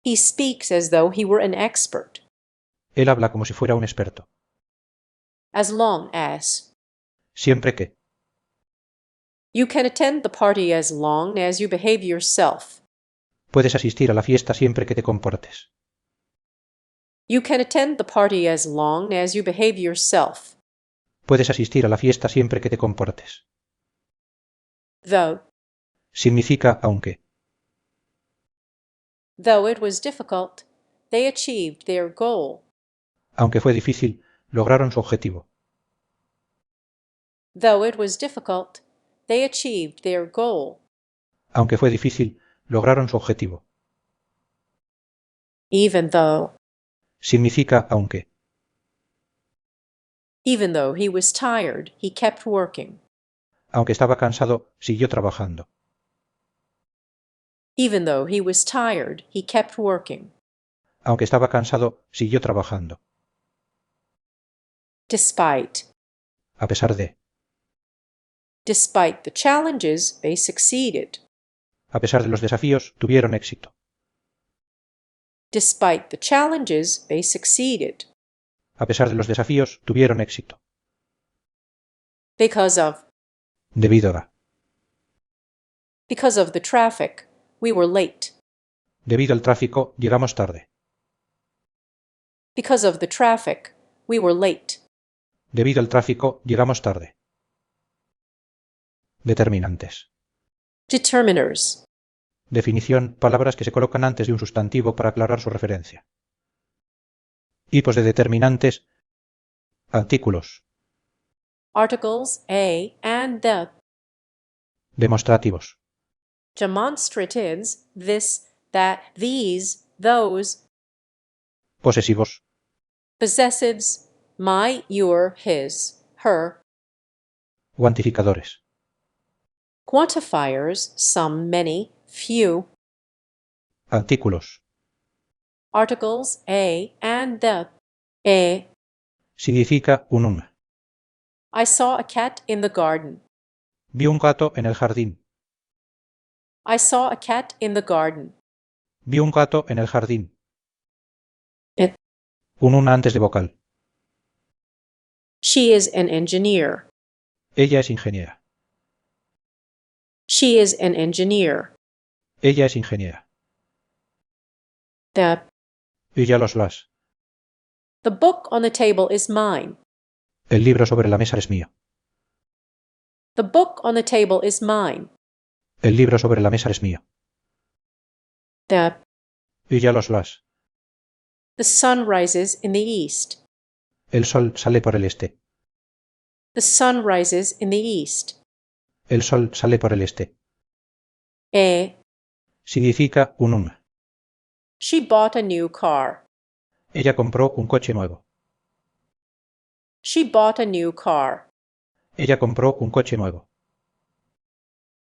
Speaker 2: He speaks as though he were an expert.
Speaker 1: Él habla como si fuera un experto.
Speaker 2: As long as.
Speaker 1: Siempre que.
Speaker 2: You can attend the party as long as you behave yourself.
Speaker 1: Puedes asistir a la fiesta siempre que te comportes.
Speaker 2: You can attend the party as long as you behave yourself.
Speaker 1: Puedes asistir a la fiesta siempre que te comportes.
Speaker 2: Though.
Speaker 1: Significa aunque.
Speaker 2: Though it was difficult, they achieved their goal.
Speaker 1: Aunque fue difícil, lograron su objetivo.
Speaker 2: Though it was difficult, they achieved their goal.
Speaker 1: Aunque fue difícil, lograron su objetivo.
Speaker 2: Even though.
Speaker 1: Significa aunque.
Speaker 2: Even though he was tired, he kept working.
Speaker 1: Aunque estaba cansado, siguió trabajando.
Speaker 2: Even though he was tired, he kept working.
Speaker 1: Aunque estaba cansado, siguió trabajando.
Speaker 2: Despite.
Speaker 1: A pesar de.
Speaker 2: Despite the challenges, they succeeded.
Speaker 1: A pesar de los desafíos, tuvieron éxito.
Speaker 2: Despite the challenges, they succeeded.
Speaker 1: A pesar de los desafíos, tuvieron éxito.
Speaker 2: Because of.
Speaker 1: Debido a.
Speaker 2: Because of the traffic, we were late.
Speaker 1: Debido al tráfico, llegamos tarde.
Speaker 2: Because of the traffic, we were late.
Speaker 1: Debido al tráfico, llegamos tarde. Determinantes.
Speaker 2: Determiners.
Speaker 1: Definición: palabras que se colocan antes de un sustantivo para aclarar su referencia. Tipos de determinantes. Artículos.
Speaker 2: Articles a and the.
Speaker 1: Demostrativos.
Speaker 2: Demonstratives this, that, these, those.
Speaker 1: Posesivos.
Speaker 2: Possessives my, your, his, her.
Speaker 1: Cuantificadores.
Speaker 2: Quantifiers some, many, few.
Speaker 1: Artículos.
Speaker 2: Articles a and the. A.
Speaker 1: Significa un.
Speaker 2: I saw a cat in the garden.
Speaker 1: Vi un gato en el jardín.
Speaker 2: I saw a cat in the garden.
Speaker 1: Vi un gato en el jardín.
Speaker 2: It.
Speaker 1: Un antes de vocal.
Speaker 2: She is an engineer.
Speaker 1: Ella es ingeniera.
Speaker 2: She is an engineer.
Speaker 1: Ella es ingeniera.
Speaker 2: The.
Speaker 1: Y ya los las.
Speaker 2: The book on the table is mine.
Speaker 1: El libro sobre la mesa es mío.
Speaker 2: The book on the table is mine.
Speaker 1: El libro sobre la mesa es mío.
Speaker 2: The
Speaker 1: Y ya los las.
Speaker 2: sun rises in the east.
Speaker 1: El sol sale por el este.
Speaker 2: The sun rises in the east.
Speaker 1: El sol sale por el este. Significa un.
Speaker 2: She bought a new car.
Speaker 1: Ella compró un coche nuevo.
Speaker 2: She bought a new car.
Speaker 1: Ella compró un coche nuevo.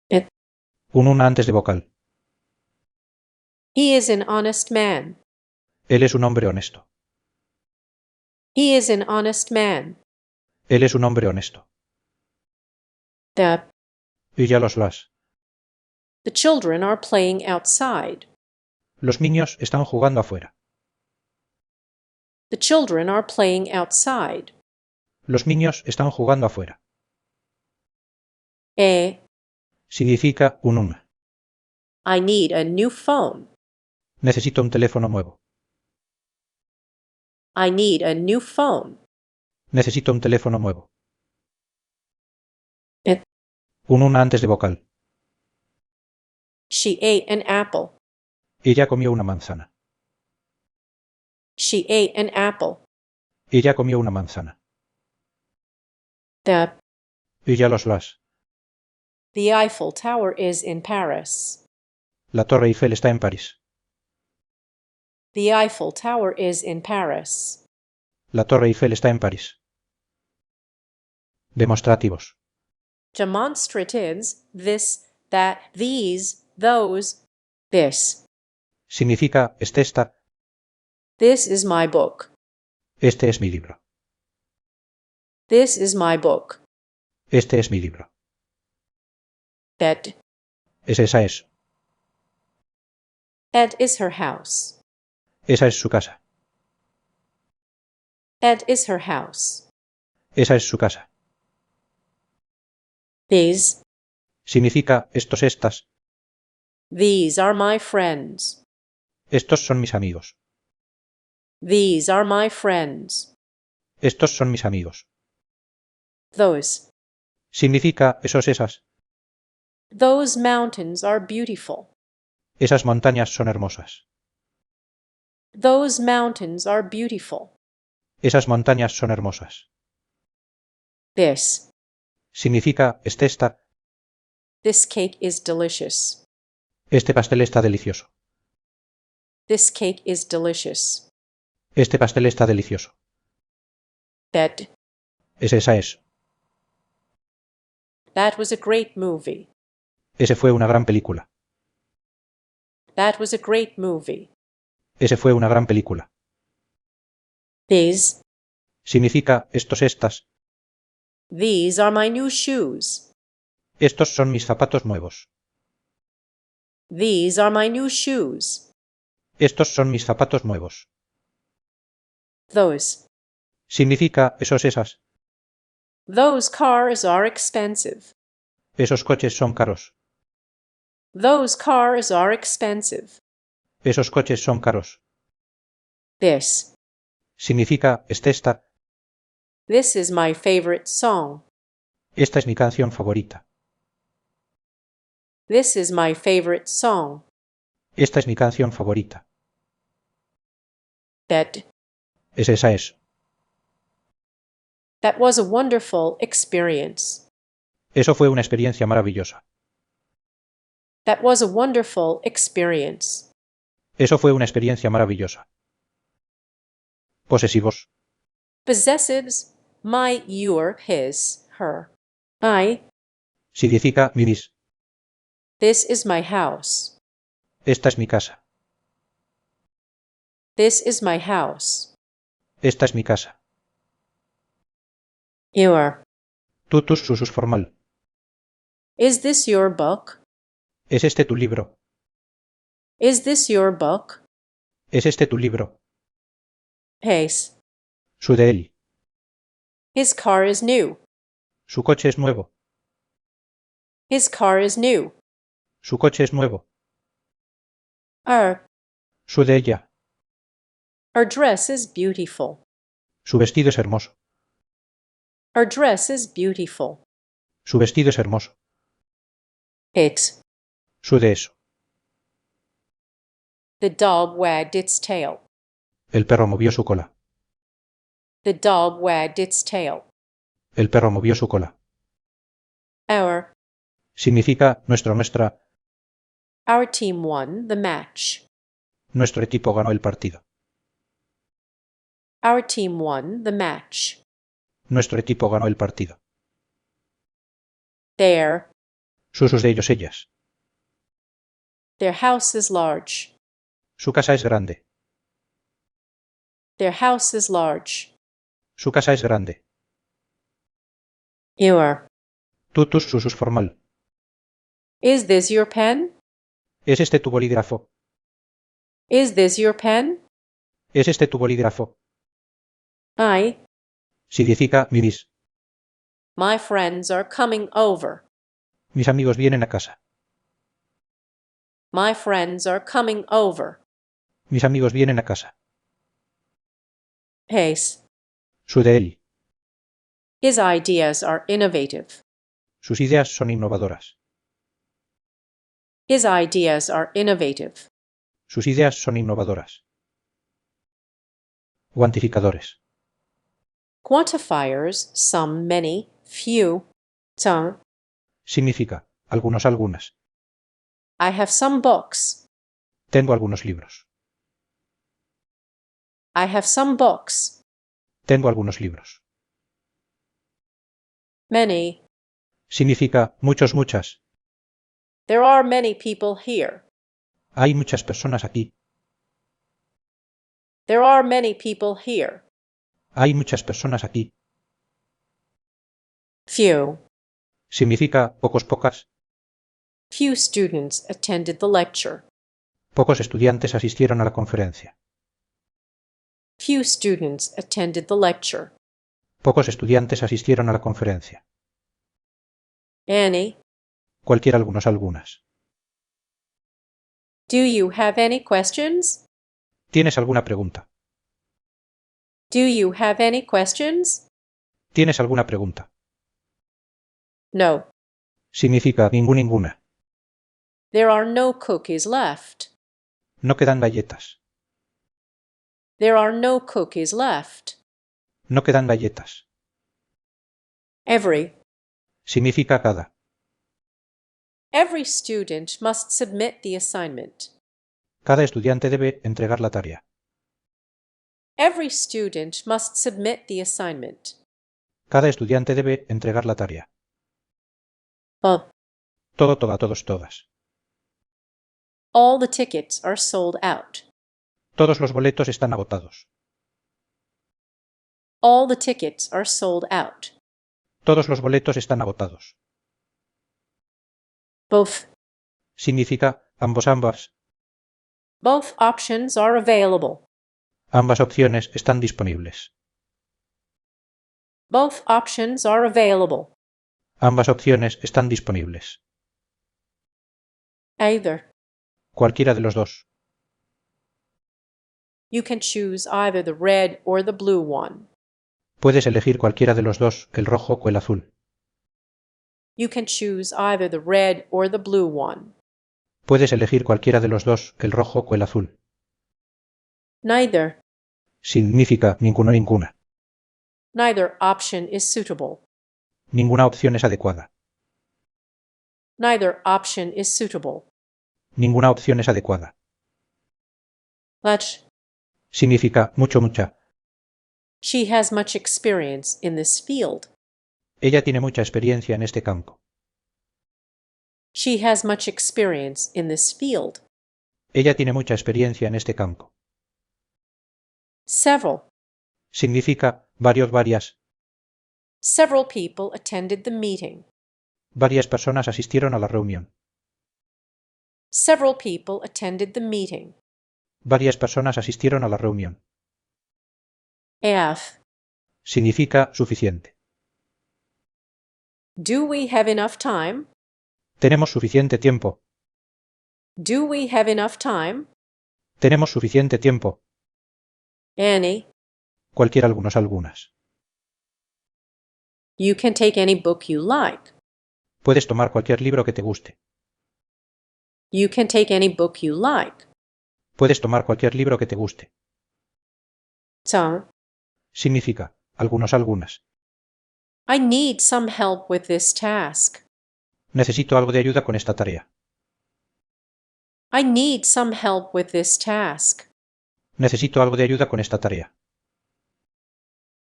Speaker 2: It.
Speaker 1: Un antes de vocal.
Speaker 2: He is an honest man.
Speaker 1: Él es un hombre honesto.
Speaker 2: He is an honest man.
Speaker 1: Él es un hombre honesto.
Speaker 2: The
Speaker 1: Y ya los las.
Speaker 2: children are playing outside.
Speaker 1: Los niños están jugando afuera.
Speaker 2: The children are playing outside.
Speaker 1: Los niños están jugando afuera. Significa un.
Speaker 2: I need a new phone.
Speaker 1: Necesito un teléfono nuevo.
Speaker 2: I need a new phone.
Speaker 1: Necesito un teléfono nuevo.
Speaker 2: It.
Speaker 1: Un antes de vocal.
Speaker 2: She ate an apple.
Speaker 1: Ella comió una manzana.
Speaker 2: She ate an apple.
Speaker 1: Ella comió una manzana.
Speaker 2: The
Speaker 1: Y ya los las.
Speaker 2: Eiffel Tower is in Paris.
Speaker 1: La Torre Eiffel está en París.
Speaker 2: The Eiffel Tower is in Paris.
Speaker 1: La Torre Eiffel está en París. Demostrativos.
Speaker 2: Demonstratives: this, that, these, those, this.
Speaker 1: Significa esta.
Speaker 2: This is my book.
Speaker 1: Este es mi libro.
Speaker 2: This is my book.
Speaker 1: Este es mi libro.
Speaker 2: That.
Speaker 1: Esa es.
Speaker 2: That is her house.
Speaker 1: Esa es su casa.
Speaker 2: That is her house.
Speaker 1: Esa es su casa.
Speaker 2: These.
Speaker 1: Significa estas.
Speaker 2: These are my friends.
Speaker 1: Estos son mis amigos.
Speaker 2: These are my friends.
Speaker 1: Estos son mis amigos.
Speaker 2: Those.
Speaker 1: Significa esas.
Speaker 2: Those mountains are beautiful.
Speaker 1: Esas montañas son hermosas.
Speaker 2: Those mountains are beautiful.
Speaker 1: Esas montañas son hermosas.
Speaker 2: This.
Speaker 1: Significa esta.
Speaker 2: This cake is delicious.
Speaker 1: Este pastel está delicioso.
Speaker 2: This cake is delicious.
Speaker 1: Este pastel está delicioso.
Speaker 2: That.
Speaker 1: Esa es.
Speaker 2: That was a great movie.
Speaker 1: Ese fue una gran película.
Speaker 2: That was a great movie.
Speaker 1: Ese fue una gran película.
Speaker 2: These.
Speaker 1: Significa estas.
Speaker 2: These are my new shoes.
Speaker 1: Estos son mis zapatos nuevos.
Speaker 2: These are my new shoes.
Speaker 1: Estos son mis zapatos nuevos.
Speaker 2: Those.
Speaker 1: Significa esas.
Speaker 2: Those cars are expensive.
Speaker 1: Esos coches son caros.
Speaker 2: Those cars are expensive.
Speaker 1: Esos coches son caros.
Speaker 2: This.
Speaker 1: Significa esta.
Speaker 2: This is my favorite song.
Speaker 1: Esta es mi canción favorita.
Speaker 2: This is my favorite song.
Speaker 1: Esta es mi canción favorita.
Speaker 2: That.
Speaker 1: Esa es.
Speaker 2: That was a wonderful experience.
Speaker 1: Eso fue una experiencia maravillosa.
Speaker 2: That was a wonderful experience.
Speaker 1: Eso fue una experiencia maravillosa. Posesivos.
Speaker 2: Possessives: my, your, his, her. I.
Speaker 1: Significa mis.
Speaker 2: This is my house.
Speaker 1: Esta es mi casa.
Speaker 2: This is my house.
Speaker 1: Esta es mi casa.
Speaker 2: Your.
Speaker 1: Tutus usus formal.
Speaker 2: Is this your book?
Speaker 1: ¿Es este tu libro?
Speaker 2: Is this your book?
Speaker 1: ¿Es este tu libro?
Speaker 2: His.
Speaker 1: Su de él.
Speaker 2: His car is new.
Speaker 1: Su coche es nuevo.
Speaker 2: His car is new.
Speaker 1: Su coche es nuevo.
Speaker 2: Her.
Speaker 1: Su de ella.
Speaker 2: Her dress is beautiful.
Speaker 1: Su vestido es hermoso.
Speaker 2: Her dress is beautiful.
Speaker 1: Su vestido es hermoso.
Speaker 2: It.
Speaker 1: Su de eso.
Speaker 2: The dog wagged its tail.
Speaker 1: El perro movió su cola.
Speaker 2: The dog wagged its tail.
Speaker 1: El perro movió su cola.
Speaker 2: Our.
Speaker 1: Significa nuestra.
Speaker 2: Our team won the match.
Speaker 1: Nuestro equipo ganó el partido.
Speaker 2: Our team won the match.
Speaker 1: Nuestro equipo ganó el partido.
Speaker 2: Their.
Speaker 1: Sus de ellos, ellas.
Speaker 2: Their house is large.
Speaker 1: Su casa es grande.
Speaker 2: Their house is large.
Speaker 1: Su casa es grande.
Speaker 2: Your.
Speaker 1: Tutus, sus formal.
Speaker 2: Is this your pen?
Speaker 1: ¿Es este tu bolígrafo?
Speaker 2: Is this your pen?
Speaker 1: ¿Es este tu bolígrafo?
Speaker 2: I.
Speaker 1: Significa mis.
Speaker 2: My friends are coming over.
Speaker 1: Mis amigos vienen a casa.
Speaker 2: My friends are coming over.
Speaker 1: Mis amigos vienen a casa.
Speaker 2: Pace.
Speaker 1: Su de él.
Speaker 2: His ideas are innovative.
Speaker 1: Sus ideas son innovadoras.
Speaker 2: His ideas are innovative.
Speaker 1: Sus ideas son innovadoras. Cuantificadores.
Speaker 2: Quantifiers, some, many, few, some.
Speaker 1: Significa algunos, algunas.
Speaker 2: I have some books.
Speaker 1: Tengo algunos libros.
Speaker 2: I have some books.
Speaker 1: Tengo algunos libros.
Speaker 2: Many.
Speaker 1: Significa muchos, muchas.
Speaker 2: There are many people here.
Speaker 1: Hay muchas personas aquí.
Speaker 2: There are many people here.
Speaker 1: Hay muchas personas aquí.
Speaker 2: Few.
Speaker 1: Significa pocos, pocas.
Speaker 2: Few students attended the lecture.
Speaker 1: Pocos estudiantes asistieron a la conferencia.
Speaker 2: Few students attended the lecture.
Speaker 1: Pocos estudiantes asistieron a la conferencia.
Speaker 2: Any.
Speaker 1: Cualquiera, algunos, algunas.
Speaker 2: Do you have any questions?
Speaker 1: ¿Tienes alguna pregunta?
Speaker 2: Do you have any questions?
Speaker 1: ¿Tienes alguna pregunta?
Speaker 2: No.
Speaker 1: Significa ninguna.
Speaker 2: There are no cookies left.
Speaker 1: No quedan galletas.
Speaker 2: There are no cookies left.
Speaker 1: No quedan galletas.
Speaker 2: Every.
Speaker 1: Significa cada.
Speaker 2: Every student must submit the assignment.
Speaker 1: Cada estudiante debe entregar la tarea.
Speaker 2: Every student must submit the assignment.
Speaker 1: Cada estudiante debe entregar la tarea.
Speaker 2: All.
Speaker 1: Todo, toda, todos, todas.
Speaker 2: All the tickets are sold out.
Speaker 1: Todos los boletos están agotados.
Speaker 2: All the tickets are sold out.
Speaker 1: Todos los boletos están agotados.
Speaker 2: Both.
Speaker 1: Significa ambos, ambas.
Speaker 2: Both options are available.
Speaker 1: Ambas opciones están disponibles.
Speaker 2: Both options are available.
Speaker 1: Ambas opciones están disponibles.
Speaker 2: Either.
Speaker 1: Cualquiera de los dos.
Speaker 2: You can choose either the red or the blue one.
Speaker 1: Puedes elegir cualquiera de los dos, el rojo o el azul.
Speaker 2: You can choose either the red or the blue one.
Speaker 1: Puedes elegir cualquiera de los dos, el rojo o el azul.
Speaker 2: Neither.
Speaker 1: Significa ninguno, ninguna.
Speaker 2: Neither option is suitable.
Speaker 1: Ninguna opción es adecuada.
Speaker 2: Neither option is suitable.
Speaker 1: Ninguna opción es adecuada.
Speaker 2: Much.
Speaker 1: Significa mucho, mucha.
Speaker 2: She has much experience in this field.
Speaker 1: Ella tiene mucha experiencia en este campo.
Speaker 2: She has much experience in this field.
Speaker 1: Ella tiene mucha experiencia en este campo.
Speaker 2: Several.
Speaker 1: Significa varios, varias.
Speaker 2: Several people attended the meeting.
Speaker 1: Varias personas asistieron a la reunión.
Speaker 2: Several people attended the meeting.
Speaker 1: Varias personas asistieron a la reunión.
Speaker 2: Enough.
Speaker 1: Significa suficiente.
Speaker 2: Do we have enough time?
Speaker 1: Tenemos suficiente tiempo.
Speaker 2: Do we have enough time?
Speaker 1: Tenemos suficiente tiempo.
Speaker 2: Any.
Speaker 1: Cualquiera, algunos, algunas.
Speaker 2: You can take any book you like.
Speaker 1: Puedes tomar cualquier libro que te guste.
Speaker 2: You can take any book you like.
Speaker 1: Puedes tomar cualquier libro que te guste.
Speaker 2: 자,
Speaker 1: Significa, algunas.
Speaker 2: I need some help with this task.
Speaker 1: Necesito algo de ayuda con esta tarea.
Speaker 2: I need some help with this task.
Speaker 1: Necesito algo de ayuda con esta tarea.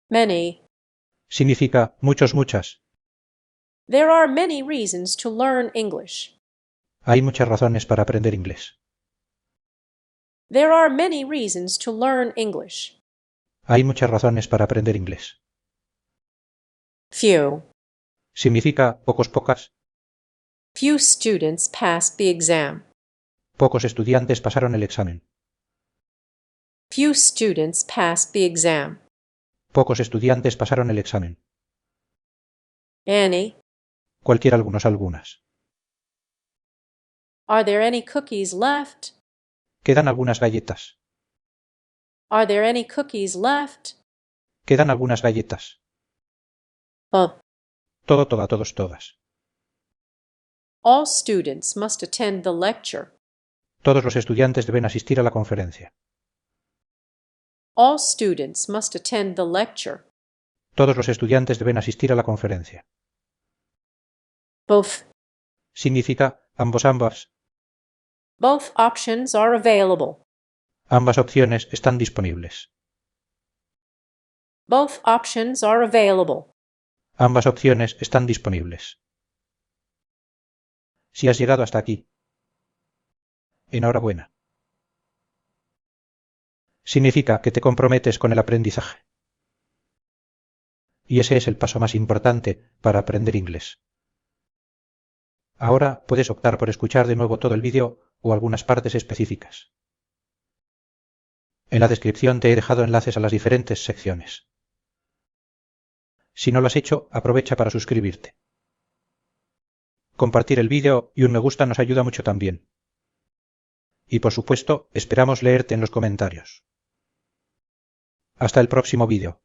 Speaker 2: Many.
Speaker 1: Significa, muchas.
Speaker 2: There are many reasons to learn English.
Speaker 1: Hay muchas razones para aprender inglés.
Speaker 2: There are many reasons to learn English.
Speaker 1: Hay muchas razones para aprender inglés.
Speaker 2: Few.
Speaker 1: Significa, pocas.
Speaker 2: Few students passed the exam.
Speaker 1: Pocos estudiantes pasaron el examen.
Speaker 2: Few students passed the exam.
Speaker 1: Pocos estudiantes pasaron el examen.
Speaker 2: Any.
Speaker 1: Algunas.
Speaker 2: Are there any cookies left?
Speaker 1: Quedan algunas galletas.
Speaker 2: Are there any cookies left?
Speaker 1: Quedan algunas galletas. Todas.
Speaker 2: All students must attend the lecture.
Speaker 1: Todos los estudiantes deben asistir a la conferencia.
Speaker 2: All students must attend the lecture.
Speaker 1: Todos los estudiantes deben asistir a la conferencia.
Speaker 2: Both.
Speaker 1: Significa, ambas.
Speaker 2: Both options are available.
Speaker 1: Ambas opciones están disponibles.
Speaker 2: Both options are available.
Speaker 1: Ambas opciones están disponibles. Si has llegado hasta aquí, enhorabuena. Significa que te comprometes con el aprendizaje. Y ese es el paso más importante para aprender inglés. Ahora puedes optar por escuchar de nuevo todo el vídeo o algunas partes específicas. En la descripción te he dejado enlaces a las diferentes secciones. Si no lo has hecho, aprovecha para suscribirte. Compartir el vídeo y un me gusta nos ayuda mucho también. Y por supuesto, esperamos leerte en los comentarios. Hasta el próximo vídeo.